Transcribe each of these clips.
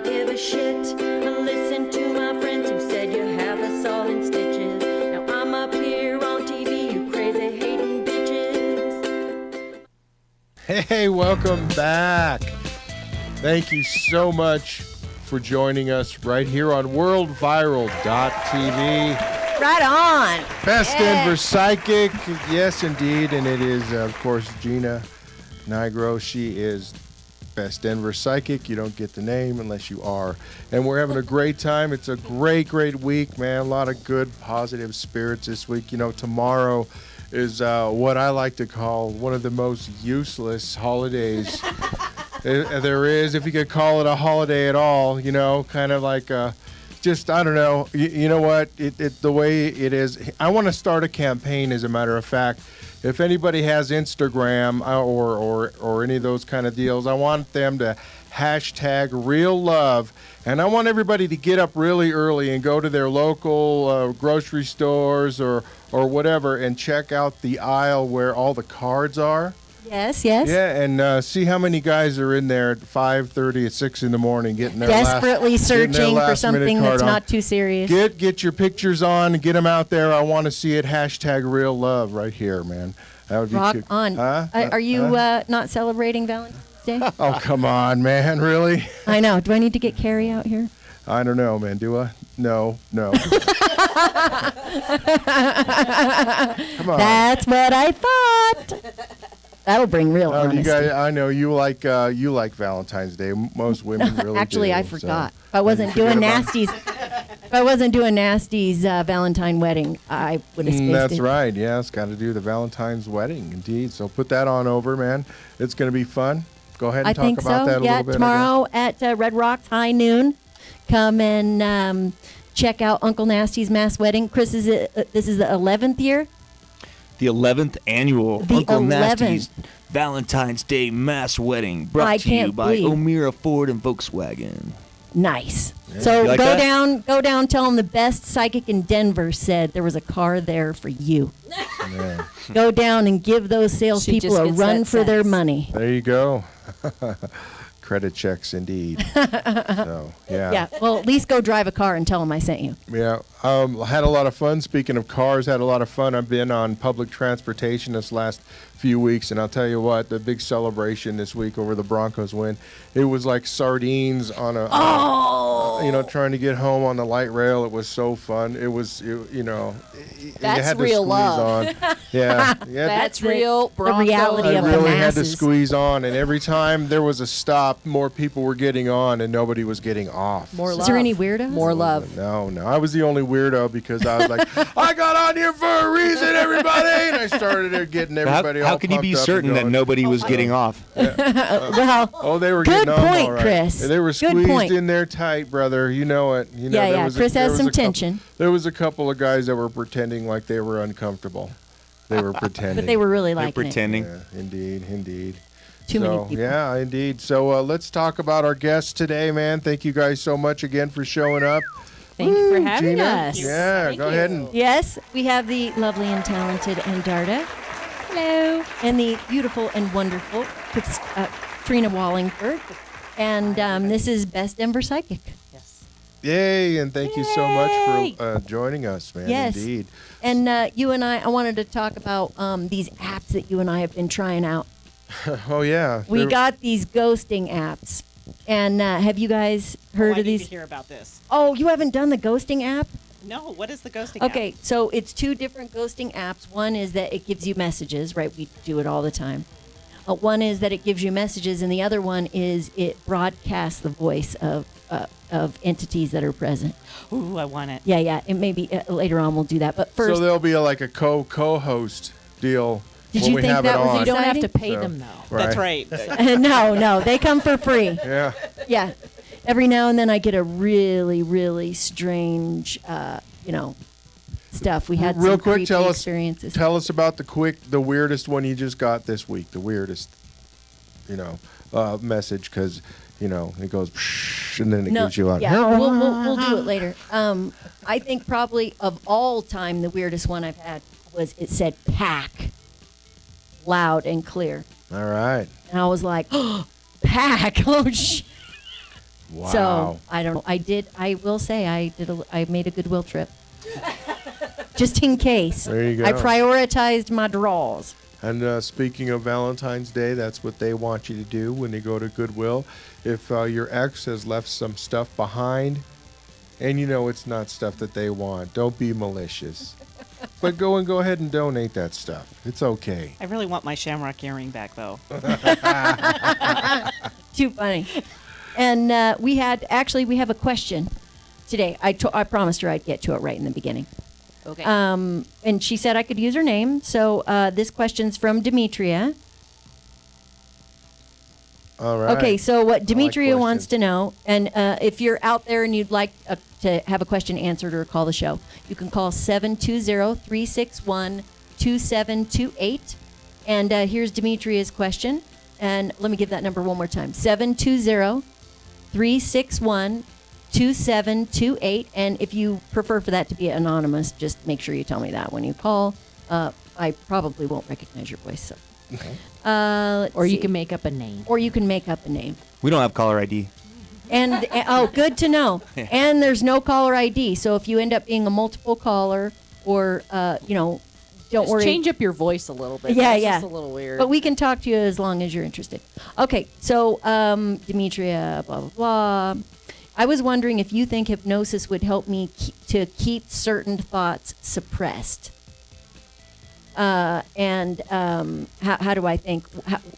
to give a shit. Listen to my friends who said you have us all in stitches. Now I'm up here on TV, you crazy hating bitches. Hey, welcome back. Thank you so much for joining us right here on WorldViral.tv. Right on. Best Denver Psychic. Yes, indeed. And it is, of course, Gina Nigro. She is Best Denver Psychic. You don't get the name unless you are. And we're having a great time. It's a great week, man. A lot of good, positive spirits this week. You know, tomorrow is what I like to call one of the most useless holidays there is, if you could call it a holiday at all. You know, kind of like just, I don't know. You know what? The way it is, I want to start a campaign, as a matter of fact. If anybody has Instagram or any of those kind of deals, I want them to hashtag real love. And I want everybody to get up really early and go to their local grocery stores or whatever and check out the aisle where all the cards are. Yes. Yeah, and see how many guys are in there at 5:30 at 6 in the morning getting their desperately searching for something that's not too serious. Get your pictures on and get them out there. I want to see it. Hashtag real love right here, man. That would be Rock cute. on. Are you not celebrating Valentine's Day? Oh, come on, man. Really? I know. Do I need to get Carrie out here? I don't know, man. Do I? No. Come on. That's what I thought. That'll bring real honesty. You guys, I know you like Valentine's Day. Most women really Actually, do. I forgot. If I wasn't doing Nasty's Valentine wedding, I would have spaced it. That's right. Yeah, it's got to do the Valentine's wedding, indeed. So put that on over, man. It's going to be fun. Go ahead and talk about that a little bit. Tomorrow at Red Rocks, high noon. Come and check out Uncle Nasty's mass wedding. Chris, this is the 11th year? The 11th annual Uncle Nasty's Valentine's Day Mass Wedding, brought to you by O'Meara Ford and Volkswagen. Nice. Yeah. So like go that? down, tell them the best psychic in Denver said there was a car there for you. Yeah. Go down and give those salespeople a run for their money. There you go. Credit checks, indeed. So, yeah. Yeah. Well, at least go drive a car and tell them I sent you. Yeah. Had a lot of fun. Speaking of cars, had a lot of fun. I've been on public transportation this last few weeks, and I'll tell you what, the big celebration this week over the Broncos win, it was like sardines on a, trying to get home on the light rail. It was so fun. It was, you had to real squeeze love. on. Yeah. That's real. The reality I of the really had to masses. squeeze on, and every time there was a stop, more people were getting on, and nobody was getting off. More love. Is there any weirdos? More love. No. I was the only weirdo because I was like, I got on here for a reason, everybody, and I started getting everybody How can you be certain that nobody was getting off? Well, they were good getting on point, all right. Chris. They were Good squeezed point. in there tight, brother. You know it. Chris has some tension. There was a couple of guys that were pretending like they were uncomfortable. They were pretending. But they were really They're liking pretending. Yeah, indeed. Too many people. Yeah, indeed. So let's talk about our guests today, man. Thank you guys so much again for showing up. Thank you for having Gina? us. Yeah, Thank go you. ahead and Yes, we have the lovely and talented Andarta. Hello. And the beautiful and wonderful Trina Wallingford. And this is Best Denver Psychic. Yes. yay, and thank you so much for joining us, man. Yes. Indeed. And you and I wanted to talk about these apps that you and I have been trying out. Oh, yeah. We got these ghosting apps. And have you guys heard I of need these? to hear about this. Oh, you haven't done the ghosting app? No, what is the ghosting app? Okay, so it's two different ghosting apps. One is that it gives you messages, right? We do it all the time. One is that it gives you messages, and the other one is it broadcasts the voice of entities that are present. Ooh, I want it. Yeah. And maybe later on we'll do that. But first, So there'll be like a co-host deal. Did when you we think have that it was on. You don't have to exciting? pay So, them, though. right. That's right. no, they come for free. Yeah. Yeah. Every now and then I get a really, really strange, stuff. We had Real some quick, creepy tell us experiences. about the weirdest one you just got this week. The weirdest, message, because it goes psh, and then it gives you a. Yeah, we'll do it later. I think probably of all time the weirdest one I've had was it said pack, loud and clear, All right. and I was like, oh, pack, oh shit. Wow. So I don't know. I will say I made a goodwill trip. Just in case. There you go. I prioritized my draws. And speaking of Valentine's Day, that's what they want you to do when you go to Goodwill. If your ex has left some stuff behind, and you know it's not stuff that they want, don't be malicious. But go ahead and donate that stuff. It's okay. I really want my shamrock earring back, though. Too funny. And we have a question today. I promised her I'd get to it right in the beginning. Okay. And she said I could use her name. So this question's from Demetria. All right. Okay, so what Demetria questions. wants to know, and if you're out there and you'd like to have a question answered or call the show, you can call 720-361-2728. And here's Demetria's question. And let me give that number one more time. 720-361-2728. And if you prefer for that to be anonymous, just make sure you tell me that when you call. I probably won't recognize your voice. So. Or you can make up a name. Or you can make up a name. We don't have caller ID. And oh, good to know. And there's no caller ID. So if you end up being a multiple caller, or don't Just worry. change up your voice a little bit. Yeah, That's yeah. just a little weird. But we can talk to you as long as you're interested. Okay, so Demetria, blah blah blah. I was wondering if you think hypnosis would help me to keep certain thoughts suppressed. How do I think?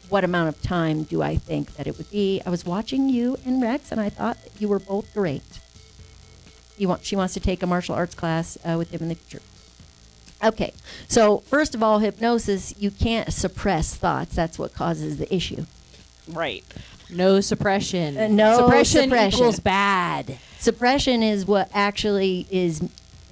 What amount of time do I think that it would be? I was watching you and Rex, and I thought that you were both great. She wants to take a martial arts class with him in the future. Okay, so first of all, hypnosis, you can't suppress thoughts. That's what causes the issue. Right. no suppression. No suppression suppression. equals bad. Suppression is what actually is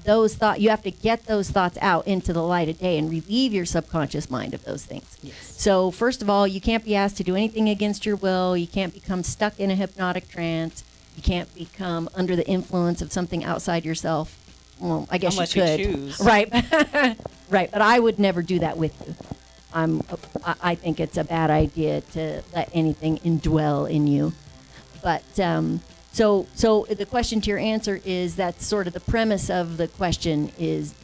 those thoughts. You have to get those thoughts out into the light of day and relieve your subconscious mind of those things. Yes. So first of all, you can't be asked to do anything against your will. You can't become stuck in a hypnotic trance. You can't become under the influence of something outside yourself. Well, I guess Unless you you could. choose. Right. Right. But I would never do that with you. I think it's a bad idea to let anything indwell in you. But so the question to your answer is that's sort of the premise of the question is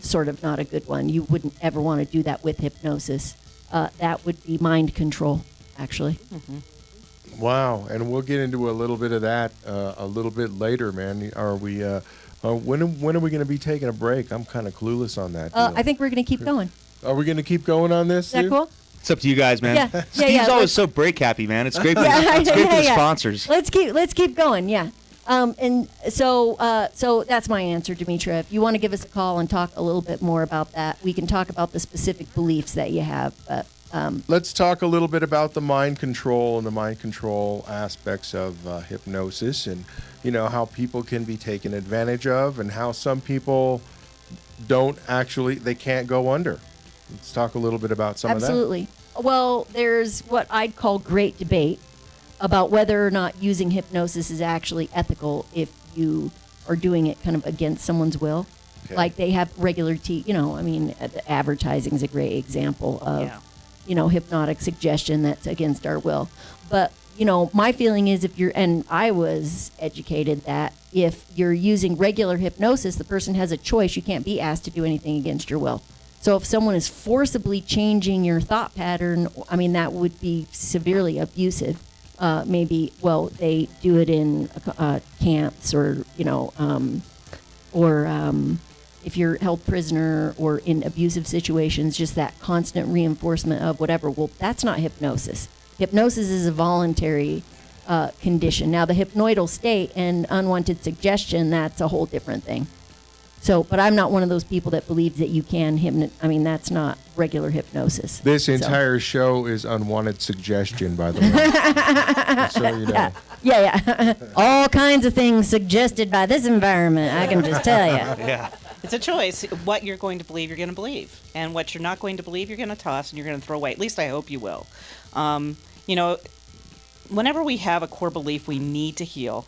sort of not a good one. You wouldn't ever want to do that with hypnosis. That would be mind control, actually. Mm-hmm. Wow, and we'll get into a little bit of that a little bit later, man. Are we? When are we going to be taking a break? I'm kind of clueless on that. I think we're going to keep going. Are we going to keep going on this? Is that dude? cool? It's up to you guys, man. Yeah. Steve's always so break happy, man. It's great for, it's great for the sponsors. Let's keep going. Yeah. And so that's my answer, Demetria. If you want to give us a call and talk a little bit more about that, we can talk about the specific beliefs that you have. But Let's talk a little bit about the mind control and the mind control aspects of hypnosis, and how people can be taken advantage of, and how some people they can't go under. Let's talk a little bit about some of that. absolutely. Well, there's what I'd call great debate about whether or not using hypnosis is actually ethical if you are doing it kind of against someone's will. Okay. Like they have regular advertising is a great example of, Yeah. hypnotic suggestion that's against our will. But, my feeling is and I was educated that if you're using regular hypnosis, the person has a choice. You can't be asked to do anything against your will. So if someone is forcibly changing your thought pattern, that would be severely abusive. They do it in camps or if you're held prisoner or in abusive situations, just that constant reinforcement of whatever. Well, that's not hypnosis. Hypnosis is a voluntary condition. Now, the hypnoidal state and unwanted suggestion, that's a whole different thing. So, but I'm not one of those people that believes that you can that's not regular hypnosis. This So- entire show is unwanted suggestion, by the way. Just so you know. Yeah. All kinds of things suggested by this environment, I can just tell you. Yeah. It's a choice. What you're going to believe, you're going to believe. And what you're not going to believe, you're going to toss and you're going to throw away. At least I hope you will. Whenever we have a core belief we need to heal,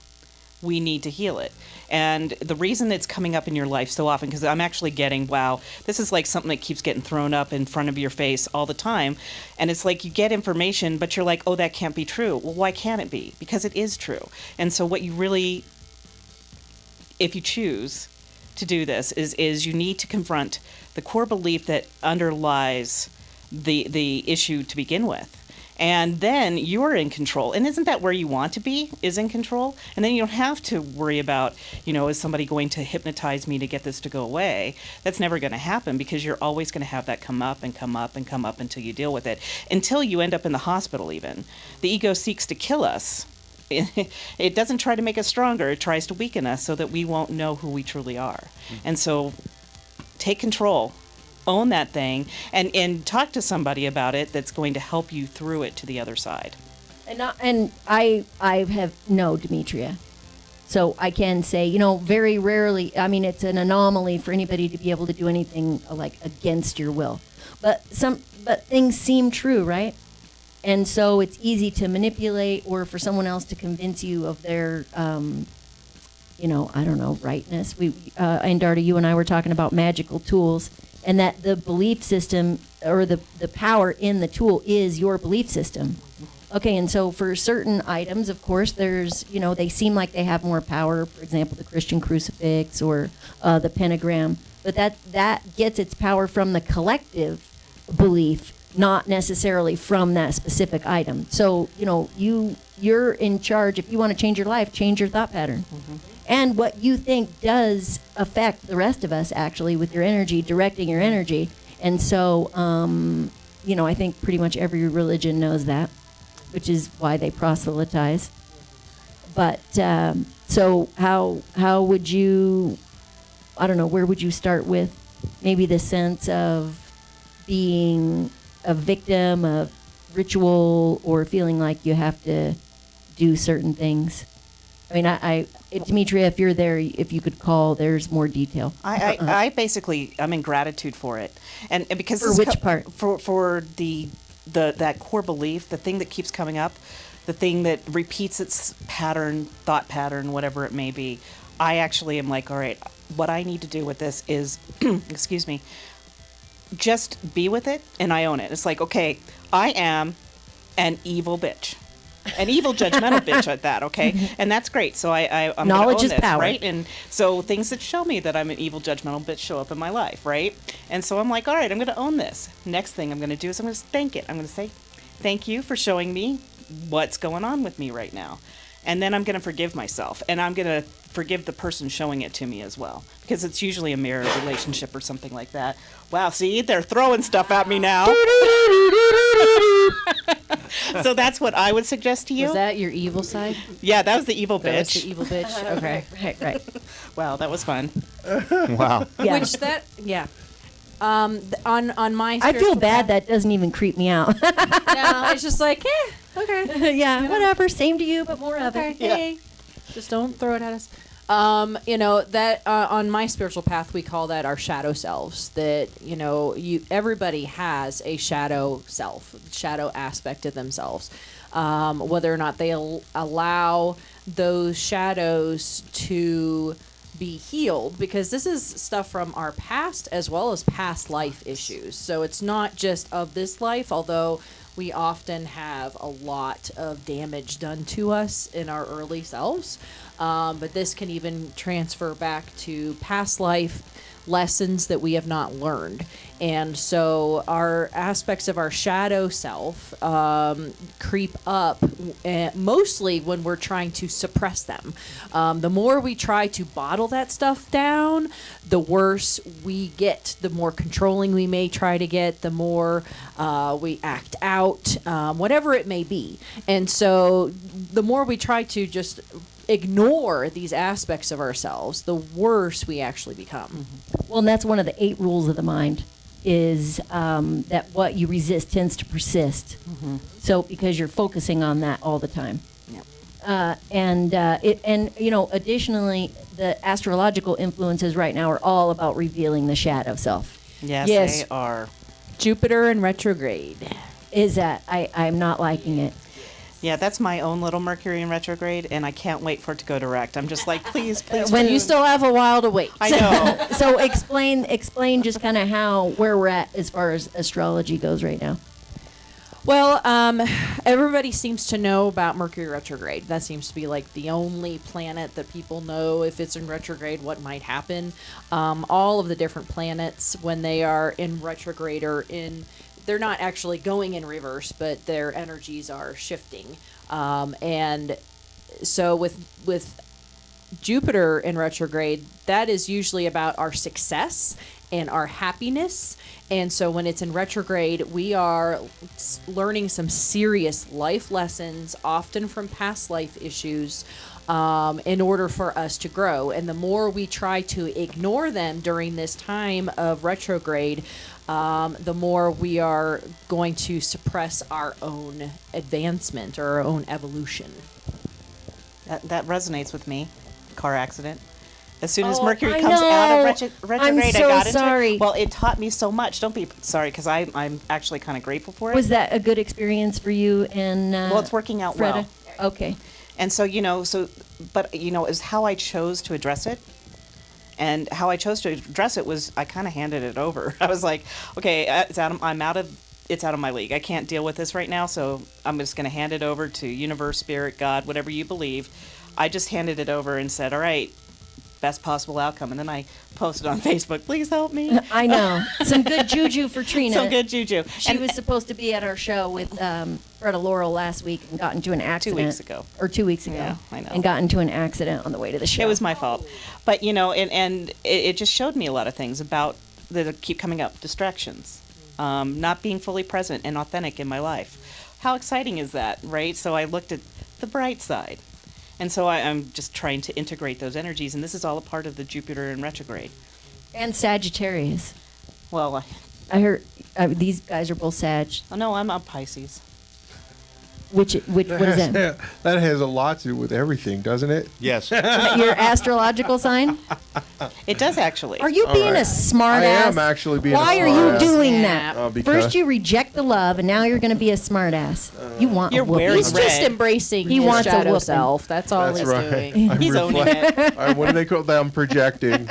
we need to heal it. And the reason it's coming up in your life so often, because I'm actually getting, wow, this is like something that keeps getting thrown up in front of your face all the time. And it's like you get information, but you're like, oh, that can't be true. Well, why can't it be? Because it is true. And so what you really, if you choose to do this, is you need to confront the core belief that underlies the issue to begin with. And then you're in control. And isn't that where you want to be, is in control? And then you don't have to worry about, is somebody going to hypnotize me to get this to go away? That's never going to happen, because you're always going to have that come up and come up and come up until you deal with it. Until you end up in the hospital even. The ego seeks to kill us. It doesn't try to make us stronger. It tries to weaken us so that we won't know who we truly are. And so take control. Own that thing, and talk to somebody about it that's going to help you through it to the other side. And I have no Demetria, so I can say, very rarely. I mean, it's an anomaly for anybody to be able to do anything like against your will, but things seem true, right? And so it's easy to manipulate, or for someone else to convince you of their, rightness. Andarta, you and I were talking about magical tools. And that the belief system, or the power in the tool, is your belief system. Okay, and so for certain items, of course, there's, they seem like they have more power. For example, the Christian crucifix or the pentagram. But that gets its power from the collective belief, not necessarily from that specific item. So, you're in charge. If you want to change your life, change your thought pattern. Mm-hmm. And what you think does affect the rest of us, actually, with your energy, directing your energy. And so, I think pretty much every religion knows that, which is why they proselytize. But so how would you, where would you start with maybe the sense of being a victim of ritual, or feeling like you have to do certain things? I mean, Demetria, if you're there, if you could call, there's more detail. I basically, I'm in gratitude for it, and because for which part? For the that core belief, the thing that keeps coming up, the thing that repeats its thought pattern, whatever it may be. I actually am like, all right, what I need to do with this is, excuse me, just be with it, and I own it. It's like, okay, I am an evil bitch. An evil, judgmental bitch at that, okay? And that's great. So I'm knowledge own is this, power, right? And so things that show me that I'm an evil, judgmental bitch show up in my life, right? And so I'm like, all right, I'm going to own this. Next thing I'm going to do is I'm going to thank it. I'm going to say, thank you for showing me what's going on with me right now. And then I'm going to forgive myself, and I'm going to forgive the person showing it to me as well, because it's usually a mirror relationship or something like that. Wow, see, they're throwing stuff at me now. So that's what I would suggest to you. Was that your evil side? Yeah, that was the evil bitch. That was the evil bitch. Okay. Right. Wow, that was fun. Wow. Yeah. Which that, yeah. On my I feel spiritual bad. path- That doesn't even creep me out. No, it's just like, okay. Yeah, whatever. Same to you, but more of Okay, it. hey. Just don't throw it at us. That on my spiritual path, we call that our shadow selves. That, everybody has a shadow self, shadow aspect of themselves. Whether or not they allow those shadows to be healed, because this is stuff from our past as well as past life issues. So it's not just of this life, although we often have a lot of damage done to us in our early selves. But this can even transfer back to past life lessons that we have not learned. And so our aspects of our shadow self creep up mostly when we're trying to suppress them. The more we try to bottle that stuff down, the worse we get. The more controlling we may try to get, the more we act out, whatever it may be. And so the more we try to just ignore these aspects of ourselves, the worse we actually become. Mm-hmm. Well, and that's one of the 8 rules of the mind, is that what you resist tends to persist. Mm-hmm. So because you're focusing on that all the time. Yep. Additionally, the astrological influences right now are all about revealing the shadow self. Yes. They are. Jupiter in retrograde. Is that I'm not liking it. Yeah, that's my own little Mercury in retrograde, and I can't wait for it to go direct. I'm just like, please, please. When you still have a while to wait. I know. So explain just kind of where we're at as far as astrology goes right now. Well, everybody seems to know about Mercury retrograde. That seems to be like the only planet that people know if it's in retrograde, what might happen. All of the different planets, when they are in retrograde or they're not actually going in reverse, but their energies are shifting. And so with Jupiter in retrograde, that is usually about our success and our happiness. And so when it's in retrograde, we are learning some serious life lessons, often from past life issues, in order for us to grow. And the more we try to ignore them during this time of retrograde, the more we are going to suppress our own advancement or our own evolution. That resonates with me. Car accident. As soon as Oh, Mercury I comes out of know. retrograde, I'm so I got into sorry. it. Well, it taught me so much. Don't be sorry, because I'm actually kind of grateful for it. Was that a good experience for you and Well, it's working out Freda? well. Okay. And so, but is how I chose to address it. And how I chose to address it was I kind of handed it over. I was like, okay, it's out of my league. I can't deal with this right now, so I'm just going to hand it over to universe, spirit, God, whatever you believe. I just handed it over and said, all right, best possible outcome. And then I posted on Facebook, please help me. I know. Some good juju for Trina. Some good juju. She was supposed to be at our show with Freda Laurel last week and got into an accident. 2 weeks ago. Or 2 weeks ago. Yeah, I know. And got into an accident on the way to the show. It was my fault. But, and it just showed me a lot of things about that keep coming up. Distractions. Not being fully present and authentic in my life. How exciting is that, right? So I looked at the bright side. And so I'm just trying to integrate those energies. And this is all a part of the Jupiter in retrograde. And Sagittarius. Well, I heard these guys are both Sag. no, I'm a Pisces. What is that? That has a lot to do with everything, doesn't it? Yes. Your astrological sign? It does actually. Are you being right. a smart I ass? am actually being a Why are smart you ass. doing Snap. that? Because- First you reject the love, and now you're going to be a smart ass. You want You're a whooping. wearing He's just red. embracing He his wants a shadow whooping. self. That's all That's he's right. doing. I'm He's owning it. What do they call that? I'm projecting.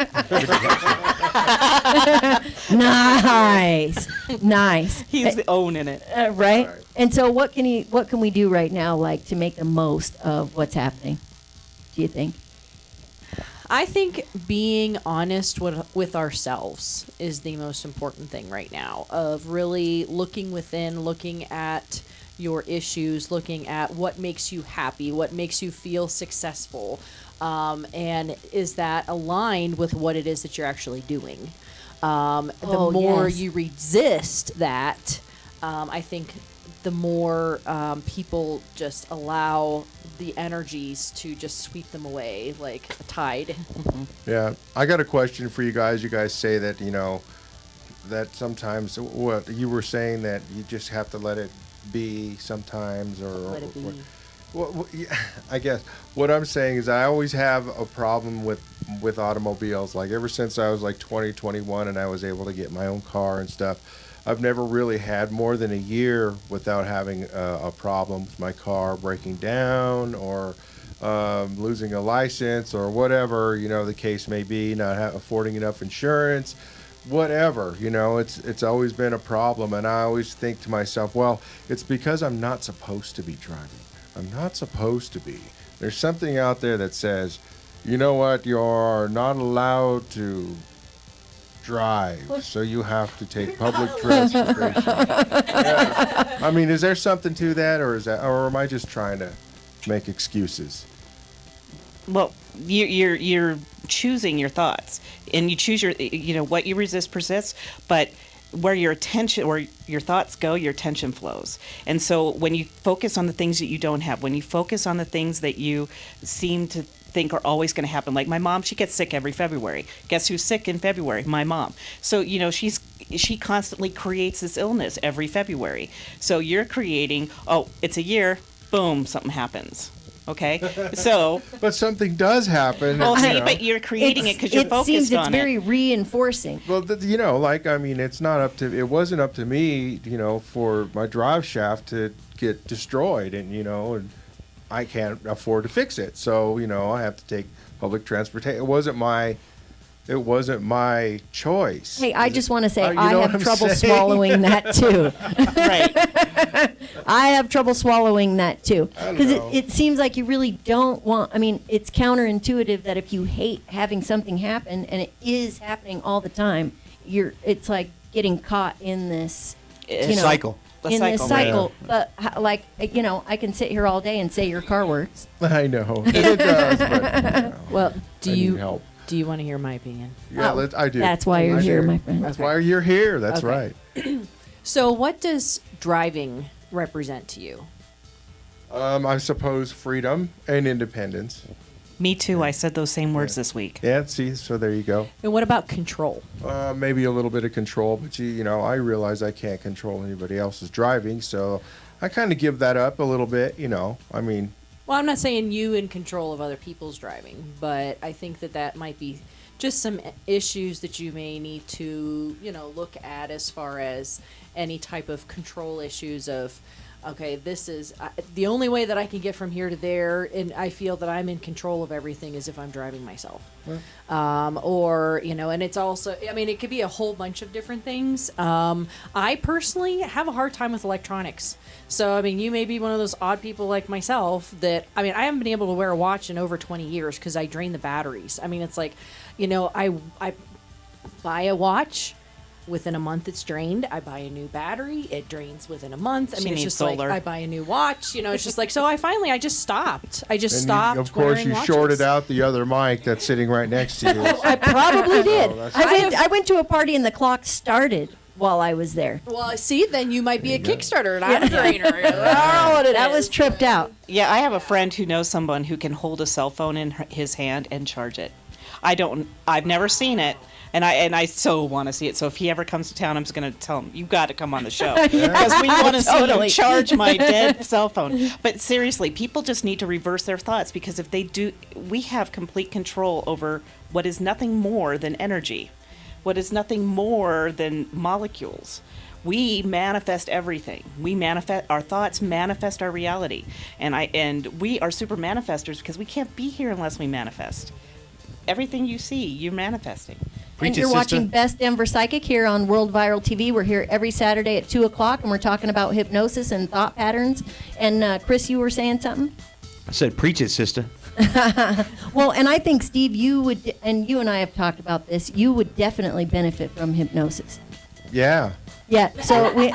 Nice. Nice. He's owning it. Right? Right. And so what can we do right now, like, to make the most of what's happening? Do you think? I think being honest with ourselves is the most important thing right now, of really looking within, looking at your issues, looking at what makes you happy, what makes you feel successful, and is that aligned with what it is that you're actually doing. The more yes. you resist that, I think the more people just allow the energies to just sweep them away like a tide. Yeah, I got a question for you guys. You guys say that, that sometimes, what you were saying, that you just have to let it be sometimes, or Let it be. Yeah, I guess what I'm saying is I always have a problem with automobiles. Like ever since I was like 20, 21 and I was able to get my own car and stuff, I've never really had more than a year without having a problem with my car breaking down or losing a license or whatever, the case may be, not affording enough insurance, whatever, it's always been a problem. And I always think to myself, well, it's because I'm not supposed to be driving. I'm not supposed to be. There's something out there that says, you know what, you're not allowed to drive, so you have to take public transportation. Yeah. I mean, is there something to that, or am I just trying to make excuses? Well, you're choosing your thoughts, and you choose what you resist persists, but where your attention or your thoughts go, your attention flows. And so when you focus on the things that you don't have, when you focus on the things that you seem to think are always going to happen, like my mom, she gets sick every February. Guess who's sick in February? My mom. So she constantly creates this illness every February. So you're creating, it's a year, boom, something happens. Okay, so But something does happen. well, and, see, but you're creating it because you're focused It seems it's on very it. reinforcing. Well, it's not up to. It wasn't up to me, for my drive shaft to get destroyed, and I can't afford to fix it. So, I have to take public transportation. It wasn't my choice. Hey, I just want to say you I know what have I'm trouble saying? swallowing that too. Right. I have trouble swallowing that too. I don't Because know. it seems like you really don't want, it's counterintuitive that if you hate having something happen and it is happening all the time, it's like getting caught in this, Cycle. The in this cycle. cycle. But I can sit here all day and say your car works. I know it does, but Well, I need help. do you want to hear my opinion? Yeah, Oh, I do. that's why you're I here, do. my friend. That's why you're here. That's Okay. right. So, what does driving represent to you? I suppose freedom and independence. Me too. I said those same words this week. Yeah, see, so there you go. And what about control? Maybe a little bit of control, but I realize I can't control anybody else's driving, so I kind of give that up a little bit. Well, I'm not saying you in control of other people's driving, but I think that might be just some issues that you may need to, look at as far as any type of control issues of, okay, this is the only way that I can get from here to there, and I feel that I'm in control of everything is if I'm driving myself. And it's also, it could be a whole bunch of different things. I personally have a hard time with electronics. So, you may be one of those odd people like myself that, I haven't been able to wear a watch in over 20 years because I drain the batteries. It's like, I buy a watch. Within a month, it's drained. I buy a new battery. It drains within a month. She it's needs just solar. like I buy a new watch. It's just like, so I just stopped. I just And stopped. of course, wearing you watches. shorted out the other mic that's sitting right next to you. I probably did. that's- I went to a party and the clock started while I was there. Well, see, then you might be a Kickstarter and I'm a drainer. I don't know what it That is. was tripped out. Yeah, I have a friend who knows someone who can hold a cell phone in his hand and charge it. I've never seen it. And I so want to see it. So if he ever comes to town, I'm just going to tell him, you got to come on the show. Because we want to see you charge my dead cell phone. But seriously, people just need to reverse their thoughts, because if they do, we have complete control over what is nothing more than energy, what is nothing more than molecules. We manifest everything. Our thoughts manifest our reality. And we are super manifestors because we can't be here unless we manifest. Everything you see, you're manifesting. And you're watching Best Denver Psychic here on World Viral TV. We're here every Saturday at 2 o'clock, and we're talking about hypnosis and thought patterns. And Chris, you were saying something? I said, preach it, sister. Well, and I think, Steve, you would, and you and I have talked about this, you would definitely benefit from hypnosis. Yeah, Yeah, so we,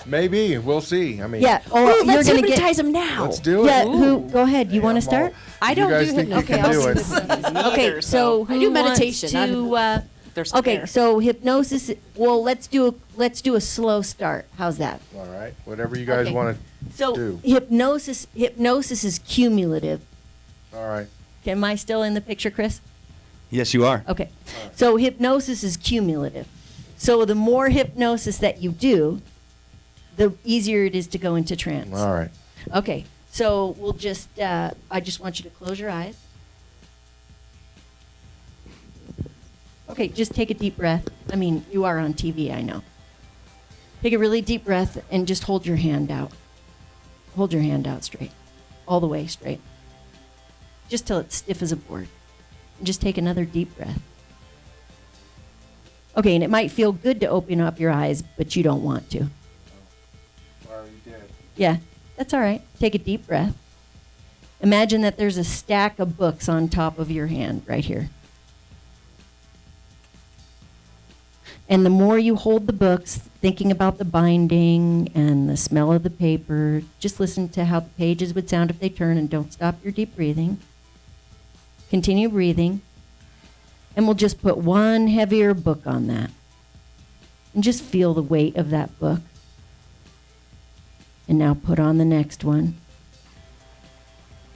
maybe. We'll see. yeah. Or you're Let's going to get, hypnotize him now. let's do it. yeah, go ahead. You want to start? I don't you guys do think you hypnosis. can do it? Okay, so who I do wants meditation, not to, There's okay, there. so hypnosis, well, let's do a slow start. How's that? All right. Whatever you guys Okay. want So Do. hypnosis is cumulative. to. All right. Am I still in the picture, Chris? Yes, you are. Okay. So hypnosis is cumulative. So the more hypnosis that you do, the easier it is to go into trance. All right. Okay. So we'll just, I just want you to close your eyes. Okay, just take a deep breath. You are on TV, I know. Take a really deep breath and just hold your hand out. Hold your hand out straight. All the way straight. Just till it's stiff as a board. And just take another deep breath. Okay, and it might feel good to open up your eyes, but you don't want to. Already did. Yeah, that's all right. Take a deep breath. Imagine that there's a stack of books on top of your hand right here. And the more you hold the books, thinking about the binding and the smell of the paper, just listen to how the pages would sound if they turn, and don't stop your deep breathing. Continue breathing. And we'll just put one heavier book on that. And just feel the weight of that book. And now put on the next one.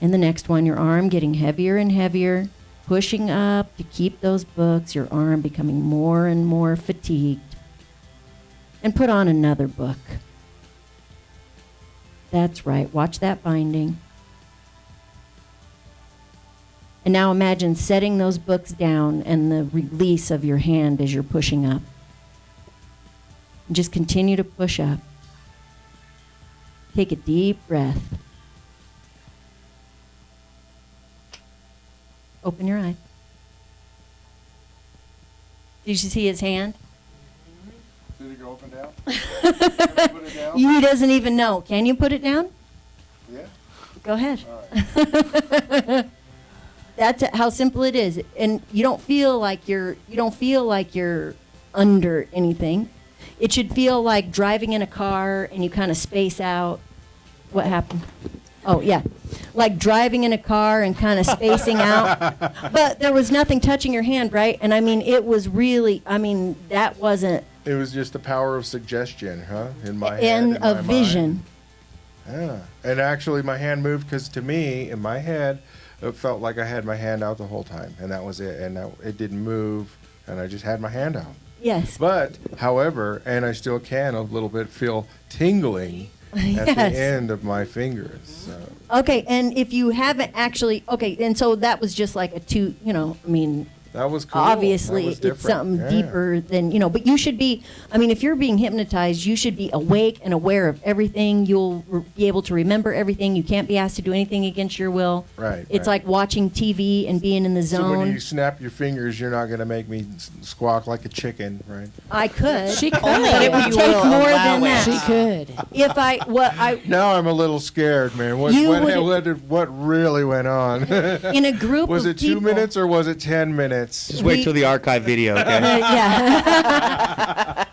And the next one, your arm getting heavier and heavier, pushing up to keep those books, your arm becoming more and more fatigued. And put on another book. That's right. Watch that binding. And now imagine setting those books down and the release of your hand as you're pushing up. And just continue to push up. Take a deep breath. Open your eye. Did you see his hand? Did it go up and down? Can we put it down? He doesn't even know. Can you put it down? Yeah. Go ahead. All right. That's how simple it is, and you don't feel like you're under anything. It should feel like driving in a car and you kind of space out. What happened? Oh yeah, like driving in a car and kind of spacing out. But there was nothing touching your hand, right? And I mean, it was really. I mean, that wasn't. It was just the power of suggestion, huh? In my head. And in my a vision. Mind. Yeah. And actually, my hand moved because to me, in my head, it felt like I had my hand out the whole time, and that was it. And it didn't move, and I just had my hand out. Yes. But, however, and I still can a little bit feel tingling at Yes. the end of my fingers. So. Okay, and if you haven't actually, okay, and so that was just like That was cool. obviously That was it's different. something Yeah. deeper than, but you should be, if you're being hypnotized, you should be awake and aware of everything. You'll be able to remember everything. You can't be asked to do anything against your will. Right, It's right. like watching TV and being in the So zone. when you snap your fingers, you're not going to make me squawk like a chicken, right? I could. She could. But it would You take will more allow than it. that. She could. If I Now I'm a little scared, man. What really went on? in a group Was of it 2 people- minutes or was it 10 minutes? Just wait till the archive video, okay? Yeah.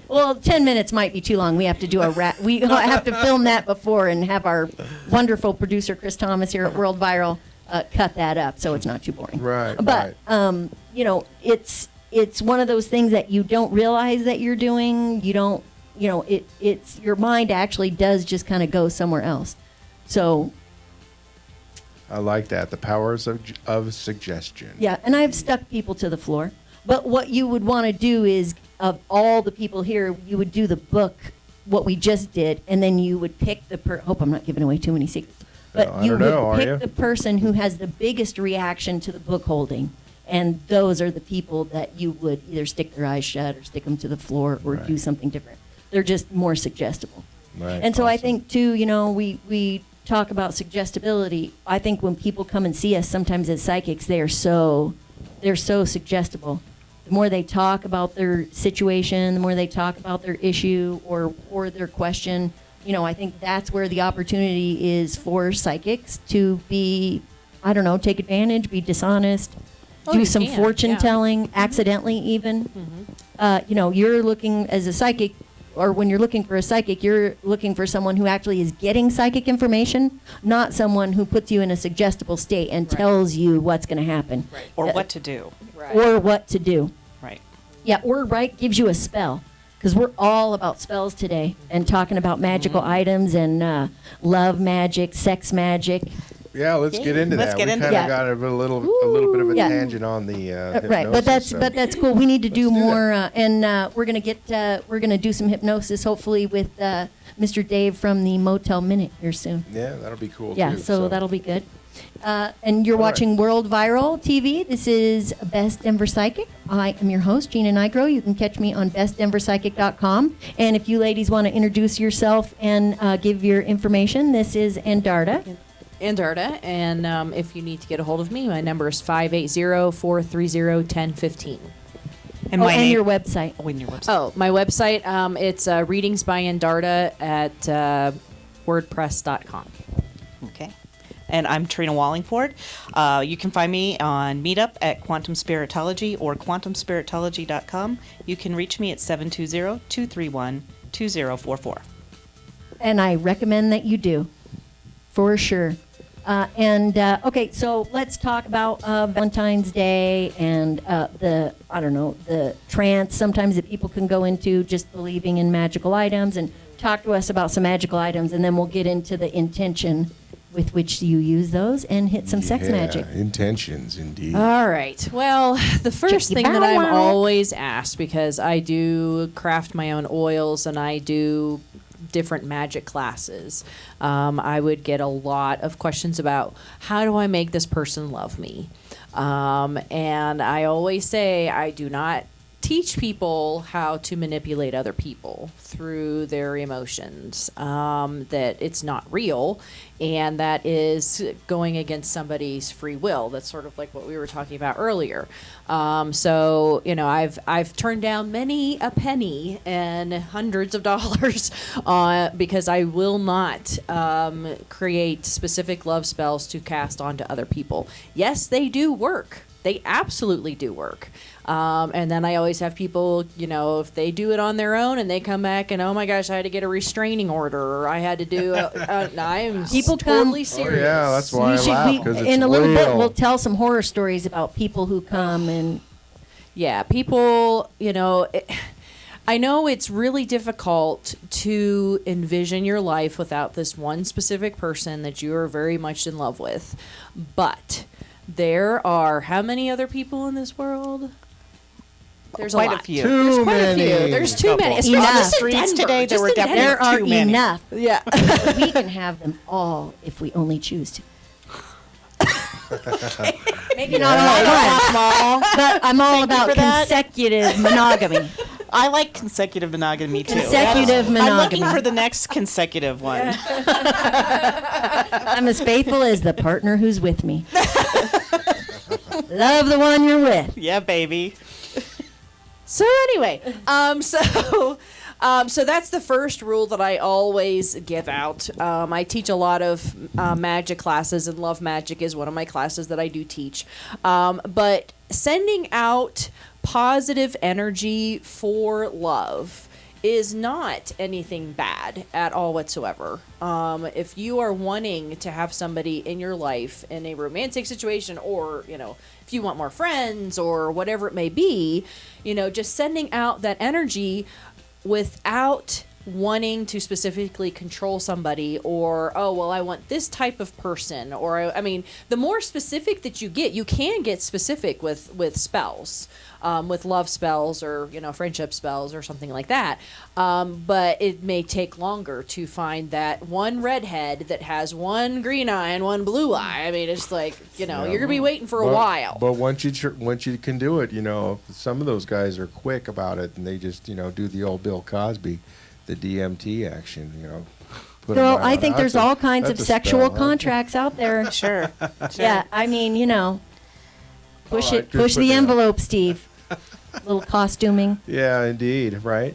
Well, 10 minutes might be too long. We have to do we have to film that before and have our wonderful producer Chris Thomas here at World Viral cut that up so it's not too boring. Right, But it's one of those things that you don't realize that you're doing. You don't. It's your mind actually does just kind of go somewhere else. So I like that. The powers of suggestion. yeah, and I've stuck people to the floor. But what you would want to do is, of all the people here, you would do the book, what we just did, and then you would pick hope I'm not giving away too many secrets. But I you don't would know, are pick you? the person who has the biggest reaction to the book holding. And those are the people that you would either stick their eyes shut or stick them to the floor or Right. do something different. They're just more suggestible. Right. And so I awesome. think, too, we talk about suggestibility. I think when people come and see us, sometimes as psychics, they're so suggestible. The more they talk about their situation, the more they talk about their issue or their question, I think that's where the opportunity is for psychics to be, take advantage, be dishonest, Oh, do you some can, fortune yeah. telling, accidentally even. You're looking as a psychic, or when you're looking for a psychic, you're looking for someone who actually is getting psychic information, not someone who puts you in a suggestible state and Right. tells you what's going to happen. Right. Or what to do. Right. Or what to do. Right. Yeah, or gives you a spell. Because we're all about spells today and talking about magical items and love magic, sex magic. Yeah, let's get into Let's that. get We into kind of that. got a little bit of a Yeah. tangent on the Right, but hypnosis, so- that's cool. We need to do Let's do more, and we're gonna do some hypnosis, hopefully with Mr. Dave from the Motel Minute here soon. Yeah, that'll be cool. Yeah, too, so that'll be good. And you're All right. watching World Viral TV. This is Best Denver Psychic. I am your host, Gina Nigro. You can catch me on bestdenverpsychic.com. And if you ladies want to introduce yourself and give your information, this is Andarta. Andarta, and if you need to get a hold of me, my number is 580-430-1015. And Oh, my and name. your website. In your website. Oh, my website, it's Readings by Andarta at wordpress.com. Okay. And I'm Trina Wallingford. You can find me on Meetup at Quantum Spiritology or quantumspiritology.com. You can reach me at 720-231-2044. And I recommend that you do, for sure. Okay, so let's talk about Valentine's Day and the trance sometimes that people can go into just believing in magical items, and talk to us about some magical items, and then we'll get into the intention with which you use those and hit some sex Yeah, magic. intentions, indeed. All right. Well, the first Check your thing that bow I'm wow. always asked, because I do craft my own oils and I do different magic classes, I would get a lot of questions about how do I make this person love me? And I always say I do not teach people how to manipulate other people through their emotions, that it's not real, and that is going against somebody's free will. That's sort of like what we were talking about earlier. So, you know, I've turned down many a penny and hundreds of dollars because I will not create specific love spells to cast onto other people. Yes, they do work. They absolutely do work. And then I always have people, you know, if they do it on their own and they come back and, oh my gosh, I had to get a restraining order, or I had to do, I'm People totally come- serious. Oh, yeah, that's why I You should- laugh, because it's in a little bit, real. we'll tell some horror stories about people who come and Yeah, people, you know, I know it's really difficult to envision your life without this one specific person that you are very much in love with. But there are how many other people in this world? There's Quite a a lot. few. There's quite a few. many. There's too Couple. many. On Especially the in streets Denver, today, there just were in definitely there are too many. enough. Yeah. We can have them all if we only choose to. Maybe not all at once, but I'm all about for that. consecutive monogamy. I like consecutive monogamy too. Consecutive I'm monogamy. looking for the next consecutive one. I'm as faithful as the partner who's with me. Love the one you're with. Yeah, baby. So anyway, so that's the first rule that I always give out. I teach a lot of magic classes, and love magic is one of my classes that I do teach. But sending out positive energy for love is not anything bad at all whatsoever. If you are wanting to have somebody in your life in a romantic situation, or, you know, if you want more friends or whatever it may be, you know, just sending out that energy without wanting to specifically control somebody, or, oh, well, I want this type of person, or, I mean, the more specific that you can get specific with spells, with love spells, or, you know, friendship spells or something like that. But it may take longer to find that one redhead that has one green eye and one blue eye. I mean, it's like, you know, you're gonna be waiting for a while. But once you can do it, you know, some of those guys are quick about it, and they just, you know, do the old Bill Cosby, the DMT action, you know. put 'em Well, right I on. think there's That's a- all kinds of that's a sexual spell, huh? contracts out there. Sure. Yeah, I mean, you know, push All right, it, push just put the down. envelope, Steve. Little costuming. Yeah, indeed, right?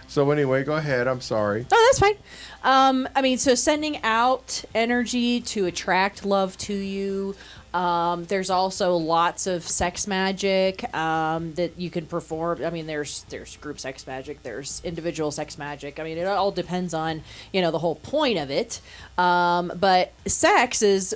So anyway, go ahead. I'm sorry. Oh, that's fine. I mean, so sending out energy to attract love to you. There's also lots of sex magic that you can perform. I mean, there's group sex magic, there's individual sex magic. I mean, it all depends on, you know, the whole point of it. But sex is,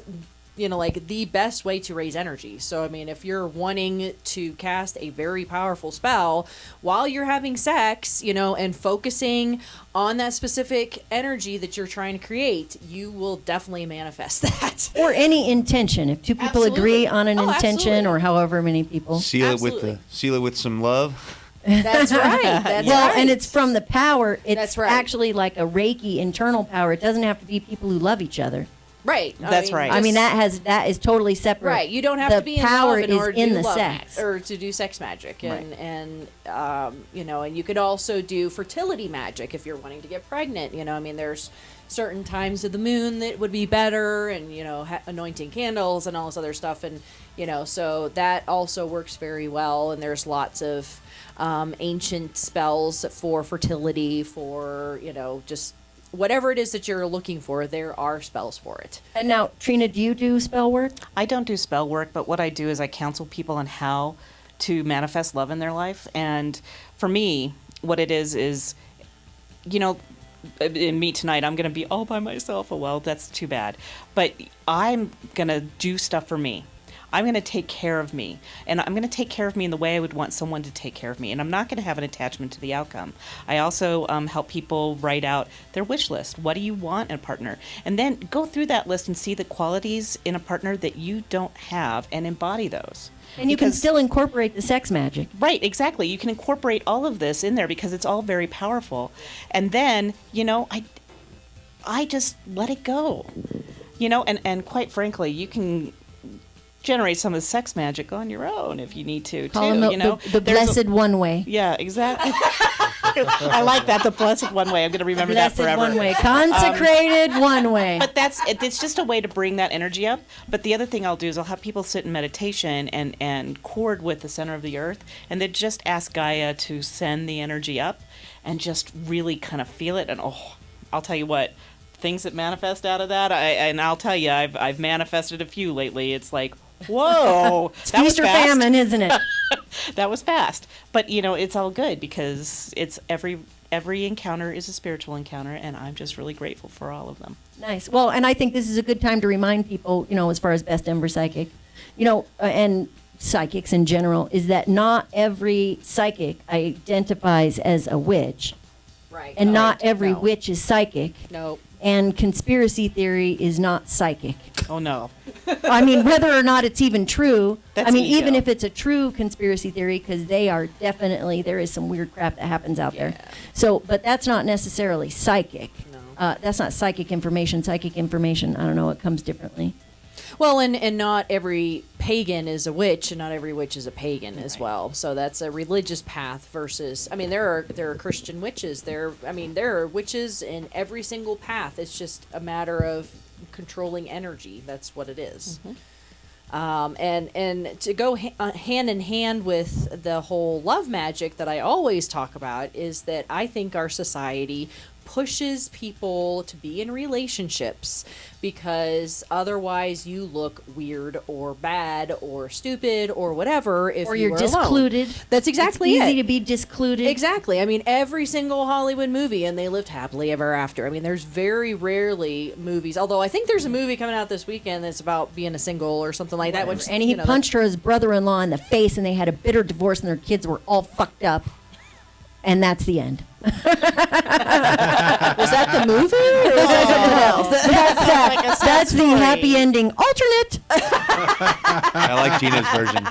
you know, like the best way to raise energy. So, I mean, if you're wanting to cast a very powerful spell while you're having sex, you know, and focusing on that specific energy that you're trying to create, you will definitely manifest that. Or any intention. If two people agree Absolutely. on an Oh, intention, absolutely. or however many people. Seal Absolutely. it with some love. That's right. That's Well, right. and it's from the power. It's That's right. actually like a Reiki internal power. It doesn't have to be people who love each other. right. That's right. I mean, just- that is totally separate. Right, you don't have The to be in power love in is order to in do the love sex. or to do sex magic, and you know, and you could also do fertility magic if you're wanting to get pregnant. You know, I mean, there's certain times of the moon that would be better, and you know, anointing candles and all this other stuff, and you know, so that also works very well. And there's lots of ancient spells for fertility, for, you know, just whatever it is that you're looking for, there are spells for it. And now, Trina, do you do spell work? I don't do spell work, but what I do is I counsel people on how to manifest love in their life. And for me, what it is, you know, in me tonight, I'm going to be all by myself. Oh, well, that's too bad. But I'm going to do stuff for me. I'm going to take care of me. And I'm going to take care of me in the way I would want someone to take care of me. And I'm not going to have an attachment to the outcome. I also help people write out their wish list. What do you want in a partner? And then go through that list and see the qualities in a partner that you don't have and embody those. And you can Because- still incorporate the sex magic. Right, exactly. You can incorporate all of this in there because it's all very powerful. And then, you know, I just let it go. And quite frankly, you can generate some of the sex magic on your own if you need to, Call too. them the blessed one way. Yeah, exactly. I like that, the blessed one way. I'm going to remember that Blessed forever. one way. Consecrated one way. But it's just a way to bring that energy up. But the other thing I'll do is I'll have people sit in meditation and chord with the center of the earth, and then just ask Gaia to send the energy up and just really kind of feel it. And I'll tell you what, things that manifest out of that, I'll tell you, I've manifested a few lately. It's like, whoa, It's that was feast or fast. famine, isn't it? That was fast. But it's all good because it's every encounter is a spiritual encounter, and I'm just really grateful for all of them. Nice. Well, and I think this is a good time to remind people, as far as Best Denver Psychic, and psychics in general, is that not every psychic identifies as a witch, Right. and not Right. every No. witch is psychic, Nope. and conspiracy theory is not psychic. Oh, no. I mean, whether or not it's even true. That's I mean, ego. even if it's a true conspiracy theory, because there is some weird crap that happens out there. So, but that's not necessarily psychic. No. That's not psychic information. Psychic information, I don't know, it comes differently. Well, and not every pagan is a witch, and not every witch is a pagan as well. So that's a religious path versus. I mean, there are Christian witches. There are witches in every single path. It's just a matter of controlling energy. That's what it is. And to go hand in hand with the whole love magic that I always talk about is that I think our society pushes people to be in relationships because otherwise you look weird or bad or stupid or whatever if Or you you're are discluded. alone. That's exactly It's it. easy to be discluded. Exactly. I mean, every single Hollywood movie, and they lived happily ever after. I mean, there's very rarely movies, although I think there's a movie coming out this weekend that's about being a single or something like that. Which, And he punched his brother-in-law in the face, and they had a bitter divorce, and their kids were all fucked up. And that's the end. Was that the movie? Or was that something else? That's the happy ending alternate. I like Gina's version.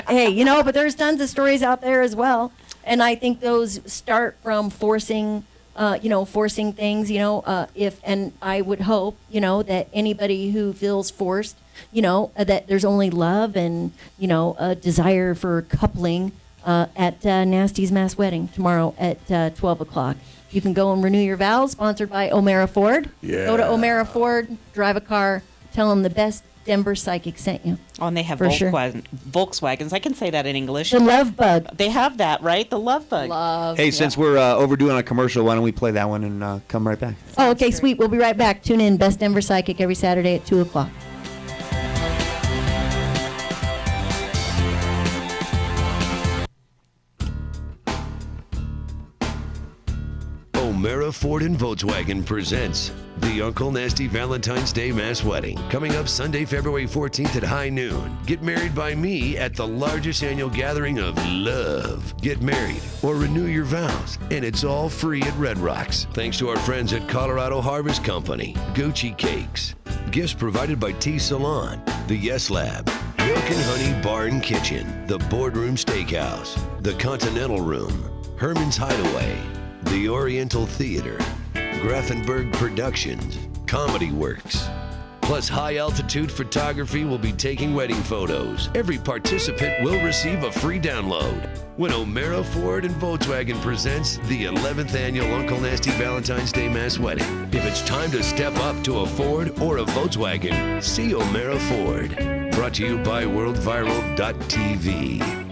Hey, but there's tons of stories out there as well. And I think those start from forcing things, and I would hope, that anybody who feels forced, that there's only love and, a desire for coupling at Nasty's Mass Wedding tomorrow at 12 o'clock. You can go and renew your vows, sponsored by O'Mara Ford. Yeah. Go to O'Mara Ford, drive a car, tell them the best Denver psychic sent you. Oh, and they have For sure. Volkswagens. I can say that in English. The love bug. They have that, right? The love bug. Love. Hey, since we're overdue on a commercial, why don't we play that one and come right back? Oh, okay, sweet. We'll be right back. Tune in, Best Denver Psychic, every Saturday at 2 o'clock. O'Mara Ford and Volkswagen presents the Uncle Nasty Valentine's Day Mass Wedding, coming up Sunday, February 14th at high noon. Get married by me at the largest annual gathering of love. Get married or renew your vows, and it's all free at Red Rocks. Thanks to our friends at Colorado Harvest Company, Gucci Cakes, gifts provided by Tea Salon, the Yes Lab, Milk and Honey Bar and Kitchen, the Boardroom Steakhouse, the Continental Room, Herman's Hideaway, the Oriental Theater, Grafenberg Productions, Comedy Works. Plus, high-altitude photography will be taking wedding photos. Every participant will receive a free download when O'Mara Ford and Volkswagen presents the 11th annual Uncle Nasty Valentine's Day Mass Wedding. If it's time to step up to a Ford or a Volkswagen, see O'Mara Ford. Brought to you by WorldViral.tv.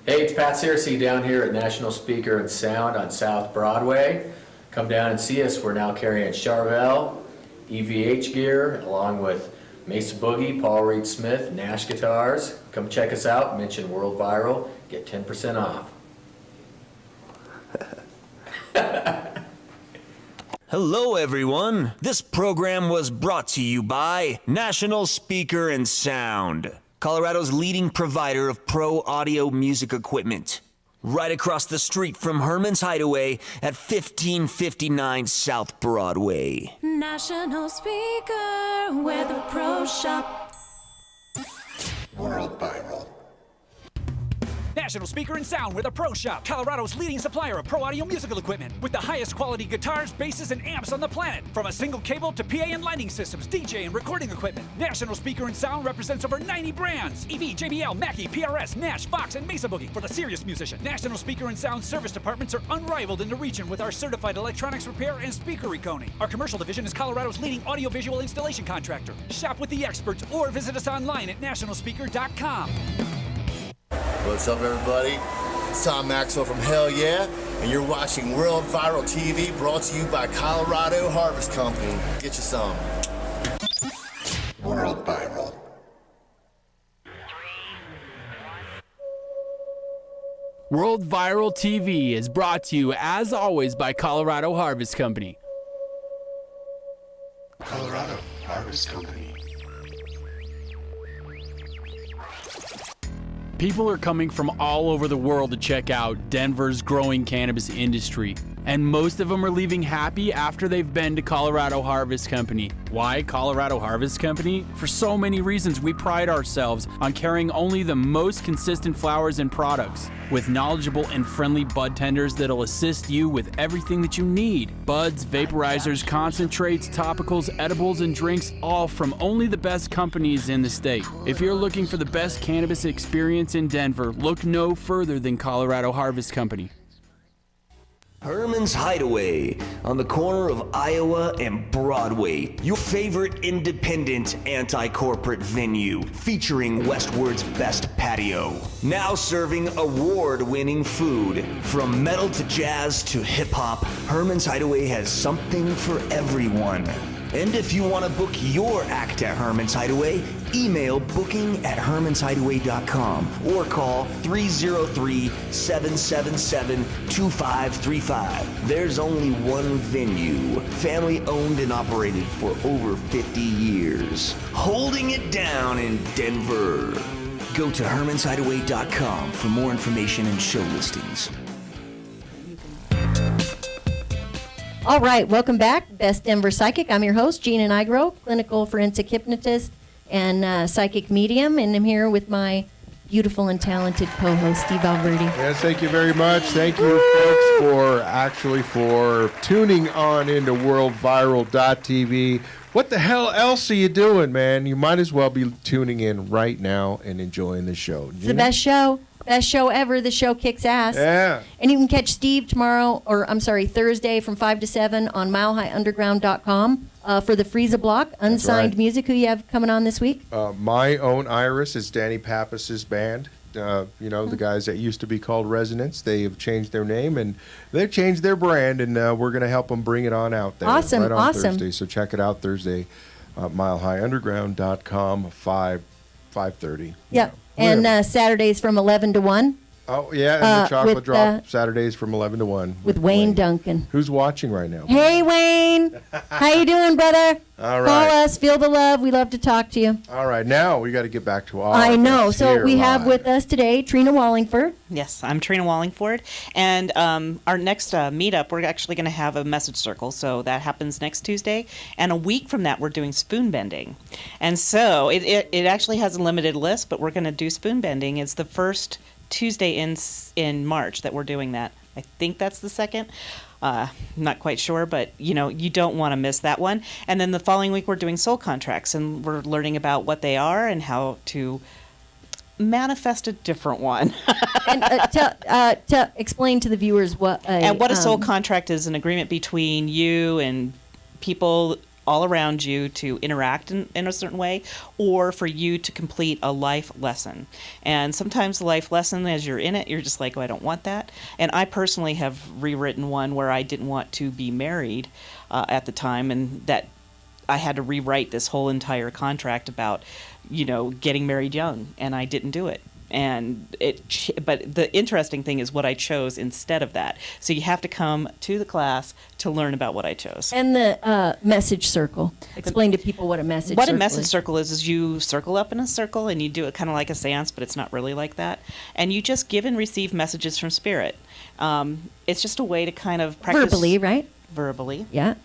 Hey, it's Pat Searcy down here at National Speaker and Sound on South Broadway. Come down and see us. We're now carrying Charvel, EVH gear, along with Mesa Boogie, Paul Reed Smith, Nash guitars. Come check us out. Mention World Viral. Get 10% off. Hello, everyone. This program was brought to you by National Speaker and Sound, Colorado's leading provider of pro audio music equipment. Right across the street from Herman's Hideaway at 1559 South Broadway. National Speaker, where the pros shop. World Viral. National Speaker and Sound with a Pro Shop, Colorado's leading supplier of pro audio musical equipment with the highest quality guitars, basses, and amps on the planet. From a single cable to PA and lighting systems, DJ and recording equipment, National Speaker and Sound represents over 90 brands. EV, JBL, Mackie, PRS, Nash, Fox, and Mesa Boogie. For the serious musician, National Speaker and Sound service departments are unrivaled in the region with our certified electronics repair and speaker reconing. Our commercial division is Colorado's leading audiovisual installation contractor. Shop with the experts or visit us online at nationalspeaker.com. What's up, everybody? It's Tom Maxwell from Hell Yeah, and you're watching World Viral TV, brought to you by Colorado Harvest Company. Get you some. World Viral. World Viral TV is brought to you, as always, by Colorado Harvest Company. Colorado Harvest Company. People are coming from all over the world to check out Denver's growing cannabis industry. And most of them are leaving happy after they've been to Colorado Harvest Company. Why Colorado Harvest Company? For so many reasons. We pride ourselves on carrying only the most consistent flowers and products, with knowledgeable and friendly bud tenders that'll assist you with everything that you need. Buds, vaporizers, concentrates, topicals, edibles, and drinks, all from only the best companies in the state. If you're looking for the best cannabis experience in Denver, look no further than Colorado Harvest Company. Herman's Hideaway on the corner of Iowa and Broadway. Your favorite independent anti-corporate venue featuring Westward's best patio. Now serving award-winning food. From metal to jazz to hip-hop, Herman's Hideaway has something for everyone. And if you want to book your act at Herman's Hideaway, email booking@hermanshideaway.com or call 303-777-2535. There's only one venue, family owned and operated for over 50 years. Holding it down in Denver. Go to hermanshideaway.com for more information and show listings. All right, welcome back. Best Denver Psychic. I'm your host, Trina Wallingford, clinical forensic hypnotist and psychic medium, and I'm here with my beautiful and talented co-host, Steve Alberti. Yes, thank you very much. Thank you, folks, for tuning on into worldviral.tv. What the hell else are you doing, man? You might as well be tuning in right now and enjoying the show. It's the best show. Best show ever. The show kicks ass. Yeah. And you can catch Steve Thursday from 5 to 7 on milehighunderground.com for the Frieza block. Unsigned music. Who you have coming on this week? My Own Iris is Danny Pappas's band. The guys that used to be called Resonance. They have changed their name and they've changed their brand, and we're going to help them bring it on out there. Awesome, right on awesome. Thursday. So check it out Thursday, milehighunderground.com, 5:30. Yeah. And Saturdays from 11 to 1. Oh, yeah, and the Chocolate with, Drop, Saturdays from 11 to 1. With Wayne Duncan. Who's watching right now? Hey, Wayne. How you doing, brother? All right. Call us. Feel the love. We love to talk to you. All right, now we got to get back to our I know. guests So here we have live. with us today Trina Wallingford. Yes, I'm Trina Wallingford, and our next meetup, we're actually going to have a message circle, so that happens next Tuesday, and a week from that, we're doing spoon bending, and so it actually has a limited list, but we're going to do spoon bending. It's the first Tuesday in March that we're doing that. I think that's the second. I'm not quite sure, but you don't want to miss that one. And then the following week we're doing soul contracts, and we're learning about what they are and how to manifest a different one. And to explain to the viewers what a soul contract is: an agreement between you and people all around you to interact in a certain way, or for you to complete a life lesson. And sometimes the life lesson, as you're in it, you're just like, oh, I don't want that. And I personally have rewritten one where I didn't want to be married at the time, and that I had to rewrite this whole entire contract about, getting married young, and I didn't do it. But the interesting thing is what I chose instead of that. So you have to come to the class to learn about what I chose. And the message circle. Explain to people what a message circle is. What a message circle is you circle up in a circle and you do it kind of like a seance, but it's not really like that. And you just give and receive messages from spirit. It's just a way to kind of practice. Verbally, right? verbally. Yeah.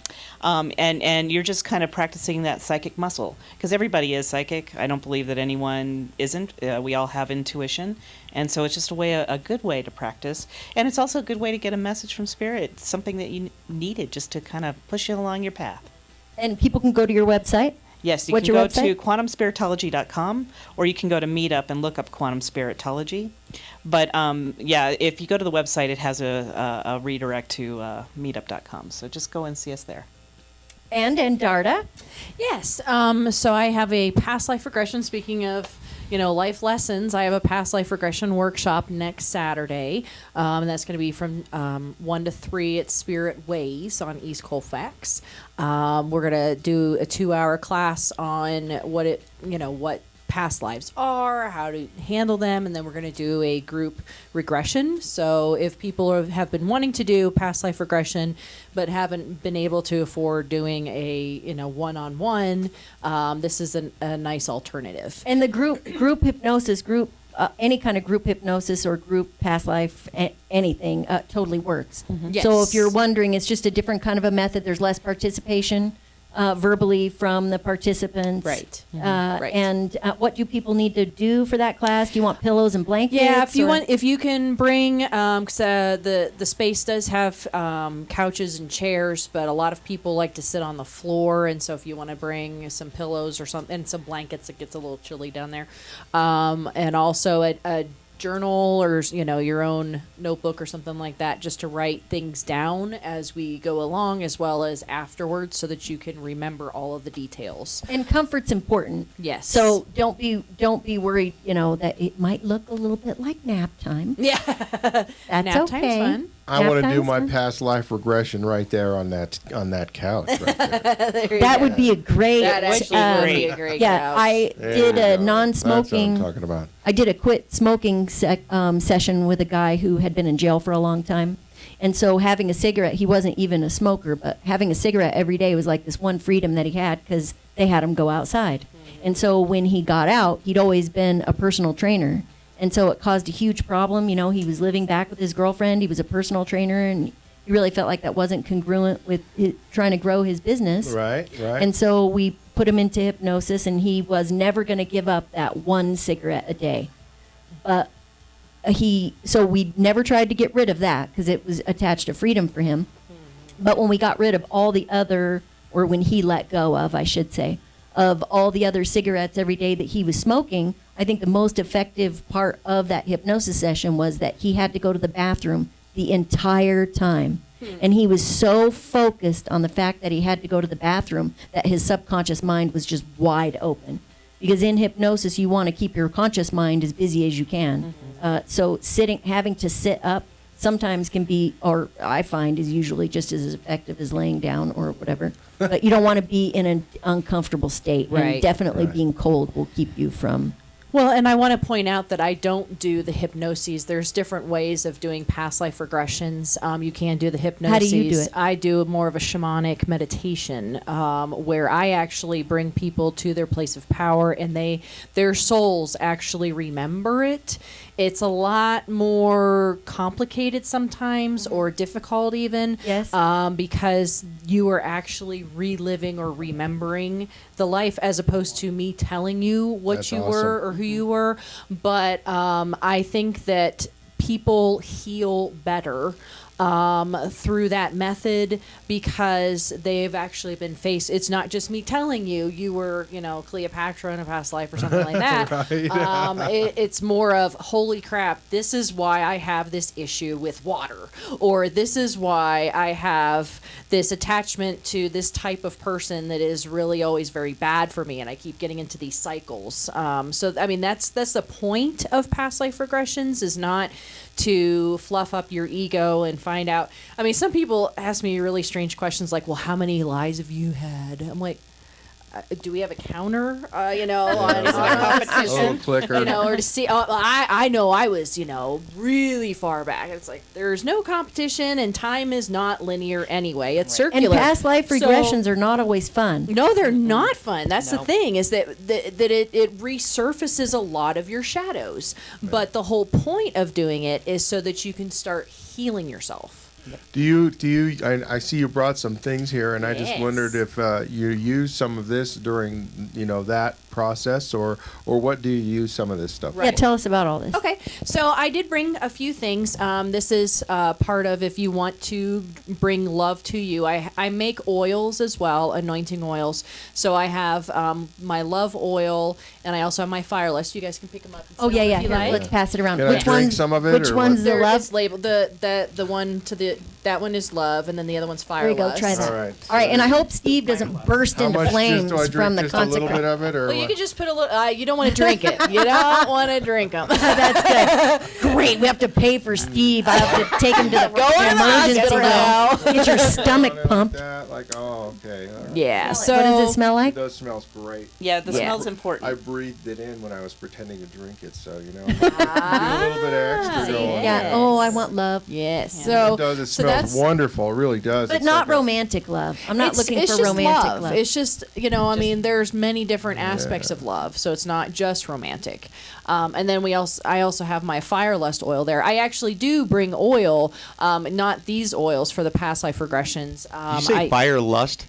And you're just kind of practicing that psychic muscle, because everybody is psychic. I don't believe that anyone isn't. We all have intuition, and so it's just a good way to practice, and it's also a good way to get a message from spirit, something that you needed just to kind of push you along your path. And people can go to your website. Yes, you What's can your go website? to quantumspiritology.com, or you can go to Meetup and look up Quantum Spiritology. But if you go to the website, it has a redirect to meetup.com. So just go and see us there. And Andarta. Yes. So I have a past life regression. Speaking of, life lessons, I have a past life regression workshop next Saturday. And that's going to be from 1 to 3 at Spirit Ways on East Colfax. We're going to do a 2-hour class on what past lives are, how to handle them, and then we're going to do a group regression. So if people have been wanting to do past life regression but haven't been able to afford doing a one-on-one, this is a nice alternative. And the group hypnosis, any kind of group hypnosis or group past life, anything totally works. Yes. So if you're wondering, it's just a different kind of a method. There's less participation verbally from the participants. Right. Right. And what do people need to do for that class? Do you want pillows and blankets? Yeah, if you can bring, because the space does have couches and chairs, but a lot of people like to sit on the floor, and so if you want to bring some pillows or something and some blankets, it gets a little chilly down there, and also a journal or your own notebook or something like that, just to write things down as we go along, as well as afterwards, so that you can remember all of the details. And comfort's important. Yes. So don't be worried, that it might look a little bit like nap time. Yeah. That's Nap time's okay. fun. I want to do time's my fun. past life regression right there on that couch. Right there. That would be a great. That actually would be a great Yeah, couch. I There did you a go. non-smoking. That's what I'm talking about. I did a quit smoking session with a guy who had been in jail for a long time. And so having a cigarette, he wasn't even a smoker, but having a cigarette every day was like this one freedom that he had, because they had him go outside. And so when he got out, he'd always been a personal trainer. And so it caused a huge problem. He was living back with his girlfriend. He was a personal trainer, and he really felt like that wasn't congruent with trying to grow his business. Right. And so we put him into hypnosis, and he was never going to give up that one cigarette a day. But so we never tried to get rid of that, because it was attached to freedom for him. But when we got rid of all the other, or when he let go of, I should say, of all the other cigarettes every day that he was smoking, I think the most effective part of that hypnosis session was that he had to go to the bathroom the entire time. And he was so focused on the fact that he had to go to the bathroom that his subconscious mind was just wide open. Because in hypnosis, you want to keep your conscious mind as busy as you can. So having to sit up sometimes can be, or I find is usually just as effective as laying down or whatever. But you don't want to be in an uncomfortable state. Right. And definitely being cold will keep you from. Well, and I want to point out that I don't do the hypnoses. There's different ways of doing past life regressions. You can do the hypnoses. How do you do it? I do more of a shamanic meditation, where I actually bring people to their place of power, and their souls actually remember it. It's a lot more complicated sometimes, or difficult even. Yes. Because you are actually reliving or remembering the life, as opposed to me telling you what That's you awesome. were or who you were. But I think that people heal better through that method, because they've actually been faced. It's not just me telling you were, Cleopatra in a past life or something like that. Right. It's more of, holy crap, this is why I have this issue with water, or this is why I have this attachment to this type of person that is really always very bad for me, and I keep getting into these cycles. So I mean, that's the point of past life regressions, is not to fluff up your ego and find out. I mean, some people ask me really strange questions like, well, how many lies have you had? I'm like, do we have a counter, on Oh, clicker. or to see, I know I was, really far back. It's like, there's no competition, and time is not linear anyway. It's circular. And past life regressions are not always fun. No, they're not fun. That's the thing, is that it resurfaces a lot of your shadows. But the whole point of doing it is so that you can start healing yourself. Do you? I see you brought some things here, and I just Yes. wondered if you use some of this during that process, or what do you use some of this stuff? Yeah, tell us about all this. Okay, so I did bring a few things. This is part of if you want to bring love to you. I make oils as well, anointing oils. So I have my love oil, and I also have my fire lust. You guys can pick them up. And Oh smell yeah, if yeah. you like. Let's pass it around. Can I Which drink one's some of it, Which or one's the There love? is labeled the one to that one is love, and then the other one's fire There you go. lust. Try that. All right. All right, and I hope Steve doesn't burst How into much? flames Do I drink from the just a little bit consequence. of it, or Well, you what? can just put a little. You don't want to drink it. You don't want to drink them. That's good. Great. We have to pay for Steve. I have to take him to the emergency room. Get your stomach pumped. Oh, okay. All right. Yeah. So What does it smell like? It does smells great. Yeah, the Yeah. smell's important. I breathed it in when I was pretending to drink it, so do a little bit of extra going. Yeah. Oh, I want love. Yes. It So does. It so smells that's wonderful. It really does. But It's not like romantic love. I'm not looking it's for just romantic love. It's just I mean, there's many different aspects of love, so it's not just romantic. And then I also have my fire lust oil there. I actually do bring oil, not these oils for the past life regressions. You say fire lust?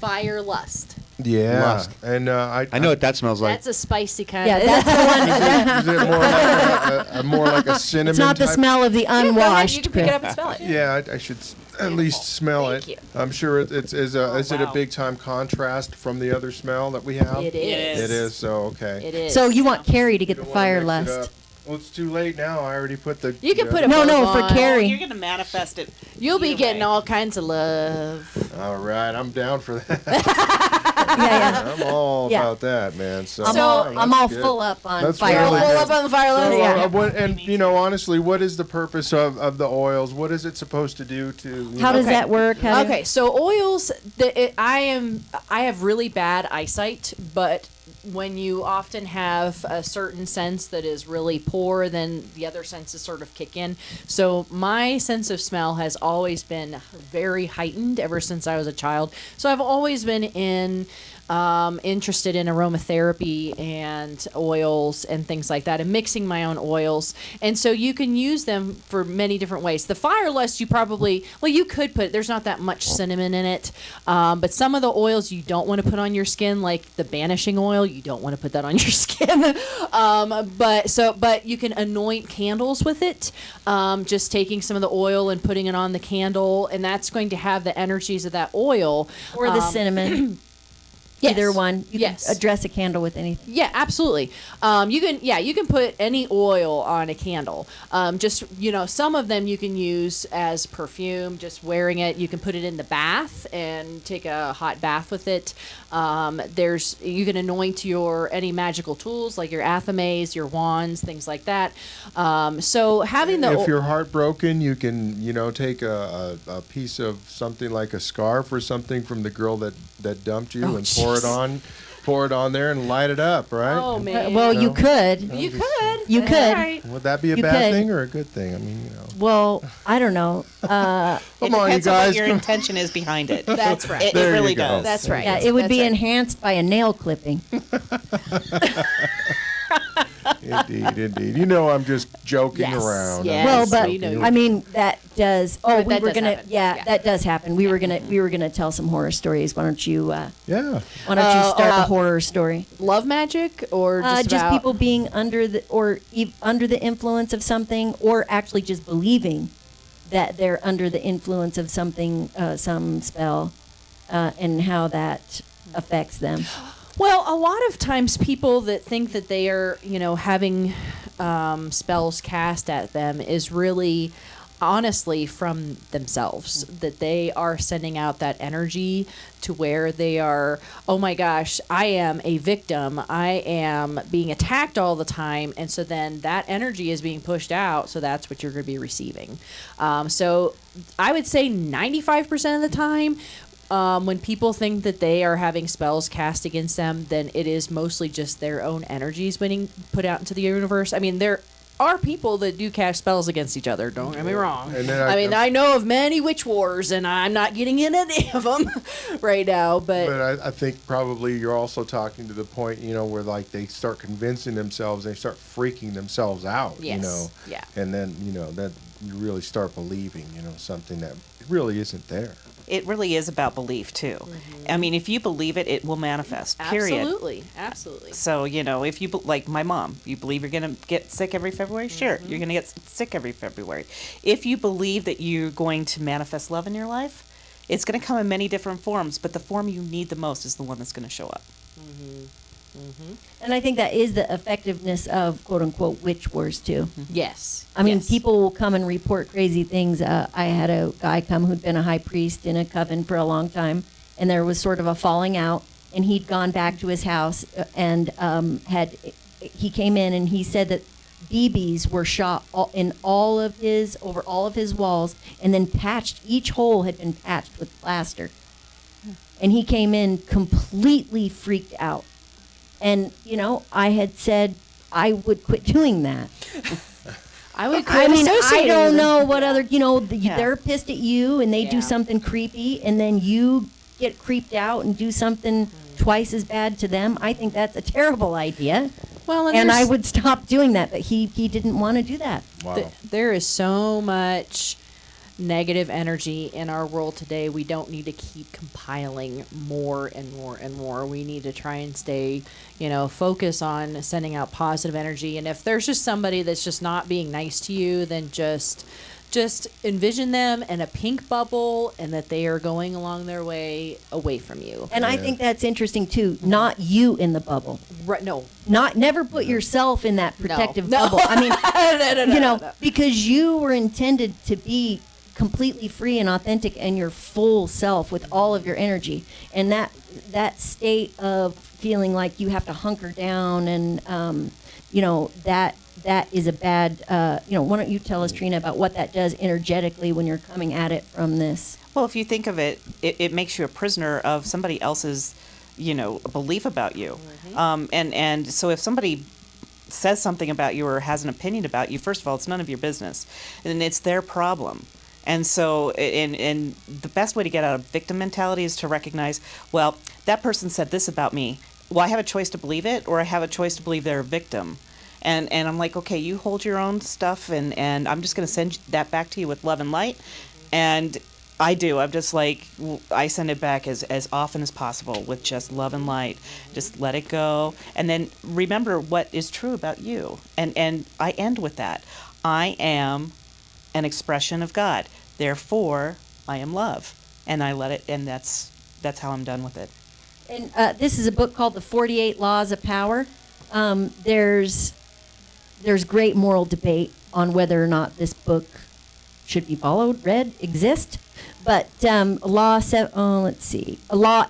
Fire lust. Yeah, Lust. and I know what that smells like. That's a spicy kind. Yeah, of. that's the one. Is it more like a more like a cinnamon? It's not the type? smell of the Yeah, go ahead, unwashed. you can pick it up and smell it. Yeah, I should at least smell Thank it. you. I'm sure is it a wow. big time contrast from the other smell that we have? It is. It is. So okay. It is. So you want Carrie to get the Don't wanna fire mix it lust. up. Well, it's too late now. I already put the. You can put it. No, both for on. Carrie. You're gonna manifest it. You'll be either getting way. all kinds of love. All right, I'm down for that. Yeah, I'm all Yeah. about that, man. So I'm that's all good. full up on That's fire really lust. Full up on the fire So, lust. Yeah. and honestly, what is the purpose of the oils? What is it supposed to do to? How does that work? How do- Okay, so oils. I have really bad eyesight, but when you often have a certain sense that is really poor, then the other senses sort of kick in. So my sense of smell has always been very heightened ever since I was a child. So I've always been interested in aromatherapy and oils and things like that, and mixing my own oils. And so you can use them for many different ways. The fire lust, you could put, there's not that much cinnamon in it, but some of the oils you don't want to put on your skin, like the banishing oil, you don't want to put that on your skin. But you can anoint candles with it, just taking some of the oil and putting it on the candle, and that's going to have the energies of that oil. Or the cinnamon. Yes. Either one. You Yes. can address a candle with anything. Yeah, absolutely. You can put any oil on a candle. Just some of them you can use as perfume. Just wearing it, you can put it in the bath and take a hot bath with it. You can anoint any magical tools like your athames, your wands, things like that. So having If you're heartbroken, you can take a piece of something like a scarf or something from the girl that dumped you and pour it on there and light it up, right? Oh man. Well, you could. You could. You could. All right. Would that be a You bad could. thing or a good thing? I mean, Well, I don't know. It Come on, you depends on what guys. your intention is behind it. That's right. It There you really go. does. That's right. Yeah, it would That's be right. enhanced by a nail clipping. Indeed. I'm just joking Yes, around. yes. Well, I'm just but joking. I mean that does. Oh, But we that were does gonna. happen. Yeah, Yeah. that does happen. We were gonna tell some horror stories. Why don't you? Yeah. Why don't you start a horror story? Love magic or just about people being under the influence of something, or actually just believing that they're under the influence of something, some spell, and how that affects them. Well, a lot of times people that think that they are, having spells cast at them is really honestly from themselves, that they are sending out that energy to where they are, oh my gosh, I am a victim. I am being attacked all the time. And so then that energy is being pushed out. So that's what you're going to be receiving. So I would say 95% of the time, when people think that they are having spells cast against them, then it is mostly just their own energies being put out into the universe. I mean, are people that do cast spells against each other. Don't get me wrong. And then I mean, I know of many witch wars, and I'm not getting in any of them right now. But I think probably you're also talking to the point, where like they start convincing themselves, they start freaking themselves out, Yes. Yeah. and then that you really start believing, something that really isn't there. It really is about belief too. I mean, if you believe it, it will manifest. Period. Absolutely. So if you like my mom, you believe you're gonna get sick every February. Sure, you're gonna get sick every February. If you believe that you're going to manifest love in your life, it's gonna come in many different forms. But the form you need the most is the one that's gonna show up. And I think that is the effectiveness of quote unquote witch wars too. Yes. I mean, people will come and report crazy things. I had a guy come who'd been a high priest in a coven for a long time, and there was sort of a falling out, and he'd gone back to his house and he came in and he said that BBs were shot over all of his walls, and then each hole had been patched with plaster. And he came in completely freaked out. And, I had said I would quit doing that. I would I mean, I associate don't with know them. what other, they're pissed at you and they do something creepy and then you get creeped out and do something twice as bad to them. I think that's a terrible idea. Well, and I would stop doing that, but he didn't want to do that. Wow. There is so much negative energy in our world today. We don't need to keep compiling more and more and more. We need to try and stay, focus on sending out positive energy. And if there's just somebody that's just not being nice to you, then just envision them in a pink bubble and that they are going along their way away from you. And I think that's interesting too. Not you in the bubble. Right? No. Never put yourself in that protective No. bubble. I mean, No. because you were intended to be completely free and authentic and your full self with all of your energy. And that state of feeling like you have to hunker down and that is a bad why don't you tell us, Trina, about what that does energetically when you're coming at it from this? Well, if you think of it, it makes you a prisoner of somebody else's belief about you. And so if somebody says something about you or has an opinion about you, first of all, it's none of your business, and it's their problem. And so, and the best way to get out of victim mentality is to recognize, well, that person said this about me. Well, I have a choice to believe it, or I have a choice to believe they're a victim. And I'm like, okay, you hold your own stuff, and I'm just going to send that back to you with love and light. And I do. I'm just like, I send it back as often as possible with just love and light. Just let it go. And then remember what is true about you. And I end with that. I am an expression of God. Therefore, I am love. And I let it, and that's how I'm done with it. And this is a book called The 48 Laws of Power. There's great moral debate on whether or not this book should be followed, read, exist. But Law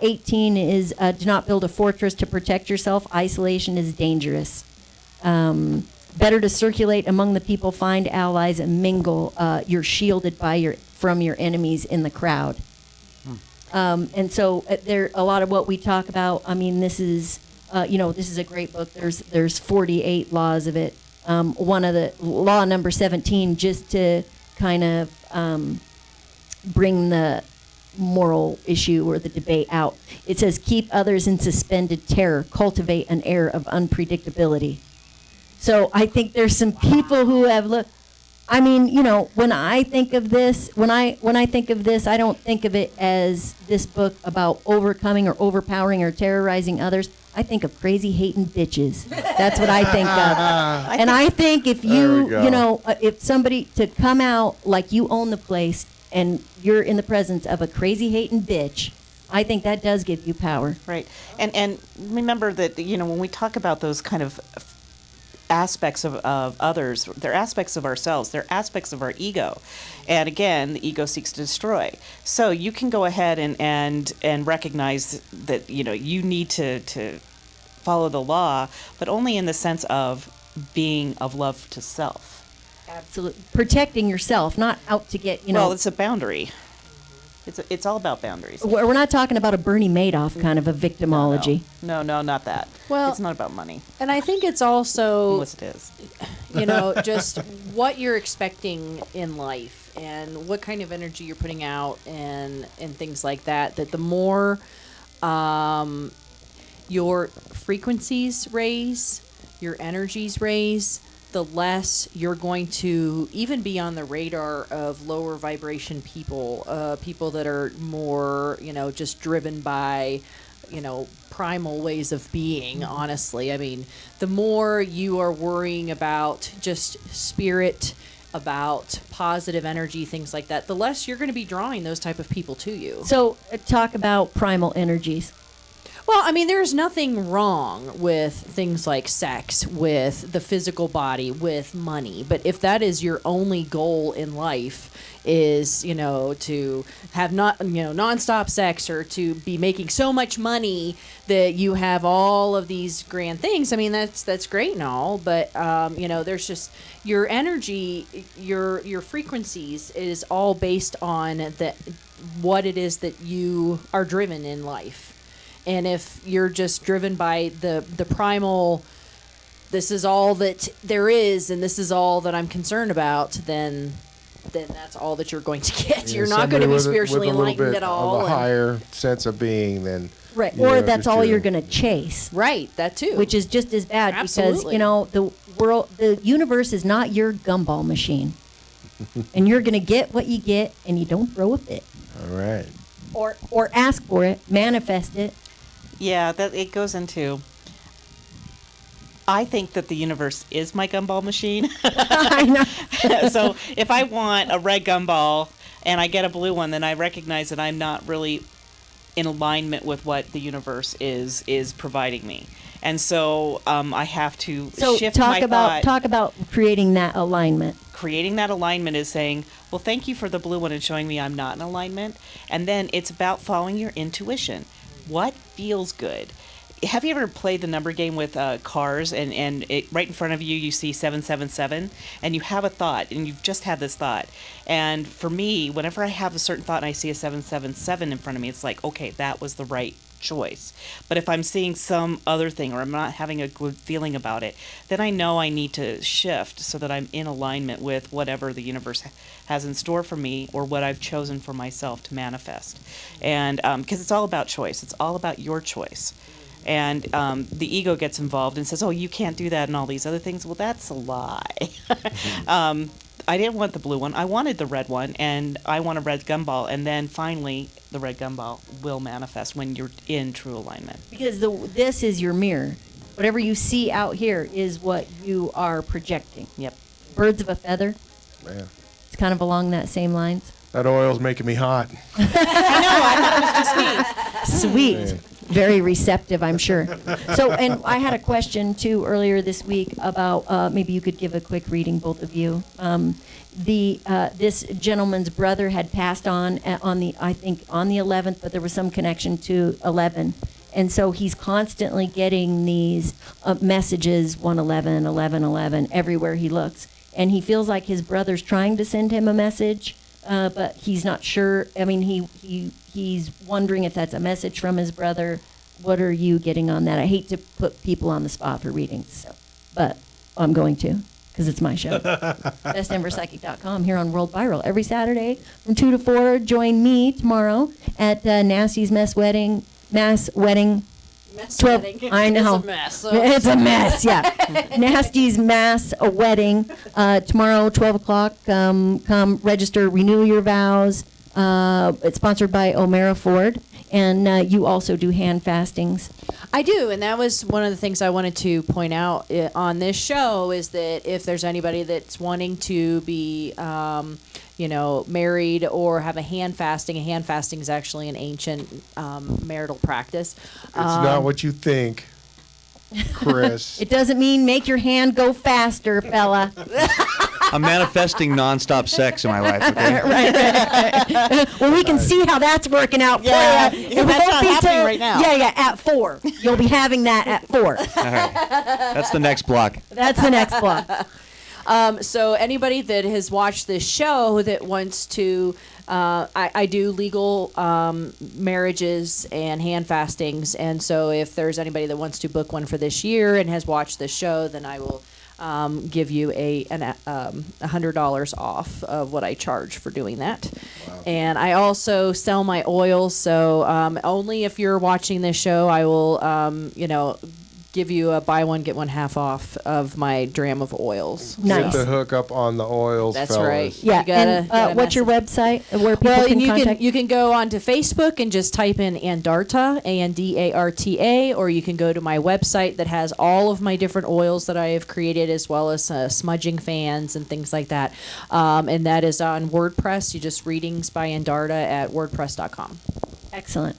18 is do not build a fortress to protect yourself. Isolation is dangerous. Better to circulate among the people, find allies, and mingle. You're shielded from your enemies in the crowd. And so there, a lot of what we talk about. I mean, this is a great book. There's 48 laws of it. One of the law number 17, just to kind of bring the moral issue or the debate out. It says, keep others in suspended terror, cultivate an air of unpredictability. So I think there's some people who have when I think of this, I don't think of it as this book about overcoming or overpowering or terrorizing others. I think of crazy hating bitches. That's what I think of. And I think if if somebody to come out like you own the place and you're in the presence of a crazy hating bitch, I think that does give you power. Right. And remember that, when we talk about those kind of aspects of others, they're aspects of ourselves, they're aspects of our ego. And again, the ego seeks to destroy. So you can go ahead and recognize that, you need to follow the law, but only in the sense of being of love to self. Absolutely. Protecting yourself, not out to get, Well, it's a boundary. It's all about boundaries. We're not talking about a Bernie Madoff kind of a victimology. No, not that. Well, it's not about money. And I think it's also, Unless it is. Just what you're expecting in life and what kind of energy you're putting out and things like that. That the more your frequencies raise, your energies raise, the less you're going to even be on the radar of lower vibration people, people that are more, just driven by, primal ways of being, honestly. I mean, the more you are worrying about just spirit, about positive energy, things like that, the less you're going to be drawing those type of people to you. So talk about primal energies. Well, I mean, there's nothing wrong with things like sex, with the physical body, with money. But if that is your only goal in life, is to have nonstop sex or to be making so much money that you have all of these grand things. I mean, that's great and all, but there's just your energy, your frequencies is all based on what it is that you are driven in life. And if you're just driven by the primal, this is all that there is and this is all that I'm concerned about, then that's all that you're going to get. Yeah, you're not going to be spiritually with a little enlightened bit at all. Of a higher sense of being than right, or that's all you're going to chase. Right, that too. Which is just as bad. Absolutely. Because the universe is not your gumball machine, and you're going to get what you get, and you don't throw a fit. All right. Or ask for it, manifest it. Yeah, that it goes into. I think that the universe is my gumball machine. I know. So if I want a red gumball and I get a blue one, then I recognize that I'm not really in alignment with what the universe is providing me. And so I have to shift my thought. Talk about creating that alignment. Creating that alignment is saying, well, thank you for the blue one and showing me I'm not in alignment. And then it's about following your intuition. What feels good? Have you ever played the number game with cars and right in front of you see 777 and you have a thought and you've just had this thought, and for me, whenever I have a certain thought and I see a 777 in front of me, it's like, okay, that was the right choice. But if I'm seeing some other thing or I'm not having a good feeling about it, then I know I need to shift so that I'm in alignment with whatever the universe has in store for me or what I've chosen for myself to manifest. And because it's all about choice, it's all about your choice. And the ego gets involved and says, oh, you can't do that and all these other things. Well, that's a lie. I didn't want the blue one. I wanted the red one, and I want a red gumball. And then finally, the red gumball will manifest when you're in true alignment. Because this is your mirror. Whatever you see out here is what you are projecting. Yep. Birds of a feather. Man. It's kind of along that same lines. That oil's making me hot. I know. I thought it was just me. Sweet. Man. Very receptive, I'm sure. So, and I had a question too earlier this week about maybe you could give a quick reading, both of you. This gentleman's brother had passed on the 11th, but there was some connection to 11, and so he's constantly getting these messages 111, 1111 everywhere he looks, and he feels like his brother's trying to send him a message. But he's not sure. I mean, he's wondering if that's a message from his brother. What are you getting on that? I hate to put people on the spot for readings, but I'm going to because it's my show. BestDenverPsychic.com here on World Viral every Saturday from 2 to 4. Join me tomorrow at Nasty's Mass Wedding. Mess 12, wedding. I know. It's a mess. So. It's a mess, yeah. Nasty's Mass Wedding tomorrow, 12 o'clock. Come register, renew your vows. It's sponsored by O'Mara Ford. And you also do hand fastings. I do, and that was one of the things I wanted to point out on this show is that if there's anybody that's wanting to be, married or have a hand fasting is actually an ancient marital practice. It's not what you think, Chris. It doesn't mean make your hand go faster, fella. I'm manifesting nonstop sex in my life. Okay? right. Well, we can see how that's working out for you. Yeah, that's not happening right now. Yeah, at 4. You'll be having that at 4. All right. That's the next block. That's the next block. So anybody that has watched this show that wants to I do legal marriages and hand fastings, and so if there's anybody that wants to book one for this year and has watched this show, then I will give you $100 off of what I charge for doing that. Wow. And I also sell my oils, so only if you're watching this show, I will, give you a buy one get one half off of my dram of oils. Nice. Get the hook up on the oils. That's fellas. right. Yeah. And what's your website where people can contact? You can go onto Facebook and just type in Andarta, Andarta, or you can go to my website that has all of my different oils that I have created, as well as smudging fans and things like that. And that is on WordPress. You just readings by Andarta at WordPress.com. Excellent.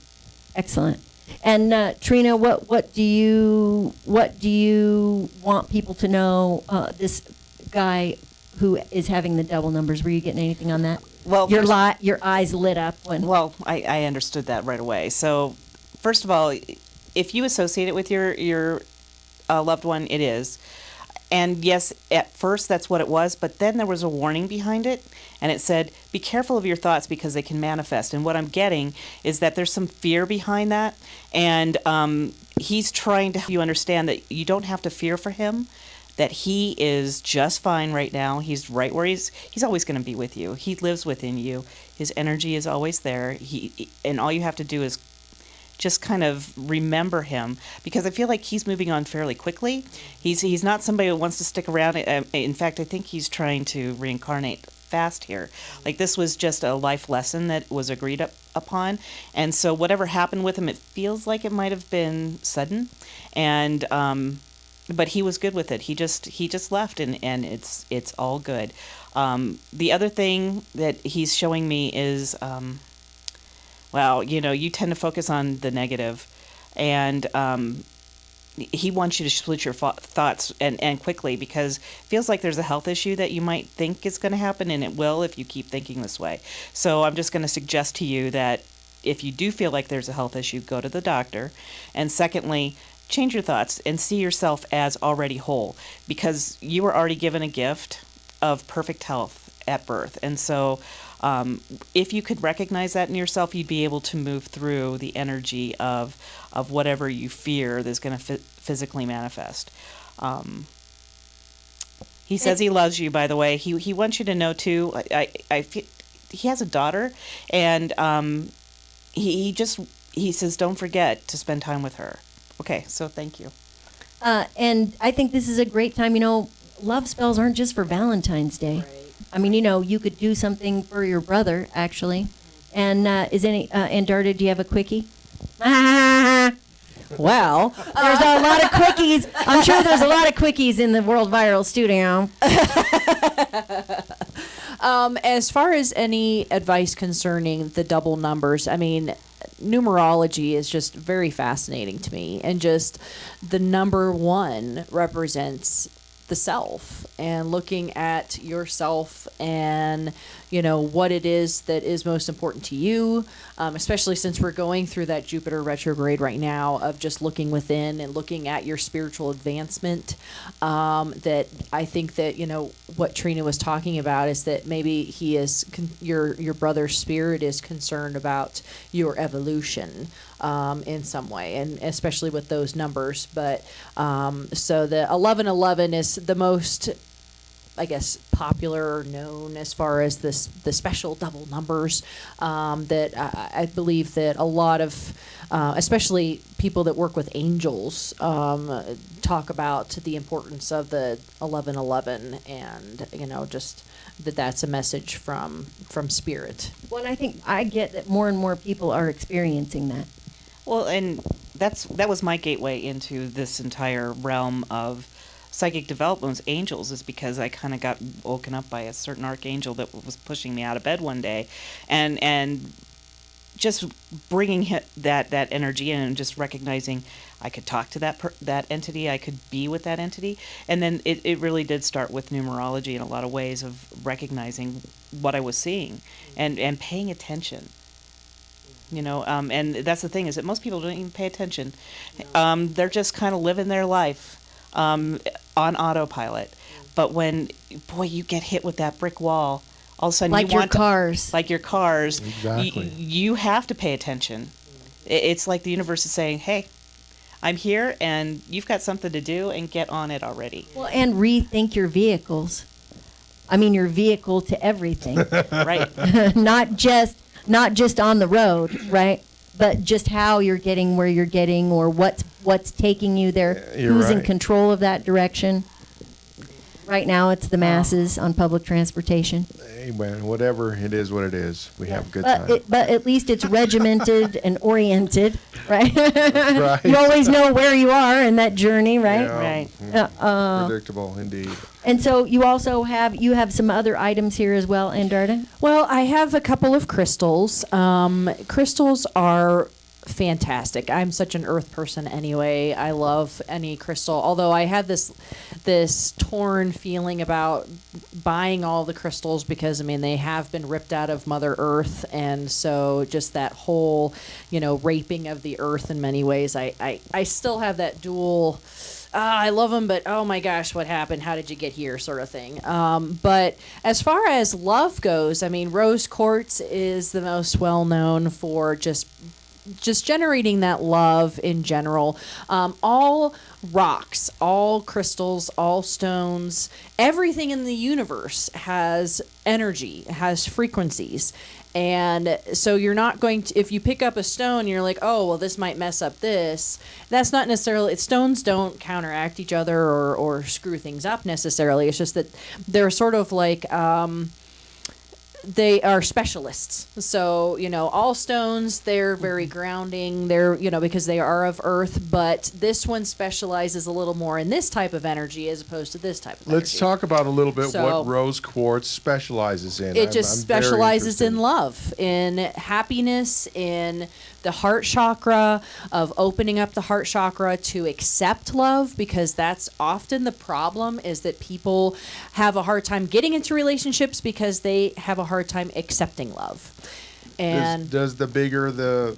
And Trina, what do you want people to know? This guy who is having the double numbers. Were you getting anything on that? Well, your eyes lit up when. Well, I understood that right away. So, first of all, if you associate it with your loved one, it is. And yes, at first that's what it was, but then there was a warning behind it, and it said, be careful of your thoughts because they can manifest. And what I'm getting is that there's some fear behind that, and he's trying to help you understand that you don't have to fear for him, that he is just fine right now. He's right where he's always going to be with you. He lives within you. His energy is always there. And all you have to do is just kind of remember him, because I feel like he's moving on fairly quickly. He's not somebody who wants to stick around. In fact, I think he's trying to reincarnate fast here. Like, this was just a life lesson that was agreed upon, and so whatever happened with him, it feels like it might have been sudden, and but he was good with it. He just left, and it's all good. The other thing that he's showing me is well, you tend to focus on the negative, and he wants you to split your thoughts and quickly, because it feels like there's a health issue that you might think is going to happen, and it will if you keep thinking this way. So I'm just going to suggest to you that if you do feel like there's a health issue, go to the doctor. And secondly, change your thoughts and see yourself as already whole, because you were already given a gift of perfect health at birth. And so if you could recognize that in yourself, you'd be able to move through the energy of whatever you fear that's going to physically manifest. He says he loves you, by the way. He wants you to know, too. He has a daughter, and he says don't forget to spend time with her. Okay, so thank you. And I think this is a great time. Love spells aren't just for Valentine's Day. Right. I mean, you could do something for your brother, actually. And Andarta, do you have a quickie? Well, there's a lot of quickies. I'm sure there's a lot of quickies in the World Viral studio. As far as any advice concerning the double numbers, I mean, numerology is just very fascinating to me. And just the number 1 represents the self, and looking at yourself and what it is that is most important to you, especially since we're going through that Jupiter retrograde right now, of just looking within and looking at your spiritual advancement. That I think that what Trina was talking about is that maybe he is your brother's spirit is concerned about your evolution in some way, and especially with those numbers. But so the 1111 is the most, I guess, popular or known as far as the special double numbers, that I believe that a lot of, especially people that work with angels, talk about the importance of the 1111, and just that's a message from spirit. Well, I think I get that more and more people are experiencing that. Well, and that was my gateway into this entire realm of psychic development was angels, is because I kind of got woken up by a certain archangel that was pushing me out of bed one day, and just bringing that energy in, and just recognizing I could talk to that entity, I could be with that entity, and then it really did start with numerology in a lot of ways of recognizing what I was seeing and paying attention. And that's the thing, is that most people don't even pay attention. They're just kind of living their life on autopilot. But when, you get hit with that brick wall, all of a sudden Like you your want cars. like your cars. Exactly. You have to pay attention. It's like the universe is saying, "Hey, I'm here, and you've got something to do, and get on it already." Well, and rethink your vehicles. I mean, your vehicle to everything. Right. not just on the road, right? But just how you're getting where you're getting, or what's taking you there. You're Who's in right. control of that direction? Right now, it's the masses on public transportation. Hey, man, whatever it is, what it is. We have a good But time. but at least it's regimented and oriented, right? right. You always know where you are in that journey, right? Yeah, Right. predictable, indeed. And so you also have some other items here as well, Andarta? Well, I have a couple of crystals. Crystals are fantastic. I'm such an earth person anyway. I love any crystal. Although I had this torn feeling about buying all the crystals because I mean they have been ripped out of Mother Earth, and so just that whole, raping of the earth in many ways. I still have that dual I love them, but oh my gosh, what happened? How did you get here? Sort of thing. But as far as love goes, I mean, rose quartz is the most well known for just generating that love in general. All rocks, all crystals, all stones, everything in the universe has energy, has frequencies. And so you're not going to, if you pick up a stone, you're like, oh, well, this might mess up this. That's not necessarily, stones don't counteract each other or screw things up necessarily. It's just that they're sort of like, they are specialists. So, all stones, they're very grounding. They're, because they are of earth, but this one specializes a little more in this type of energy as opposed to this type of energy. Let's talk about a little bit So- what rose quartz specializes in. It just I'm very specializes in interested. love, in happiness, in the heart chakra, of opening up the heart chakra to accept love, because that's often the problem, is that people have a hard time getting into relationships because they have a hard time accepting love. And Does the bigger the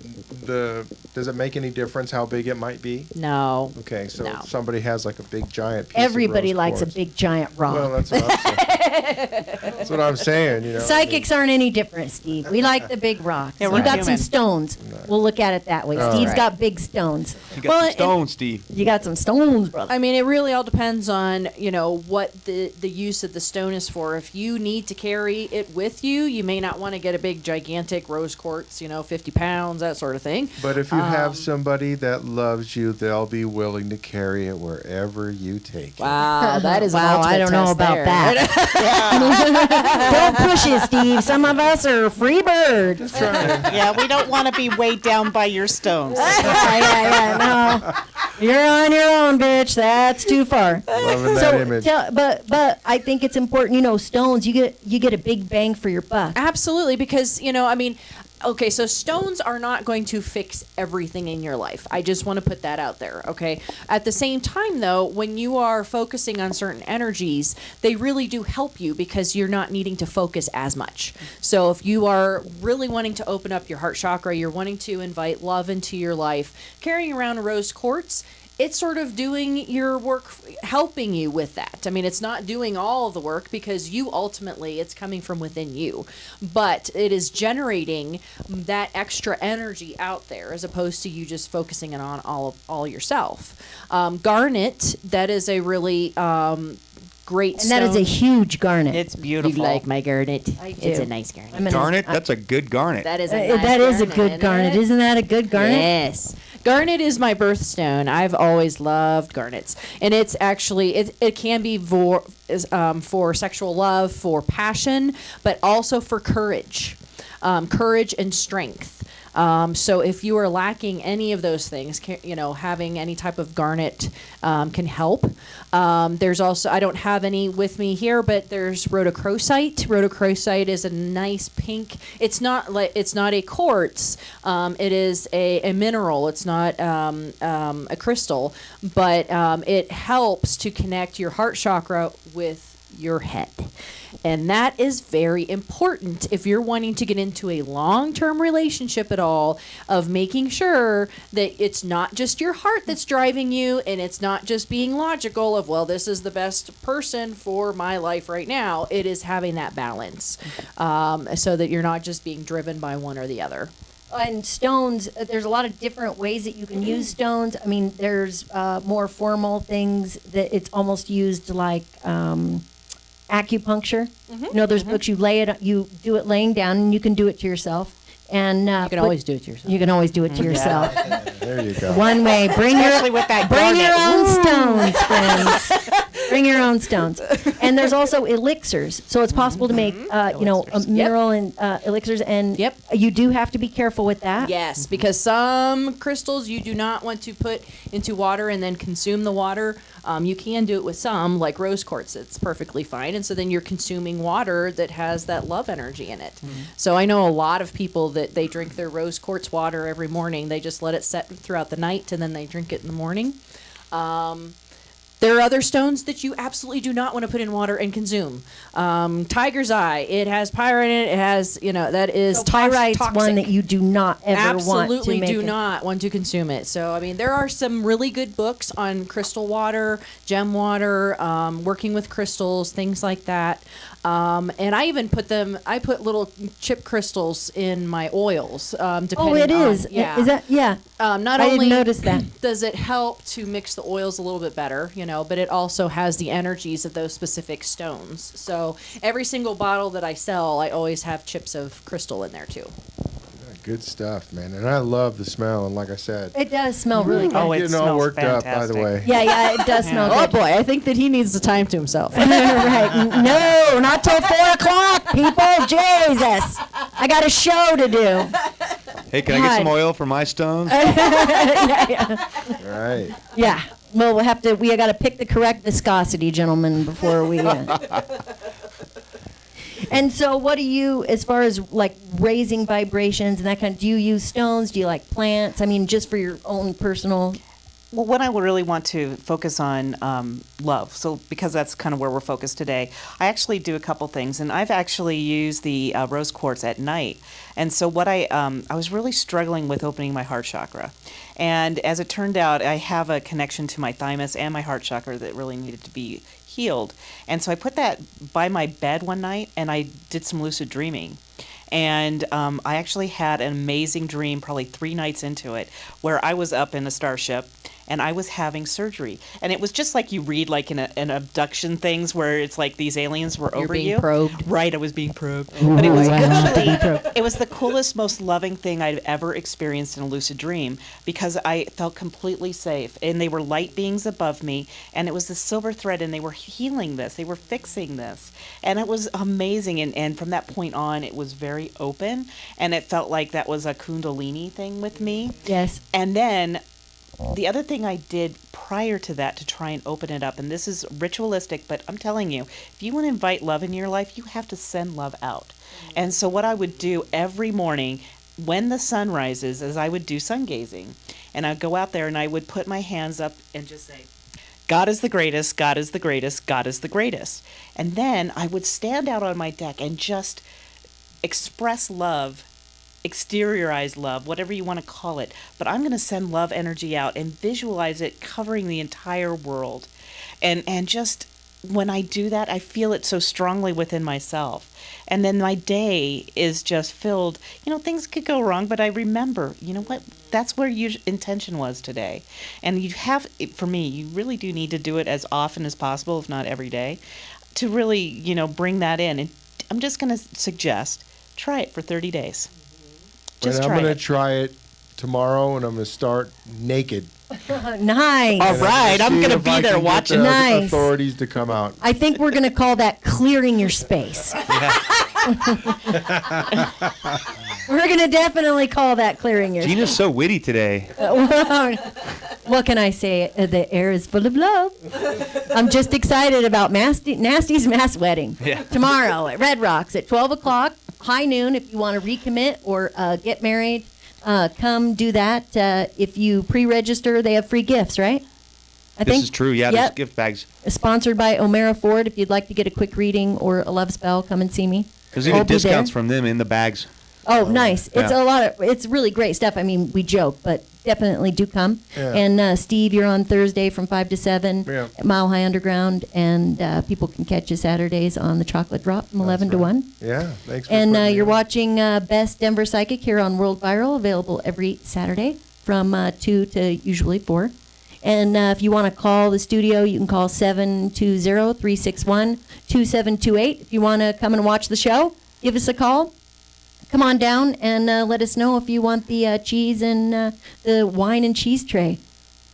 does it make any difference how big it might be? no. Okay, so No. if somebody has like a big giant piece Everybody of rose likes quartz. a big giant rock. Well, that's what I'm saying. That's what I'm saying. Psychics aren't any different, Steve. We like the big rocks. Yeah, You we're got human. some stones. We'll look at it that way. Steve's right. got big stones. You got Well, some and- stones, Steve. You got some stones, brother. I mean, it really all depends on, what the use of the stone is for. If you need to carry it with you, you may not want to get a big, gigantic rose quartz, 50 pounds, that sort of thing. But if you have somebody that loves you, they'll be willing to carry it wherever you take it. Wow, that is Wow, I don't know about that. Don't push it, Steve. Some of us are free bird. Yeah, we don't want to be weighed down by your stones. yeah, no. You're on your own, bitch. That's too far. Loving that image. But I think it's important. Stones. You get a big bang for your buck. Absolutely, because, okay, so stones are not going to fix everything in your life. I just want to put that out there, okay? At the same time, though, when you are focusing on certain energies, they really do help you because you're not needing to focus as much. So if you are really wanting to open up your heart chakra, you're wanting to invite love into your life, carrying around rose quartz, it's sort of doing your work, helping you with that. I mean, it's not doing all of the work because you ultimately, it's coming from within you. But it is generating that extra energy out there as opposed to you just focusing it on all yourself. Garnet, that is a really great And that is a huge garnet. It's beautiful. You like my garnet? I do. It's a nice garnet. Garnet? That's a good garnet. That is a nice That is a garnet, good isn't garnet. it? Isn't that a good garnet? Yes. Garnet is my birthstone. I've always loved garnets. And it's actually, it can be for sexual love, for passion, but also for courage. Courage and strength. So if you are lacking any of those things, having any type of garnet can help. There's also, I don't have any with me here, but there's rhodochrosite. Rhodochrosite is a nice pink. It's not a quartz. It is a mineral. It's not a crystal, but it helps to connect your heart chakra with your head. And that is very important if you're wanting to get into a long-term relationship at all, of making sure that it's not just your heart that's driving you, and it's not just being logical of, well, this is the best person for my life right now. It is having that balance, so that you're not just being driven by one or the other. And stones, there's a lot of different ways that you can use stones. I mean, there's more formal things that it's almost used like acupuncture. You know, there's books you do it laying down, and you can do it to yourself. And you can always do it to yourself. You can always do it to yourself. There you go. One way. Bring your own stones, friends. Bring your own stones. And there's also elixirs. So it's possible to make, mineral and elixirs. And you do have to be careful with that. Yes, because some crystals you do not want to put into water and then consume the water. You can do it with some, like rose quartz. It's perfectly fine. And so then you're consuming water that has that love energy in it. So I know a lot of people that they drink their rose quartz water every morning. They just let it set throughout the night, and then they drink it in the morning. There are other stones that you absolutely do not want to put in water and consume. Tiger's eye, it has pyrite in it. It has, that is pyrite's toxic. one that you do not ever want to Absolutely make do it. not want to consume it. So, I mean, there are some really good books on crystal water, gem water, working with crystals, things like that. And I even put little chip crystals in my oils. Depending Oh, it is. On, yeah. Is that, yeah. Not I only didn't notice that. does it help to mix the oils a little bit better, but it also has the energies of those specific stones. So every single bottle that I sell, I always have chips of crystal in there too. Good stuff, man. And I love the smell. And like I said, It does smell really good. I'm it getting all smells worked up, by the fantastic. way. Yeah, it does smell Oh good. boy, I think that he needs the time to himself. Right. No, not till 4 o'clock, people. Jesus. I got a show to do. Hey, can I get some God. oil for my stones? Right. Yeah. Well, we got to pick the correct viscosity, gentlemen, before we. And so, what do you, as far as like raising vibrations and that kind of, do you use stones? Do you like plants? I mean, just for your own personal. Well, what I would really want to focus on love. So because that's kind of where we're focused today, I actually do a couple things, and I've actually used the rose quartz at night. And so what I was really struggling with opening my heart chakra, and as it turned out, I have a connection to my thymus and my heart chakra that really needed to be healed. And so I put that by my bed one night, and I did some lucid dreaming. And I actually had an amazing dream probably 3 nights into it, where I was up in a starship and I was having surgery. And it was just like you read like in an abduction things where it's like these aliens were over being you. probed. Right, I was being probed. But it was actually, it was the coolest, most loving thing I'd ever experienced in a lucid dream, because I felt completely safe. And they were light beings above me, and it was the silver thread, and they were healing this. They were fixing this. And it was amazing. And from that point on, it was very open, and it felt like that was a kundalini thing with me. Yes. And then the other thing I did prior to that to try and open it up, and this is ritualistic, but I'm telling you, if you want to invite love in your life, you have to send love out. And so what I would do every morning when the sun rises is I would do sun gazing, and I'd go out there and I would put my hands up and just say, God is the greatest, God is the greatest, God is the greatest. And then I would stand out on my deck and just express love, exteriorize love, whatever you want to call it. But I'm going to send love energy out and visualize it covering the entire world. And just when I do that, I feel it so strongly within myself. And then my day is just filled, things could go wrong, but I remember, what, that's where your intention was today. And you have, for me, you really do need to do it as often as possible, if not every day, to really, bring that in. And I'm just going to suggest, try it for 30 days. Just I'm try going it. to try it tomorrow, and I'm going to start naked. Nice. All right, I'm going to be there watching. Nice. Authorities to come out. I think we're going to call that clearing your space. We're going to definitely call that clearing your space. Gina's so witty today. What can I say? The air is full of love. I'm just excited about Nasty's mass wedding. Yeah. Tomorrow at Red Rocks at 12 o'clock, high noon. If you want to recommit or get married, come do that. If you pre-register, they have free gifts, right? This is true. Yeah, there's Yep. gift bags. Sponsored by O'Mara Ford. If you'd like to get a quick reading or a love spell, come and see me. There's I'll even be discounts there. from them in the bags. Oh, nice. It's Yeah. it's really great stuff. I mean, we joke, but definitely do come. Yeah. And Steve, you're on Thursday from 5 to 7 Yeah. at Mile High Underground. And people can catch you Saturdays on the Chocolate Drop from 11 to 1. Yeah, thanks for And putting me you're on. watching Best Denver Psychic here on World Viral, available every Saturday from 2 to usually 4. And if you want to call the studio, you can call 720-361-2728. If you want to come and watch the show, give us a call. Come on down and let us know if you want the cheese and the wine and cheese tray.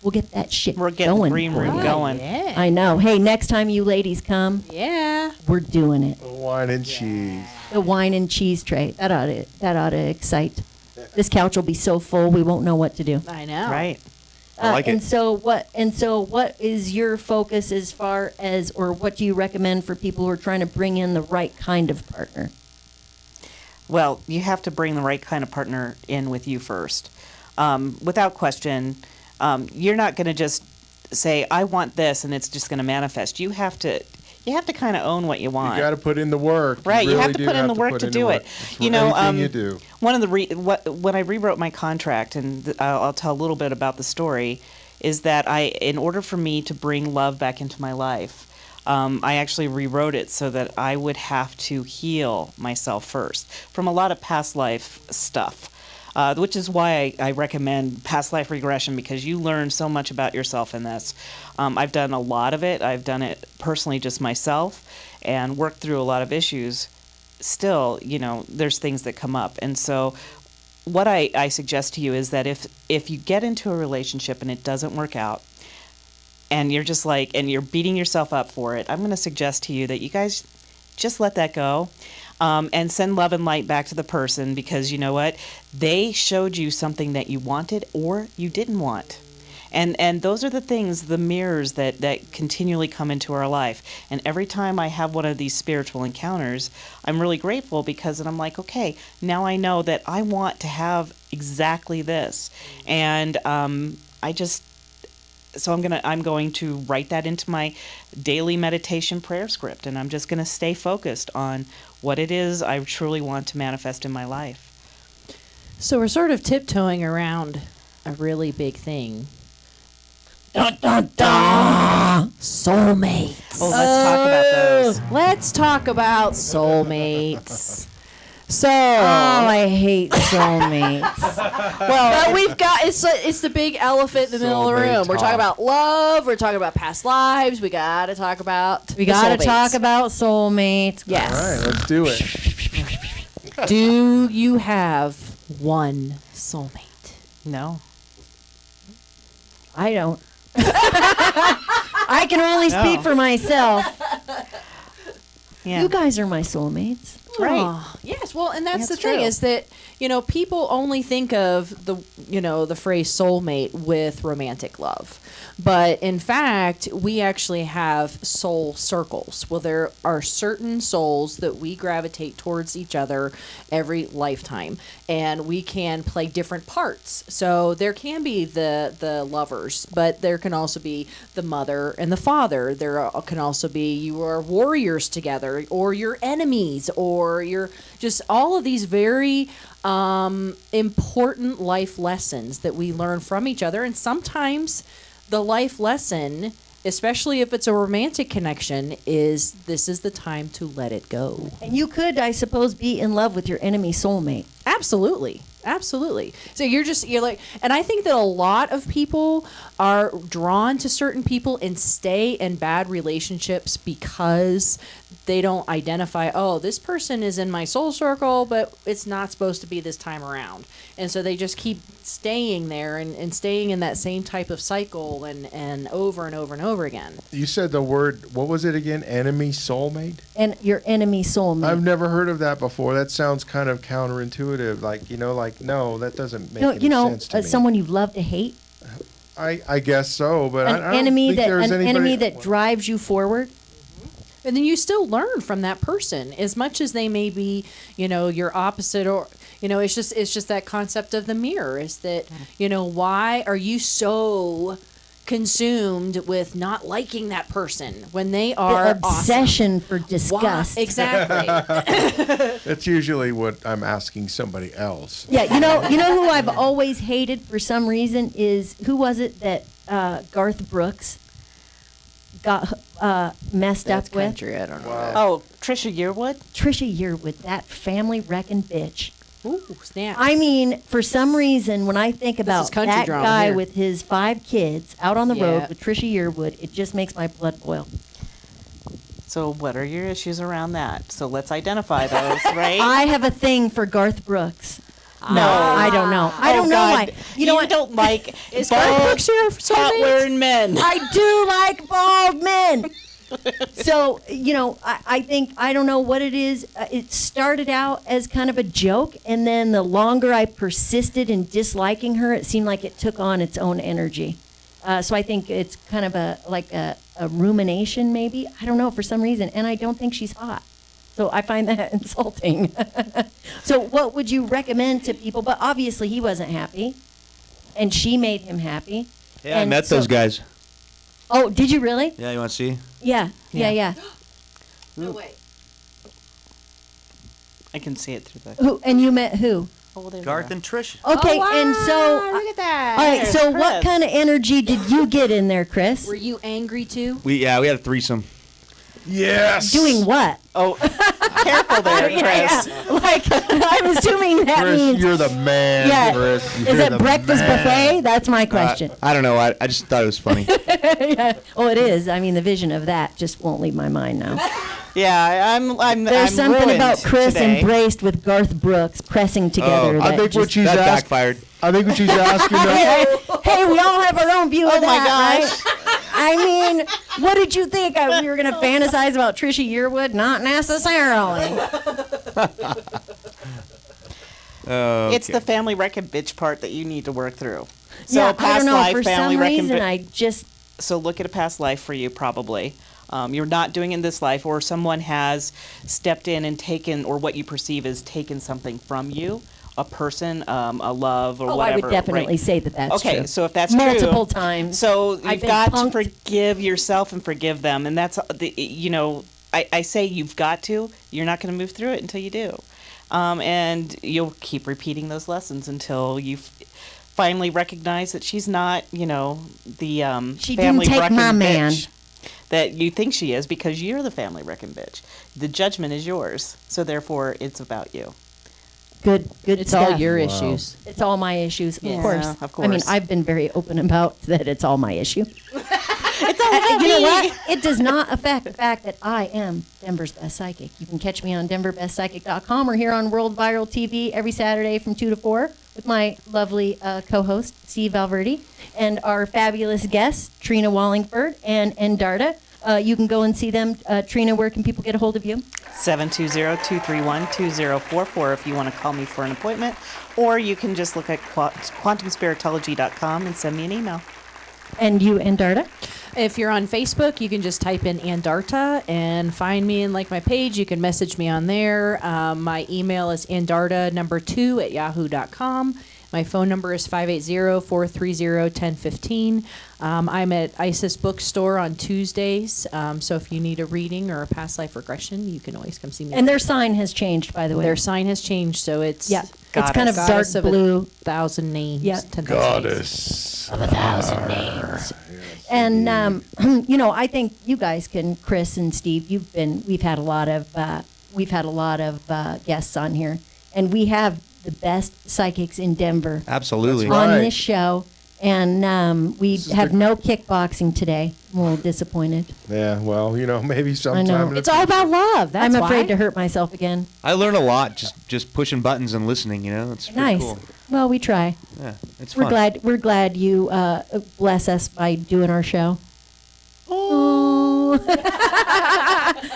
We'll get that shit We're getting going. the green for room you. going. Yeah. I know. Hey, next time you ladies come, Yeah. we're doing it. Wine and cheese. The wine and cheese tray. That ought to excite. This couch will be so full we won't know what to do. I know. Right. I like and it. so what is your focus as far as, or what do you recommend for people who are trying to bring in the right kind of partner? Well, you have to bring the right kind of partner in with you first. Without question, you're not going to just say, I want this, and it's just going to manifest. You have to kind of own what you want. You got to put in the work. Right, you really have to do put in the work put to in do the it. work. It's You know, anything you do. one of the when I rewrote my contract, and I'll tell a little bit about the story, is that in order for me to bring love back into my life, I actually rewrote it so that I would have to heal myself first from a lot of past life stuff. Which is why I recommend past life regression, because you learn so much about yourself in this. I've done a lot of it. I've done it personally just myself and worked through a lot of issues. Still, there's things that come up. And so what I suggest to you is that if you get into a relationship and it doesn't work out, and you're just and you're beating yourself up for it, I'm going to suggest to you that you guys just let that go. And send love and light back to the person, because you know what? They showed you something that you wanted or you didn't want. And those are the things, the mirrors that continually come into our life. And every time I have one of these spiritual encounters, I'm really grateful, because then I'm like, okay, now I know that I want to have exactly this. And so I'm going to write that into my daily meditation prayer script, and I'm just going to stay focused on what it is I truly want to manifest in my life. So we're sort of tiptoeing around a really big thing. Dun, dun, dun. Soulmates. Oh, let's talk about those. Let's talk about soulmates. So, I hate soulmates. but we've got it's the big elephant in the middle of the room. Soulmate We're talk. talking about love. We're talking about past lives. We got to talk about We got to talk about soulmates. Yes. All right, let's do it. Do you have one soulmate? No. I don't. I can only speak No. for myself. Yeah. You guys are my soulmates. Right. Oh, yes. Well, and that's the That's thing true. is that, people only think of the phrase soulmate with romantic love. But in fact, we actually have soul circles. Well, there are certain souls that we gravitate towards each other every lifetime, and we can play different parts. So there can be the lovers, but there can also be the mother and the father. Can also be you are warriors together, or you're enemies, or you're just all of these very important life lessons that we learn from each other. And sometimes the life lesson, especially if it's a romantic connection, is this is the time to let it go. And you could, I suppose, be in love with your enemy soulmate. Absolutely. So you're like, and I think that a lot of people are drawn to certain people and stay in bad relationships because they don't identify, oh, this person is in my soul circle, but it's not supposed to be this time around. And so they just keep staying there and staying in that same type of cycle and over and over and over again. You said the word, what was it again? Enemy soulmate? And your enemy soulmate. I've never heard of that before. That sounds kind of counterintuitive. No, that doesn't make any sense to me. Someone you love to hate. I guess so, but I An don't enemy think that there's an anybody. enemy that drives you forward. And then you still learn from that person, as much as they may be, your opposite, or it's just that concept of the mirror. Is that why are you so consumed with not liking that person when they are The obsession for Why? disgust. Exactly. That's usually what I'm asking somebody else. Yeah, you know who I've always hated for some reason is, who was it that Garth Brooks got messed That's up with? country. I don't know. Wow. Oh, Trisha Yearwood? Trisha Yearwood, that family wrecking bitch. Ooh, snap. I mean, for some reason, when I think is about country that drama guy here. with his 5 kids out on the Yeah. road with Trisha Yearwood, it just makes my blood boil. So what are your issues around that? So let's identify those, right? I have a thing for Garth Brooks. No, Ah. I don't know. I Oh, don't know God. why. You know what? don't like Is Garth Brooks your hat-wearing men. I do like bald men. So, I think, I don't know what it is. It started out as kind of a joke, and then the longer I persisted in disliking her, it seemed like it took on its own energy. So I think it's kind of a rumination, maybe. I don't know, for some reason. And I don't think she's hot. So I find that insulting. So what would you recommend to people? But obviously he wasn't happy, and she made him happy. Yeah, I And met so- those guys. Oh, did you really? Yeah, you want to see? Yeah. No way. I can see it through the. Who? And you met who? Oh, there we Garth go. and Trish. Okay, and so Look at that. all right. So There's what Chris. kind of energy did you get in there, Chris? Were you angry too? We had a threesome. Yes. Doing what? Oh, careful there, Chris. Like, I'm assuming that Chris, means. you're the man, Yeah. Chris. Is You're it the breakfast man. buffet? That's my question. I don't know. I just thought it was funny. Yeah. Oh, it is. I mean, the vision of that just won't leave my mind now. Yeah, I'm. There's I'm something ruined about Chris today. embraced with Garth Brooks pressing together. I that think what just- she's that asking. backfired. I think what she's asking. Hey, we all have our own view of Oh my that, gosh. right? I mean, what did you think? We were going to fantasize about Trisha Yearwood? Not necessarily. It's the family wrecking bitch part that you need to work through. So Yeah, I past don't know. life, For family some wrecking reason, bitch. I just So look at a past life for you, probably. You're not doing it in this life, or someone has stepped in and taken, or what you perceive as taken something from you, a person, a love, or I whatever. would definitely right? say that that's Okay, true. so if that's Multiple true, times. so I've you've been got to punked. forgive yourself and forgive them, and that's I say you've got to. You're not going to move through it until you do, and you'll keep repeating those lessons until you finally recognize that she's not, the She family didn't take wrecking my man. bitch that you think she is, because you're the family wrecking bitch. The judgment is yours, so therefore it's about you. good It's stuff. all your issues. It's all my issues, Yeah, of course. of I mean, course. I've been very open about that. It's all my issue. It's all about You know me. what? It does not affect the fact that I am Denver's best psychic. You can catch me on denverbestpsychic.com or here on World Viral TV every Saturday from 2 to 4 with my lovely co-host, Steve Valverde, and our fabulous guests, Trina Wallingford and Andarta. You can go and see them. Trina, where can people get a hold of you? 720-231-2044 if you want to call me for an appointment, or you can just look at quantumspiritology.com and send me an email. And you, Andarta? If you're on Facebook, you can just type in Andarta and find me in my page. You can message me on there. My email is andarta2@yahoo.com. My phone number is 580-430-1015. I'm at Isis Bookstore on Tuesdays. So if you need a reading or a past life regression, you can always come see me. And their sign has changed, by the way. Their sign has changed, so it's Yeah. It's kind of dark Goddess of blue. 1,000 names. Yeah. 10,000 names. Goddess. Of 1,000 names. And I think you guys can, Chris and Steve. We've had a lot of guests on here, and we have the best psychics in Denver Absolutely. That's on right. this show. And we have no kickboxing today. I'm a little disappointed. Yeah, well, maybe sometime. know. in the It's all about love. That's I'm why. afraid to hurt myself again. I learn a lot just pushing buttons and listening. It's pretty Nice. cool. Well, we try. Yeah, it's We're fun. glad you bless us by doing our show. Oh,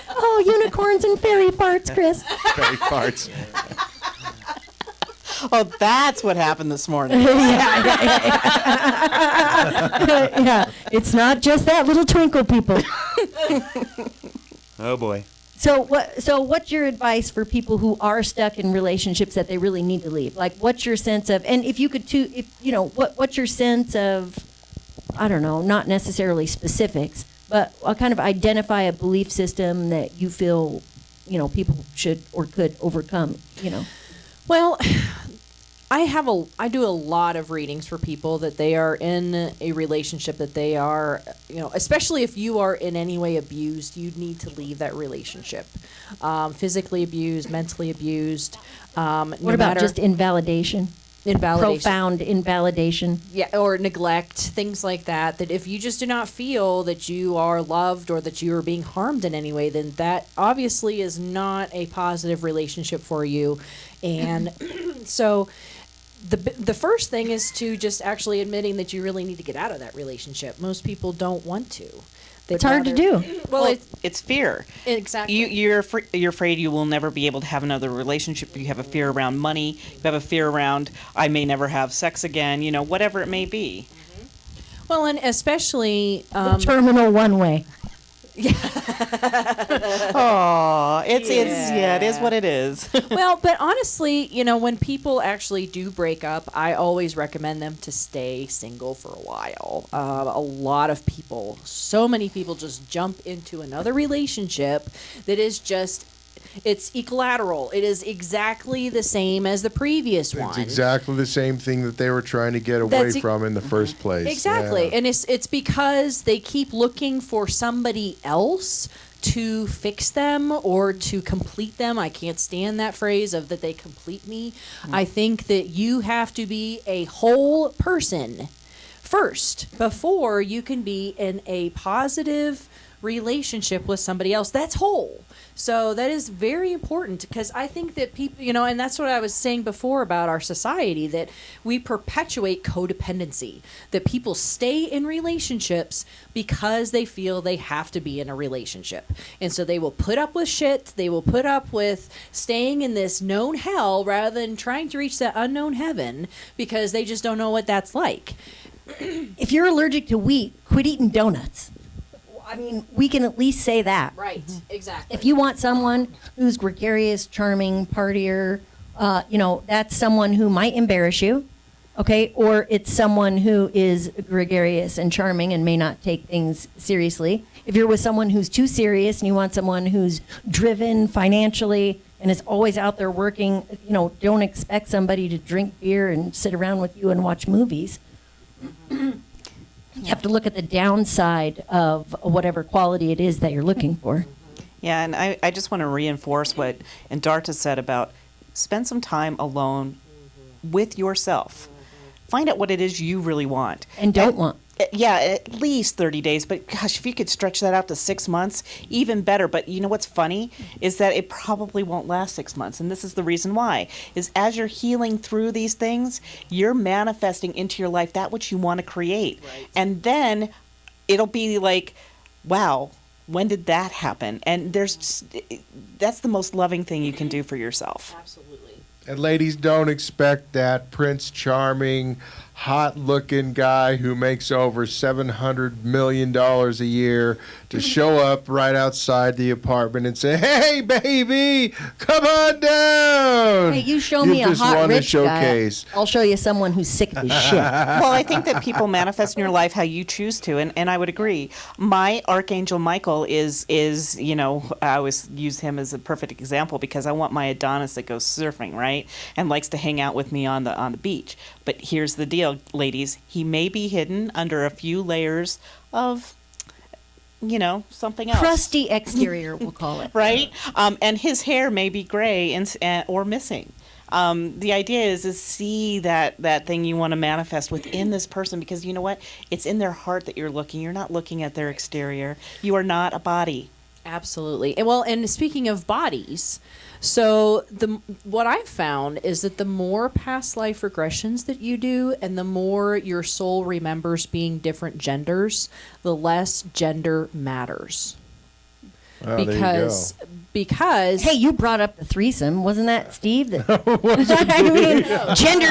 oh, unicorns and fairy farts, Chris. Very parts. Oh, that's what happened this morning. Yeah, it's not just that little twinkle, people. Oh boy. So what's your advice for people who are stuck in relationships that they really need to leave? Like, what's your sense of, and if you could what's your sense of I don't know, not necessarily specifics, but kind of identify a belief system that you feel, people should or could overcome, Well, I do a lot of readings for people that they are in a relationship that they are, especially if you are in any way abused, you need to leave that relationship. Physically abused, mentally abused. What about just invalidation? Profound invalidation. Yeah, or neglect, things like that. That if you just do not feel that you are loved or that you are being harmed in any way, then that obviously is not a positive relationship for you. And so the first thing is to just actually admitting that you really need to get out of that relationship. Most people don't want to. It's hard to do. Well, it's fear. Exactly. You're afraid you will never be able to have another relationship. You have a fear around money. You have a fear around I may never have sex again. Whatever it may be. Well, and especially terminal one way. Oh, it is what it is. Well, but honestly, when people actually do break up, I always recommend them to stay single for a while. A lot of people, so many people just jump into another relationship that is just, it's equilateral. It is exactly the same as the previous one. It's exactly the same thing that they were trying to get away from in the first place. Exactly. Yeah. And it's because they keep looking for somebody else to fix them or to complete them. I can't stand that phrase of that they complete me. I think that you have to be a whole person first before you can be in a positive relationship with somebody else that's whole. So that is very important because I think that people, and that's what I was saying before about our society, that we perpetuate codependency, that people stay in relationships because they feel they have to be in a relationship. And so they will put up with shit, they will put up with staying in this known hell rather than trying to reach that unknown heaven because they just don't know what that's like. If you're allergic to wheat, quit eating donuts. I mean, we can at least say that. Right, exactly. If you want someone who's gregarious, charming, partier, that's someone who might embarrass you, okay? Or it's someone who is gregarious and charming and may not take things seriously. If you're with someone who's too serious and you want someone who's driven financially and is always out there working, don't expect somebody to drink beer and sit around with you and watch movies. You have to look at the downside of whatever quality it is that you're looking for. Yeah, and I just want to reinforce what Andarta said about spend some time alone with yourself. Find out what it is you really want. And don't want. Yeah, at least 30 days. But gosh, if you could stretch that out to 6 months, even better. But you know what's funny is that it probably won't last 6 months. And this is the reason why. Is as you're healing through these things, you're manifesting into your life that which you want to create. Right. And then it'll be like, wow, when did that happen? And that's the most loving thing you can do for yourself. Absolutely. And ladies, don't expect that Prince Charming, hot-looking guy who makes over $700 million a year to show up right outside the apartment and say, "Hey, baby, come on down." Hey, you show me a hot rich guy, I'll show you someone who's sick of his shit. Well, I think that people manifest in your life how you choose to, and I would agree. My Archangel Michael is I always use him as a perfect example because I want my Adonis that goes surfing, right, and likes to hang out with me on the beach. But here's the deal, ladies. He may be hidden under a few layers of, something else. Crusty exterior, we'll call it. Right? And his hair may be gray or missing. The idea is see that thing you want to manifest within this person because you know what? It's in their heart that you're looking. You're not looking at their exterior. You are not a body. Absolutely. And speaking of bodies, so what I've found is that the more past life regressions that you do and the more your soul remembers being different genders, the less gender matters. Oh, because hey, you brought up the threesome, wasn't that Steve? Gender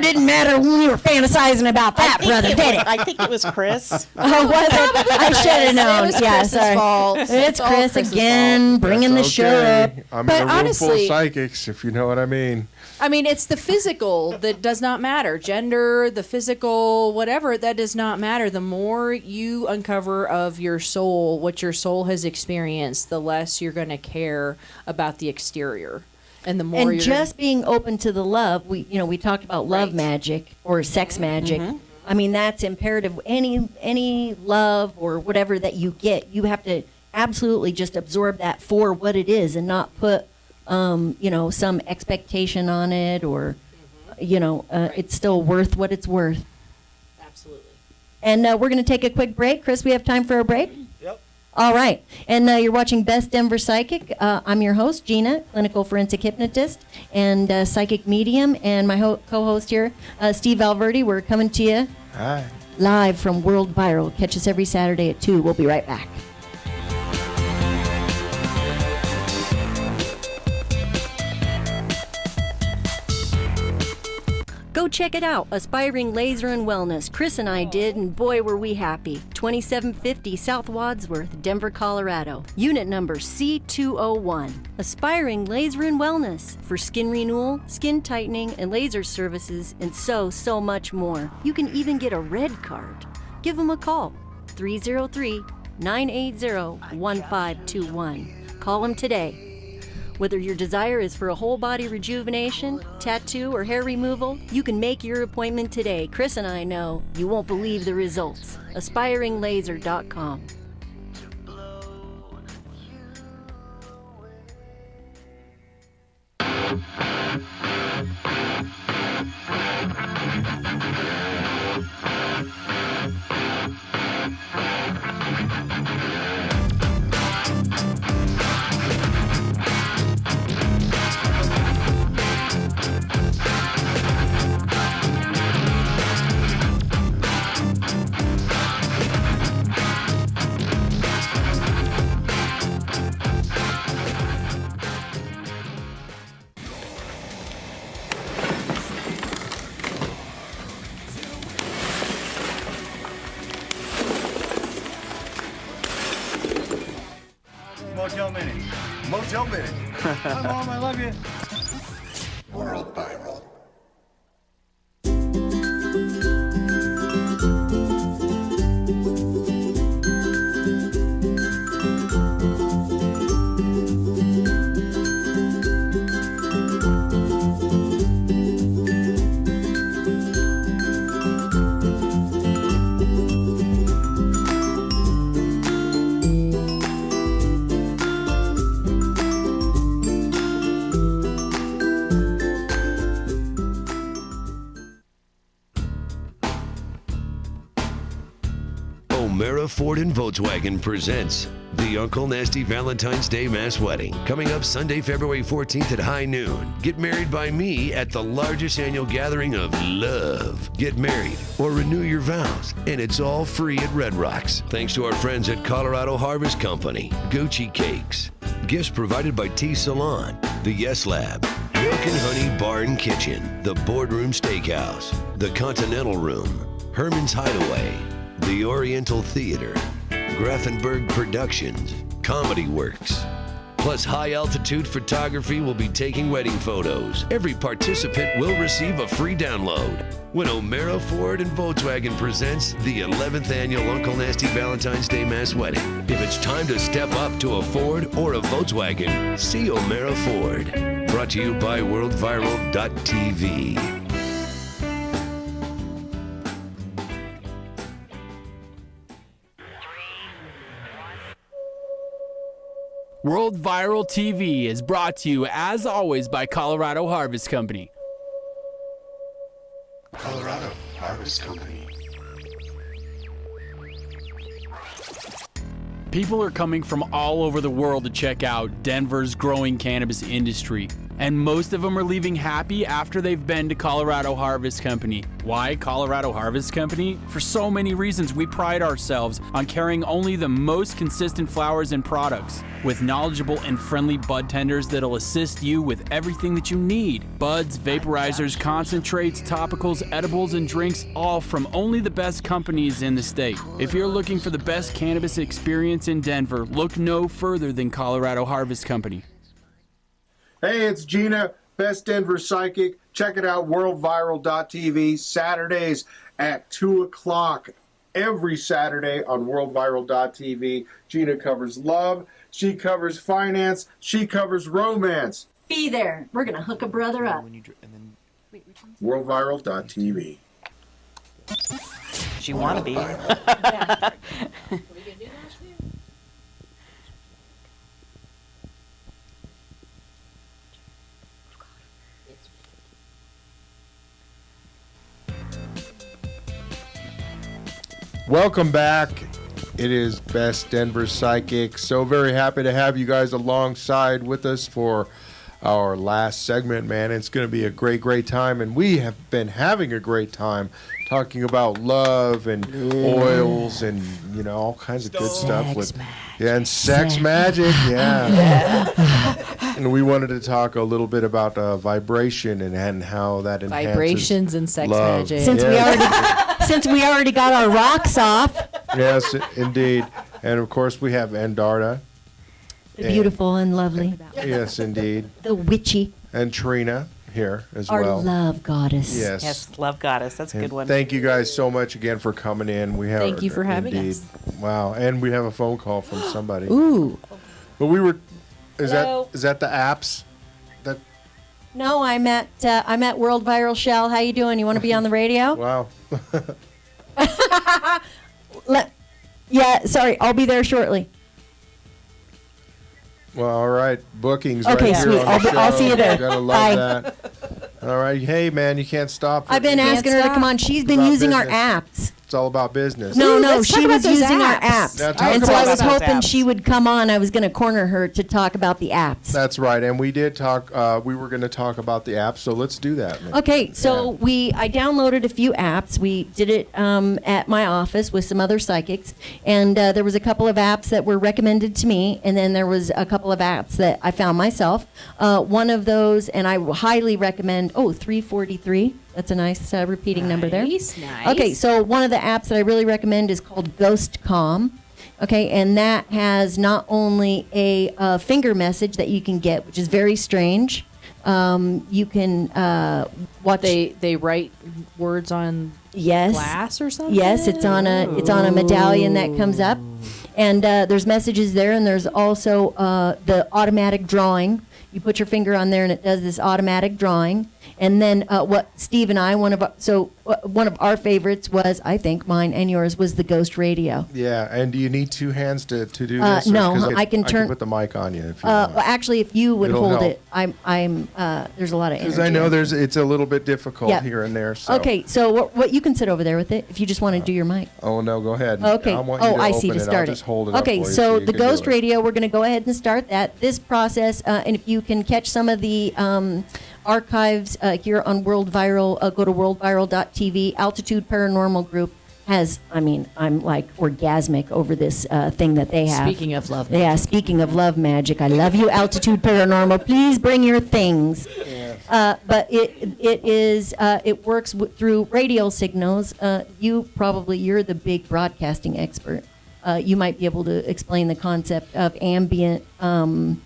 didn't matter when we were fantasizing about that, brother, did it? I think it was Chris. Oh, was it? I should have known. Yeah, sorry. Fault. It's Chris again, bringing the show up. I'm in a room full of psychics, if you know what I mean. I mean, it's the physical that does not matter. Gender, the physical, whatever, that does not matter. The more you uncover of your soul, what your soul has experienced, the less you're going to care about the exterior. And the more and just being open to the love, we talked about love magic or sex magic. I mean, that's imperative. Any love or whatever that you get, you have to absolutely just absorb that for what it is and not put, some expectation on it or, it's still worth what it's worth. Absolutely. And we're going to take a quick break. Chris, we have time for a break? Yep. All right. And you're watching Best Denver Psychic. I'm your host, Gina, clinical forensic hypnotist and psychic medium. And my co-host here, Steve Valverde. We're coming to you live from World Viral. Catch us every Saturday at 2. We'll be right back. Go check it out, Aspiring Laser and Wellness. Chris and I did, and boy were we happy. 2750 South Wadsworth, Denver, Colorado. Unit number C201. Aspiring Laser and Wellness for skin renewal, skin tightening, and laser services, and so much more. You can even get a red card. Give them a call, 303-980-1521. Call them today. Whether your desire is for a whole body rejuvenation, tattoo, or hair removal, you can make your appointment today. Chris and I know you won't believe the results. AspiringLaser.com. Motel Minute. Hi, Mom, I love you. World Viral. O'Mara Ford and Volkswagen presents the Uncle Nasty Valentine's Day Mass Wedding, coming up Sunday, February 14th at high noon. Get married by me at the largest annual gathering of love. Get married or renew your vows, and it's all free at Red Rocks. Thanks to our friends at Colorado Harvest Company, Gucci Cakes, gifts provided by Tea Salon, the Yes Lab, Milk and Honey Bar and Kitchen, the Boardroom Steakhouse, the Continental Room, Herman's Hideaway, the Oriental Theater, Grafenberg Productions, Comedy Works. Plus, high-altitude photography will be taking wedding photos. Every participant will receive a free download when O'Mara Ford and Volkswagen presents the 11th annual Uncle Nasty Valentine's Day Mass Wedding. If it's time to step up to a Ford or a Volkswagen, see O'Mara Ford. Brought to you by WorldViral.tv. World Viral TV is brought to you, as always, by Colorado Harvest Company. Colorado Harvest Company. People are coming from all over the world to check out Denver's growing cannabis industry, and most of them are leaving happy after they've been to Colorado Harvest Company. Why Colorado Harvest Company? For so many reasons. We pride ourselves on carrying only the most consistent flowers and products, with knowledgeable and friendly bud tenders that'll assist you with everything that you need. Buds, vaporizers, concentrates, topicals, edibles, and drinks, all from only the best companies in the state. If you're looking for the best cannabis experience in Denver, look no further than Colorado Harvest Company. Hey, it's Gina. Best Denver Psychic. Check it out, worldviral.tv, Saturdays at 2 o'clock. Every Saturday on worldviral.tv. Gina covers love. She covers finance. She covers romance. Be there. We're going to hook a brother up. Worldviral.tv. You want to be. Welcome back. It is Best Denver Psychic. So very happy to have you guys alongside with us for our last segment, man. It's going to be a great, great time. And we have been having a great time talking about love and oils and, you know, all kinds of good stuff with and sex magic. Yeah. And we wanted to talk a little bit about vibration and how that enhances Vibrations and sex love. magic. Since we already got our rocks off. Yes, indeed. And of course we have Andarta. The beautiful and lovely. Yes, indeed. The witchy. And Trina here as Our well. love goddess. Yes. Yes, love goddess. That's a good one. Thank you guys so much again for coming in. We have Thank you for having us. Wow, and we have a phone call from somebody. Ooh. But we were is Hello? that the apps? That No, I'm at World Viral Shell. How you doing? You want to be on the radio? wow. Yeah, sorry. I'll be there shortly. Well, all right. Bookings Okay, right sweet. here on the show. I'll see you there. Gotta love Bye. that. All right. Hey, man, you can't stop. I've been asking her to come on. She's been About using our business. apps. It's all about business. No, let's talk she about was those using our apps. apps. Now, talk And so I about was those hoping apps. she would come on. I was going to corner her to talk about the apps. That's right. And we did talk. We were going to talk about the apps. So let's do that, man. Okay, so I downloaded a few apps. We did it at my office with some other psychics, and there was a couple of apps that were recommended to me, and then there was a couple of apps that I found myself. One of those, and I highly recommend. 343. That's a nice repeating number there. Nice. Okay, so one of the apps that I really recommend is called GhostCom. Okay, and that has not only a finger message that you can get, which is very strange. You can watch. They write words on glass or something? Yes, it's on a medallion that comes up, and there's messages there, and there's also the automatic drawing. You put your finger on there, and it does this automatic drawing. And then what Steve and I, one of our favorites was, I think mine and yours, was the Ghost Radio. Yeah, and do you need two hands to do this? No, 'Cause I can turn. put the mic on you if you Well, want. actually, if you would It'll hold help. it, I'm. There's a lot of energy. Because I know in it. it's a little bit difficult Yeah. here and there. So. Okay, so what you can sit over there with it if you just want to do your mic. Oh no, go ahead. Okay. I want you to I see. open To it. start I'll it. just hold it up Okay, for you so you the can do Ghost it. Radio, we're going to go ahead and start that. This process, and if you can catch some of the archives here on World Viral, go to worldviral.tv. Altitude Paranormal Group has, I'm like orgasmic over this thing that they have. Speaking of love. Yeah, speaking of love magic, I love you, Altitude Paranormal. Please bring your things. But it works through radio signals. You're the big broadcasting expert. You might be able to explain the concept of ambient.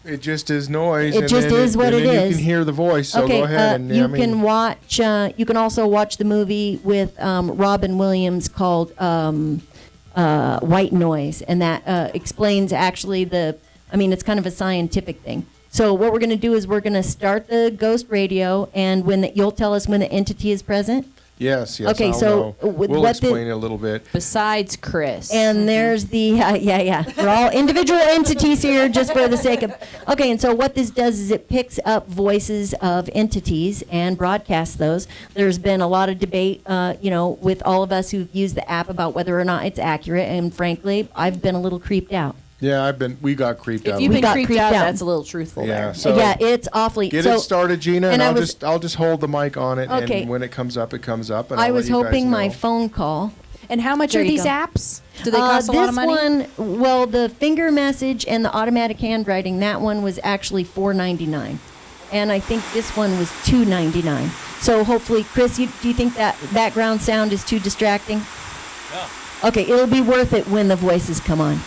It just is noise. It and just then is what and it then is. You can hear the voice. So Okay, go ahead. And, you can watch. You can also watch the movie with Robin Williams called White Noise, and that explains actually it's kind of a scientific thing. So what we're going to do is we're going to start the Ghost Radio, and you'll tell us when the entity is present. Yes. Okay, I'll so know. with We'll what explain it a little bit. Besides Chris. And there's the, we're all individual entities here just for the sake of, okay, and so what this does is it picks up voices of entities and broadcasts those. There's been a lot of debate, with all of us who've used the app about whether or not it's accurate, and frankly, I've been a little creeped out. Yeah, we got creeped out. If you've We been got creeped creeped out, out. that's a little truthful Yeah, there. so Yeah, it's awfully. get so, it started, Gina, and and I'll just hold the mic on it, Okay. and when it comes up, it comes up. And I I'll was let you guys hoping my know. phone call. And how much There are you these go. apps? Do they cost a lot of money? This one, well, the finger message and the automatic handwriting, that one was actually $4.99, and I think this one was $2.99. So hopefully, Chris, do you think that background sound is too distracting? No. Okay, it'll be worth it when the voices come on.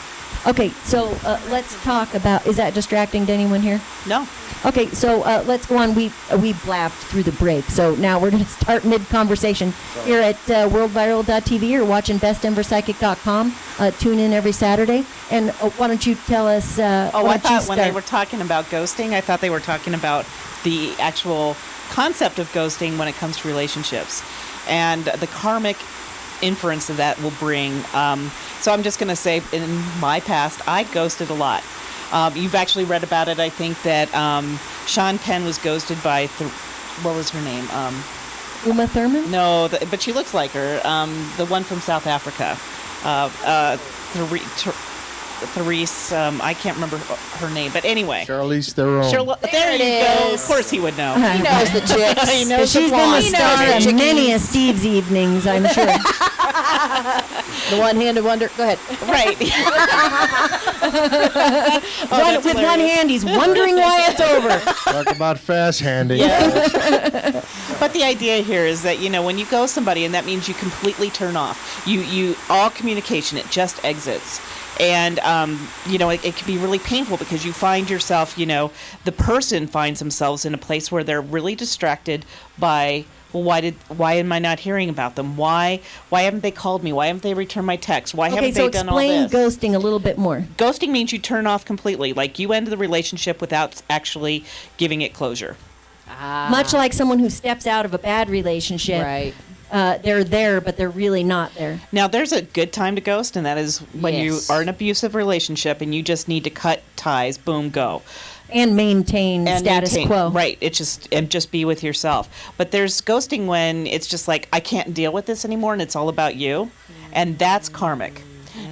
Okay, so let's talk about. Is that distracting to anyone here? No. Okay, so let's go on. We blabbed through the break, so now we're going to start mid-conversation here at WorldViral.tv or watching BestDenverPsychic.com. Tune in every Saturday. And why don't you tell us? I thought when they were talking about ghosting, I thought they were talking about the actual concept of ghosting when it comes to relationships, and the karmic inference that that will bring. So I'm just going to say, in my past, I ghosted a lot. You've actually read about it. I think that Sean Penn was ghosted by, what was her name? Uma Thurman? No, but she looks like her. The one from South Africa. Therese, I can't remember her name, but anyway. Charlize Theron. There you go. Of course he would know. He knows the chicks. He knows She's the been the blonde. star of many a Steve's evenings, I'm sure. The one-handed wonder. Go ahead. Right. With one hand, he's wondering why it's over. Talk about fast handing. But the idea here is that, when you go somebody, and that means you completely turn off. You all communication, it just exits. And, it can be really painful because you find yourself, the person finds themselves in a place where they're really distracted by, well, why am I not hearing about them? Why haven't they called me? Why haven't they returned my text? Why haven't they done all this? Okay, so explain ghosting a little bit more. Ghosting means you turn off completely. Like you end the relationship without actually giving it closure. Much like someone who steps out of a bad relationship. Right. They're there, but they're really not there. Now, there's a good time to ghost, and that is when you are in an abusive relationship and you just need to cut ties, boom, go. And maintain status quo. Right. Just be with yourself. But there's ghosting when it's just like, I can't deal with this anymore, and it's all about you. And that's karmic.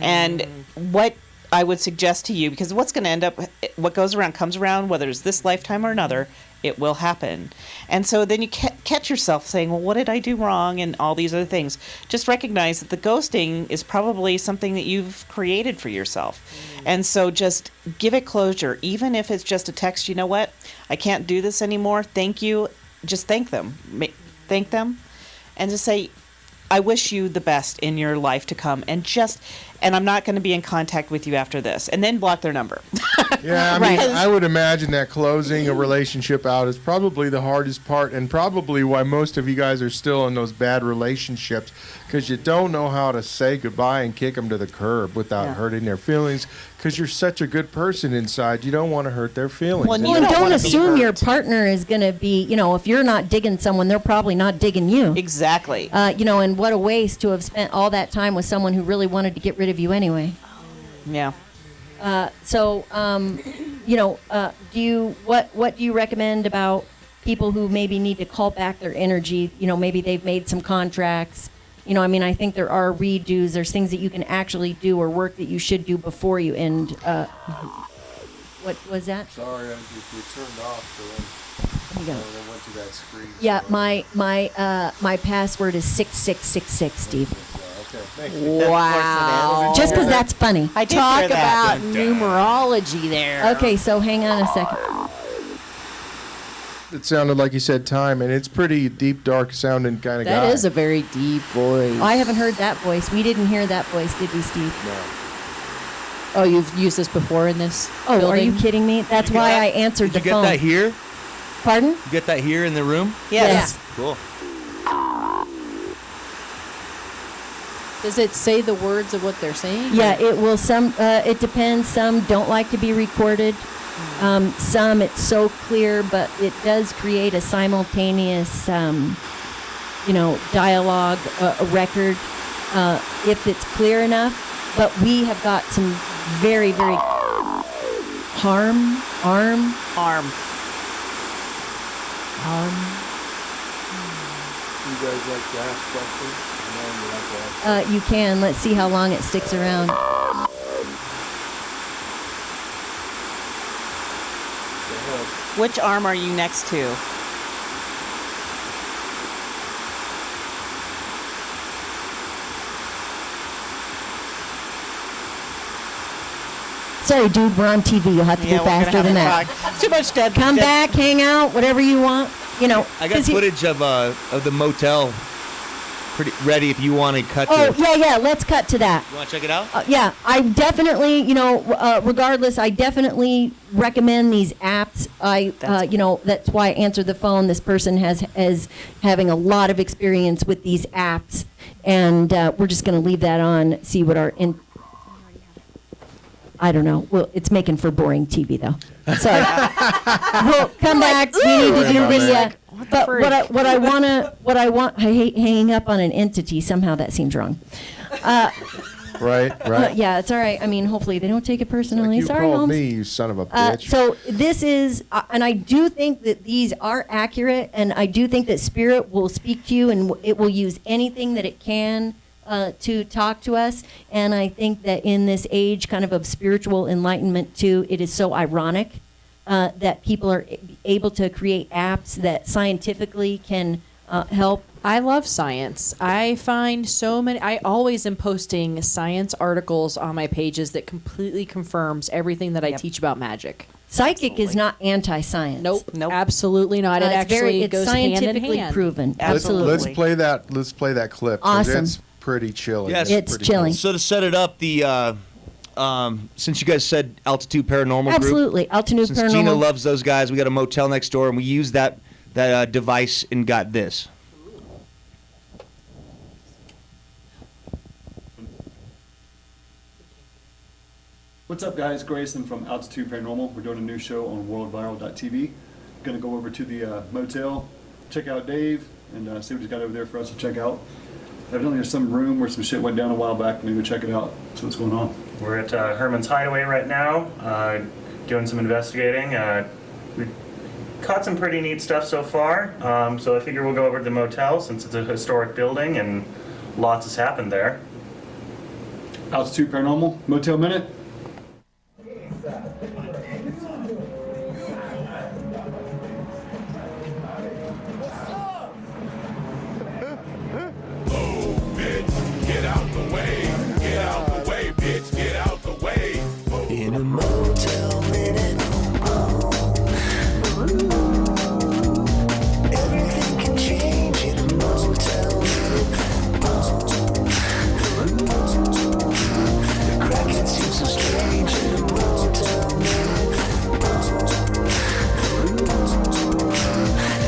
And what I would suggest to you, because what's going to end up, what goes around comes around, whether it's this lifetime or another, it will happen. And so then you catch yourself saying, well, what did I do wrong? And all these other things. Just recognize that the ghosting is probably something that you've created for yourself. And so just give it closure. Even if it's just a text, you know what? I can't do this anymore. Thank you. Just thank them. Thank them. And just say, I wish you the best in your life to come. And I'm not going to be in contact with you after this. And then block their number. Yeah, I would imagine that closing a relationship out is probably the hardest part, and probably why most of you guys are still in those bad relationships, because you don't know how to say goodbye and kick them to the curb without hurting their feelings, because you're such a good person inside. You don't want to hurt their feelings. Well, you don't assume your partner is going to be, if you're not digging someone, they're probably not digging you. Exactly. And what a waste to have spent all that time with someone who really wanted to get rid of you anyway. Yeah. What do you recommend about people who maybe need to call back their energy? Maybe they've made some contracts. I think there are redos. There's things that you can actually do or work that you should do before you end. What was that? Sorry, you turned off the one. I went to that screen. Yeah, my password is 6666, Steve. Okay, thank you. Wow. Just because that's funny. I did Talk hear that. about numerology there. Okay, so hang on a second. It sounded like you said time, and it's pretty deep, dark sounding kind of guy. That is a very deep voice. I haven't heard that voice. We didn't hear that voice, did we, Steve? No. Oh, you've used this before in this Oh, building? are you kidding me? That's why I answered the Did you phone. get that here? Pardon? You get that here in the room? Yes. Cool. Does it say the words of what they're saying? Yeah, it will. It depends. Some don't like to be recorded. Some it's so clear, but it does create a simultaneous, dialogue, a record, if it's clear enough. But we have got some very, very arm. You guys like to ask questions? No, you like to ask. You can. Let's see how long it sticks around. Which arm are you next to? Sorry, dude, we're on TV. You'll have to go faster than that. It's too much dead. Come back, hang out, whatever you want. I got footage of the motel pretty ready if you want to cut Oh, to. yeah, let's cut to that. You want to check it out? Yeah, I definitely, regardless, I definitely recommend these apps. That's why I answered the phone. This person is having a lot of experience with these apps, and we're just going to leave that on, see what I don't know. Well, it's making for boring TV, though. So we'll come back. We need to do the. But what I want, I hate hanging up on an entity. Somehow that seems wrong. Right. Yeah, it's all right. I mean, hopefully they don't take it personally. You Sorry, called Holmes. me, you son of a bitch. So this is, and I do think that these are accurate, and I do think that Spirit will speak to you, and it will use anything that it can to talk to us. And I think that in this age kind of spiritual enlightenment too, it is so ironic that people are able to create apps that scientifically can help. I love science. I find so many. I always am posting science articles on my pages that completely confirms everything that I teach about magic. Psychic is not anti-science. Nope. Absolutely not. It actually it's goes hand in scientifically hand. proven. Absolutely. Absolutely. Let's play that clip. 'Cause Awesome. It's pretty chilling. Yes. It's pretty chilling. So to set it up, the since you guys said Altitude Paranormal Group, Absolutely. Altitude since Paranormal. Gina loves those guys, we got a motel next door, and we used that device and got this. What's up, guys? Grayson from Altitude Paranormal. We're doing a new show on WorldViral.tv. Gonna go over to the motel, check out Dave, and see what he's got over there for us to check out. Evidently, there's some room where some shit went down a while back. Maybe go check it out. See what's going on. We're at Herman's Hideaway right now, doing some investigating. We caught some pretty neat stuff so far, so I figure we'll go over to the motel since it's a historic building and lots has happened there. Altitude Paranormal, Motel Minute. Get out the way, bitch, get out the way. In a motel minute, everything can change in a motel minute. The cracking seems so strange in a motel minute.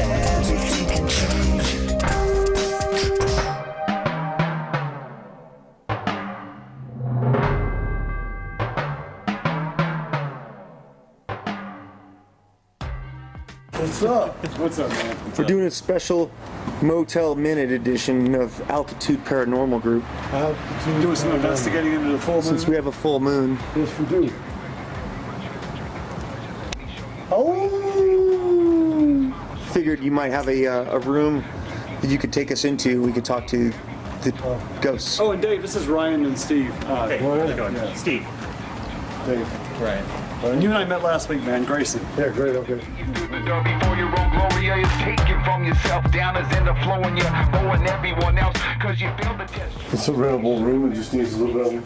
Everything can change. What's up? What's up, man? We're doing a special Motel Minute edition of Altitude Paranormal Group. Doing some investigating into the full moon. Since we have a full moon. Yes, we do. Oh! Figured you might have a room that you could take us into. We could talk to the ghosts. Oh, and Dave, this is Ryan and Steve. Hey, how's it going? Yeah. Steve. Dave. Ryan. You and I met last week, man. Grayson. Yeah, great. Okay. Before your own glory is taken from yourself, down is in the flow and you're owing everyone else, cause you failed the test. It's a rentable room. It just needs a little bit of,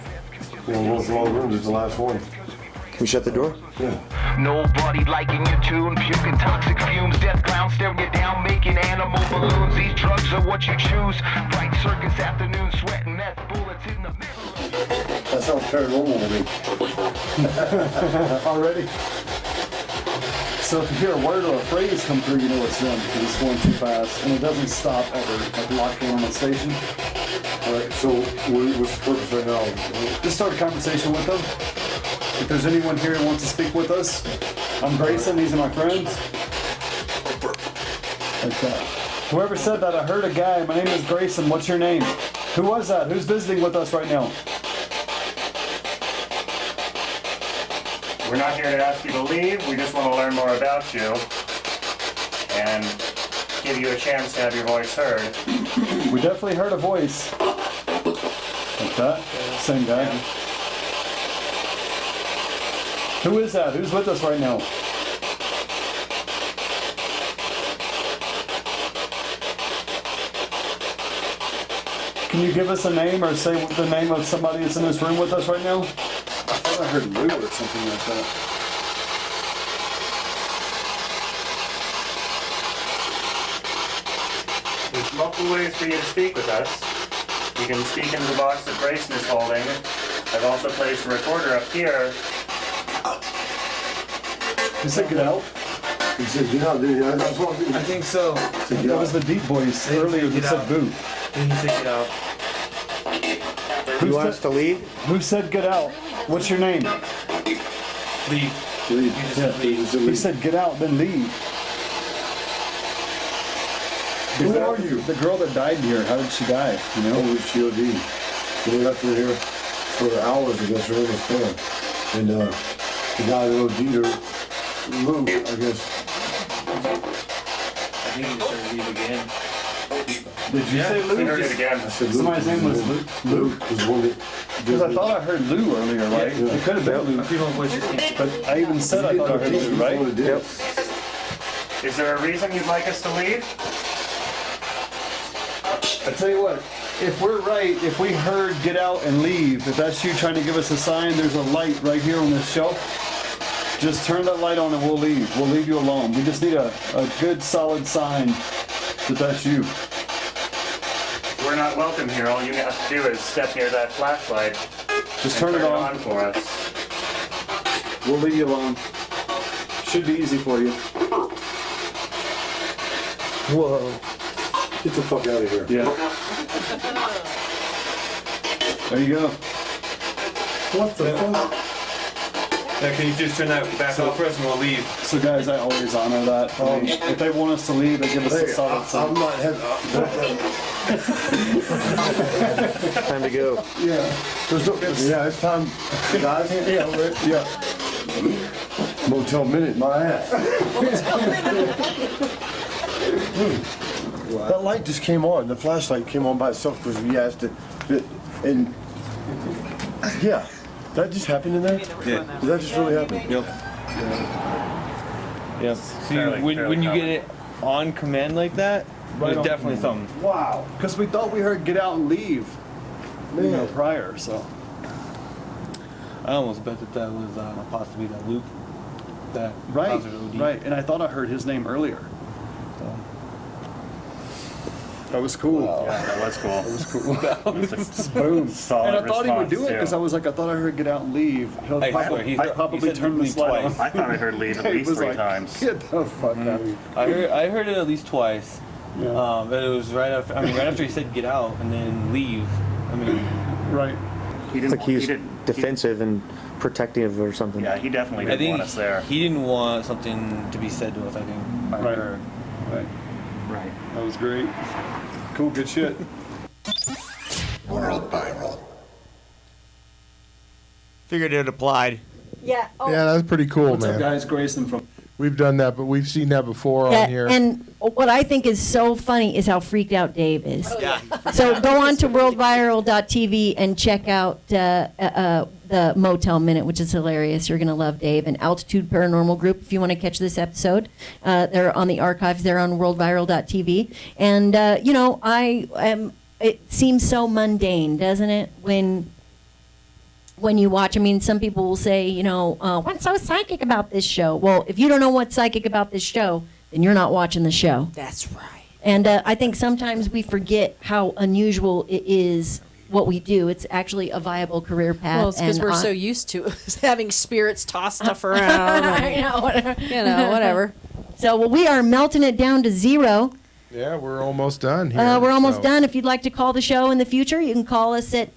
one small room. It's the last one. Can we shut the door? Yeah. Nobody liking your tune, puking toxic fumes, death clowns staring you down, making animal balloons. These drugs are what you choose. Bright circus afternoon, sweating meth bullets in the middle. That sounds paranormal to me. Already? So if you hear a word or a phrase come through, you know it's them because it's going too fast and it doesn't stop ever, like lockdown on the station. Alright, so what's the purpose right now? Just start a conversation with them. If there's anyone here who wants to speak with us, I'm Grayson, these are my friends. Like that. Whoever said that, I heard a guy, my name is Grayson, what's your name? Who was that? Who's visiting with us right now? We're not here to ask you to leave. We just want to learn more about you and give you a chance to have your voice heard. We definitely heard a voice. Like that? Same guy. Yeah. Who is that? Who's with us right now? Can you give us a name or say the name of somebody that's in this room with us right now? I thought I heard Lou or something like that. There's multiple ways for you to speak with us. You can speak into the box that Grayson is holding. I've also placed a recorder up here. You said get out? He said get out, didn't he? I think so. That was the deep voice earlier that said boo. He said get out. You want us to leave? Who said get out? What's your name? Leave. Yeah. He said get out, then leave. Who are you? The girl that died here, how did she die? You know? Oh, she OD. They left her here for hours to get her in the store. And the guy that OD'd her, Lou, I guess. I think he said leave again. Did you say Lou? I heard it again. I said Somebody's name was Lou. Luke was one that. Because I thought I heard Lou earlier, right? Yeah. It could have been Lou. But I even said I thought I heard Lou, right? Yep. Is there a reason you'd like us to leave? I tell you what, if we're right, if we heard get out and leave, if that's you trying to give us a sign, there's a light right here on this shelf. Just turn that light on and we'll leave. We'll leave you alone. We just need a good solid sign that that's you. We're not welcome here. All you have to do is step near that flashlight. Just and turn it on for us. We'll leave you alone. Should be easy for you. Whoa. Get the fuck out of here. Yeah. There you go. What the fuck? Now, can you just turn that back off for us and we'll leave? So guys, I always honor that. If they want us to leave, they give us a solid sign. I'm not Time to go. Yeah. Yeah, it's time. Guys? Yeah. Motel Minute, my ass. That light just came on. The flashlight came on by itself because we asked it. And yeah, that just happened in there? Yeah. Did that just really happen? Yep. Yep. See, when you get it on command like that, there's definitely something. Wow. Because we thought we heard get out and leave. You know, prior, so. I almost bet that was possibly that Luke. That Right, right. And I thought I heard his name earlier. So. That was cool. Yeah, that was cool. That was cool. That was a boom. Solid And I thought he would do it response, because I was like, I thought I heard get out and leave. He'll probably turn the slide on. I thought I heard leave at He least was 3 like, times. Get the fuck out of here. I heard it at least twice. Yeah. But it was right after. I mean, right after he said get out and then leave. I mean, right. He It's didn't. like he's defensive and protective or something. Yeah, he definitely I didn't think want us there. he didn't want something to be said to us. I think. Right. Or- Right. Right. That was great. Cool, good shit. World Viral. Figured it applied. Yeah. Oh. Yeah, that's pretty cool, What's man. up, guys? Grayson from. We've done that, but we've seen that before Yeah, on here. and what I think is so funny is how freaked out Dave is. Yeah. So go on to worldviral.tv and check out the Motel Minute, which is hilarious. You're going to love Dave. And Altitude Paranormal Group, if you want to catch this episode. They're on the archives. They're on worldviral.tv. And, you know, it seems so mundane, doesn't it, when you watch? I mean, some people will say, you know, what's so psychic about this show? Well, if you don't know what's psychic about this show, then you're not watching the show. That's right. And I think sometimes we forget how unusual it is what we do. It's actually a viable career path. Well, it's because we're so used to having spirits toss stuff around. I know, whatever. You know, whatever. So, well, we are melting it down to 0. Yeah, we're almost done here. We're almost so. done. If you'd like to call the show in the future, you can call us at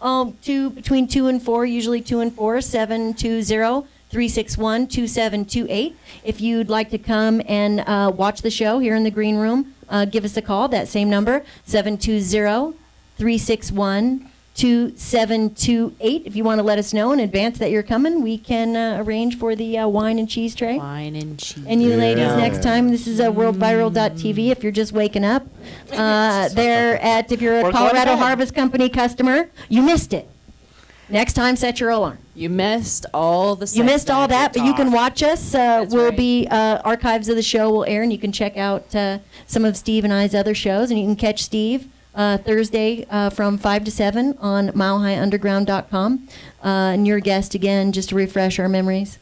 between 2 and 4, usually 2 and 4, 720-361-2728. If you'd like to come and watch the show here in the green room, give us a call. That same number, 720-361-2728. If you want to let us know in advance that you're coming, we can arrange for the wine and cheese tray. Wine and cheese. And you ladies, next time, this is worldviral.tv. If you're just waking up, if you're a Colorado Harvest Company customer, you missed it. Next time, set your alarm. You missed all the. You missed all that, but you can talk. watch us. We'll be archives of the show will air, and you can check out some of Steve and I's other shows, and you can catch Steve Thursday from 5 to 7 on milehighunderground.com. And your guest again, just to refresh our memories.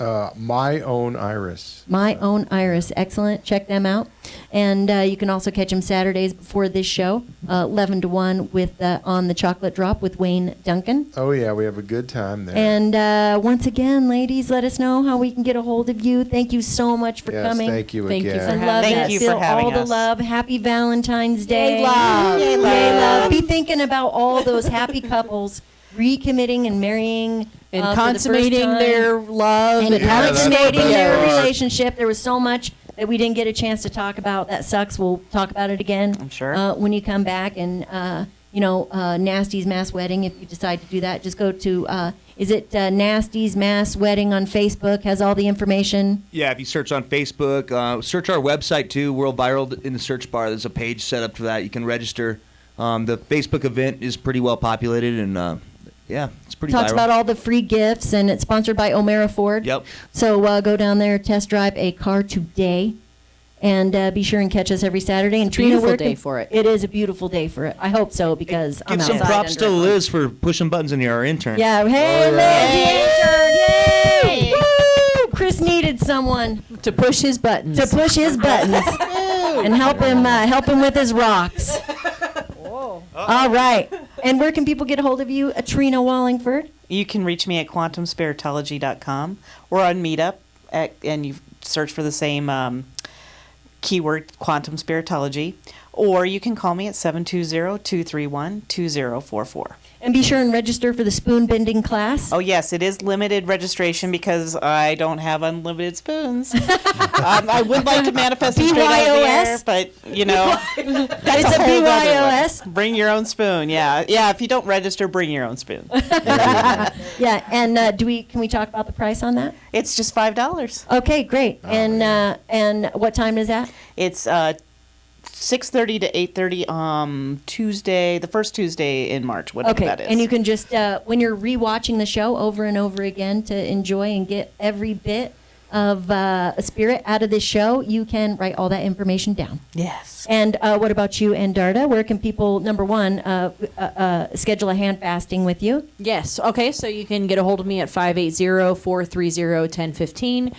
My Own Iris. My Own Iris. Excellent. Check them out. And you can also catch them Saturdays before this show, 11 to 1 with on the Chocolate Drop with Wayne Duncan. Oh, yeah, we have a good time there. And once again, ladies, let us know how we can get a hold of you. Thank you so much for Yes, coming. thank you again. I love Thank that. you for Feel having all the us. love. Happy Valentine's Day. Yay, love. Yay, Yay, love. love. Be thinking about all those happy couples recommitting and marrying And for the first consummating time. their love. And Yeah, that's consummating the their best part. relationship. There was so much that we didn't get a chance to talk about. That sucks. We'll talk about it again. I'm sure. When you come back. And, Nasty's Mass Wedding, if you decide to do that, just go to, is it Nasty's Mass Wedding on Facebook? Has all the information. Yeah, if you search on Facebook, search our website too, World Viral in the search bar. There's a page set up for that. You can register. The Facebook event is pretty well populated, and yeah, it's pretty Talks viral. about all the free gifts, and it's sponsored by O'Mara Ford. Yep. So go down there, test drive a car today, and be sure and catch us every Saturday. And Trina, beautiful where day for it. It is a beautiful day for it. I hope so, because I'm Give some outside props under to it. Liz for pushing buttons in here, our intern. Yeah, hey, Liz, the intern, yay! Woo! Chris needed someone To push his buttons. to push his buttons and help him with his rocks. All right. And where can people get a hold of you, Trina Wallingford? You can reach me at quantumspiritology.com or on Meetup, and you search for the same keyword, Quantum Spiritology, or you can call me at 720-231-2044. And be sure and register for the spoon bending class. Oh, yes, it is limited registration because I don't have unlimited spoons. I would like to manifest it straight out of the air, BYOS? but, that's It's a whole other BYOS? one. Bring your own spoon, yeah. Yeah, if you don't register, bring your own spoon. Yeah, and can we talk about the price on that? It's just $5. Okay, great. And what time is that? It's 6:30 to 8:30 Tuesday, the first Tuesday in March, whatever Okay, that is. and you can just when you're rewatching the show over and over again to enjoy and get every bit of a spirit out of this show, you can write all that information down. Yes. And what about you, Andarta? Where can people, number one, schedule a hand fasting with you? Yes. Okay. So you can get a hold of me at 580-430-1015.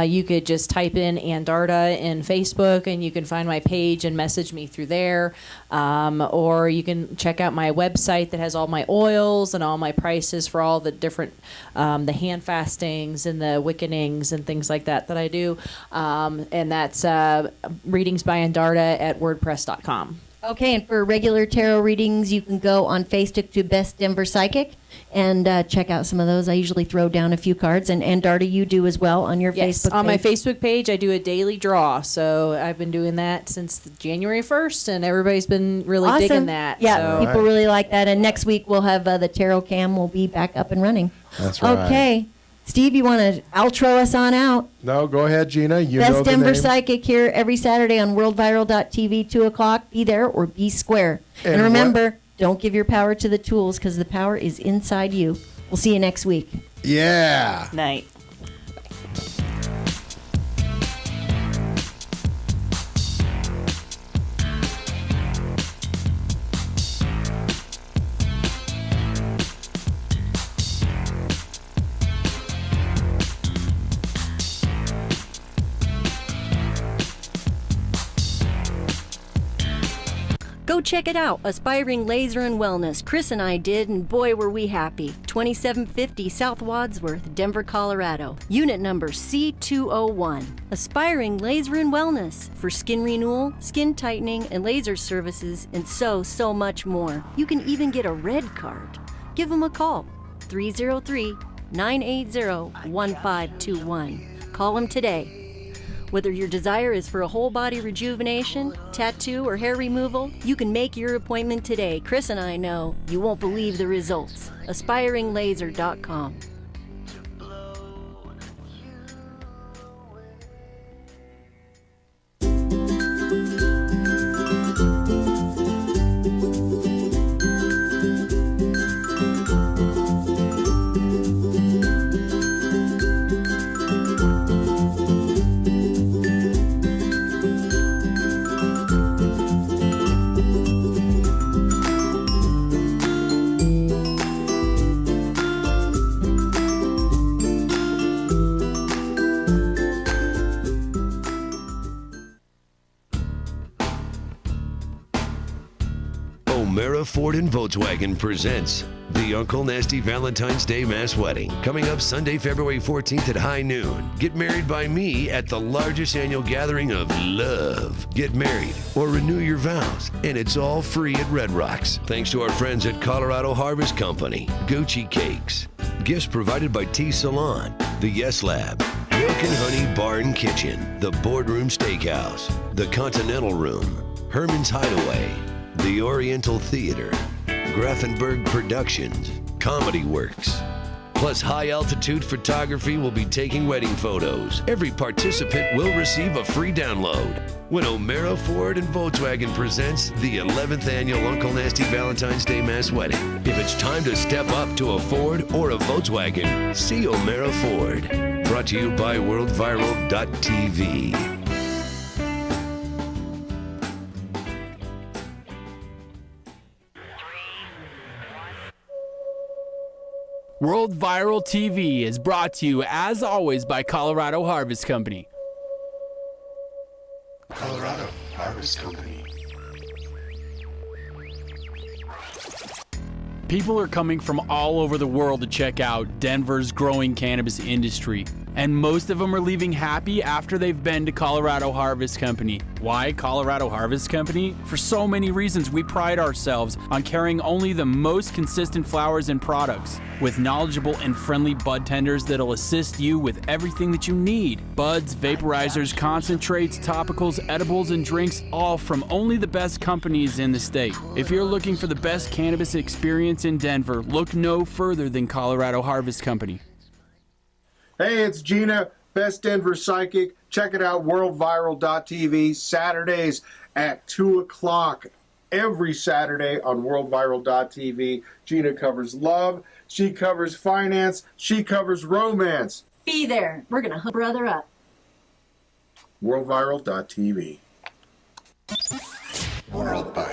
You could just type in Andarta in Facebook, and you can find my page and message me through there. Or you can check out my website that has all my oils and all my prices for all the different the hand fastings and the wickenings and things like that I do. And that's readings by Andarta at WordPress.com. Okay, and for regular tarot readings, you can go on Facebook to Best Denver Psychic and check out some of those. I usually throw down a few cards, and Andarta, you do as well on your Yes, Facebook on my page. Facebook page, I do a daily draw. So I've been doing that since January 1st, and everybody's been really digging that. Yeah, so. people really like that. And next week we'll have the tarot cam will be back up and running. That's right. Okay, Steve, you want to outro us on out? No, go ahead, Gina. You know Best the Denver name. Psychic here every Saturday on worldviral.tv, 2 o'clock. Be there or be square. And And remember, don't give your power to the tools, because the power is inside you. We'll see you next week. Yeah. Night. Go check it out, Aspiring Laser and Wellness. Chris and I did, and boy were we happy. 2750 South Wadsworth, Denver, Colorado. Unit number C201. Aspiring Laser and Wellness for skin renewal, skin tightening, and laser services, and so much more. You can even get a red card. Give them a call, 303-980-1521. Call them today. Whether your desire is for a whole body rejuvenation, tattoo, or hair removal, you can make your appointment today. Chris and I know you won't believe the results. AspiringLaser.com. O'Mara Ford and Volkswagen presents the Uncle Nasty Valentine's Day Mass Wedding, coming up Sunday, February 14th at high noon. Get married by me at the largest annual gathering of love. Get married or renew your vows, and it's all free at Red Rocks. Thanks to our friends at Colorado Harvest Company, Gucci Cakes, gifts provided by Tea Salon, the Yes Lab, Milk and Honey Bar and Kitchen, the Boardroom Steakhouse, the Continental Room, Herman's Hideaway, the Oriental Theater, Grafenberg Productions, Comedy Works. Plus, high-altitude photography will be taking wedding photos. Every participant will receive a free download when O'Mara Ford and Volkswagen presents the 11th annual Uncle Nasty Valentine's Day Mass Wedding. If it's time to step up to a Ford or a Volkswagen, see O'Mara Ford. Brought to you by WorldViral.tv. World Viral TV is brought to you, as always, by Colorado Harvest Company. Colorado Harvest Company. People are coming from all over the world to check out Denver's growing cannabis industry, and most of them are leaving happy after they've been to Colorado Harvest Company. Why Colorado Harvest Company? For so many reasons. We pride ourselves on carrying only the most consistent flowers and products, with knowledgeable and friendly bud tenders that'll assist you with everything that you need. Buds, vaporizers, concentrates, topicals, edibles, and drinks, all from only the best companies in the state. If you're looking for the best cannabis experience in Denver, look no further than Colorado Harvest Company. Hey, it's Gina, Best Denver Psychic. Check it out, WorldViral.tv, Saturdays at 2 o'clock. Every Saturday on WorldViral.tv. Gina covers love, she covers finance, she covers romance. Be there. We're going to hook brother up. WorldViral.tv. WorldViral.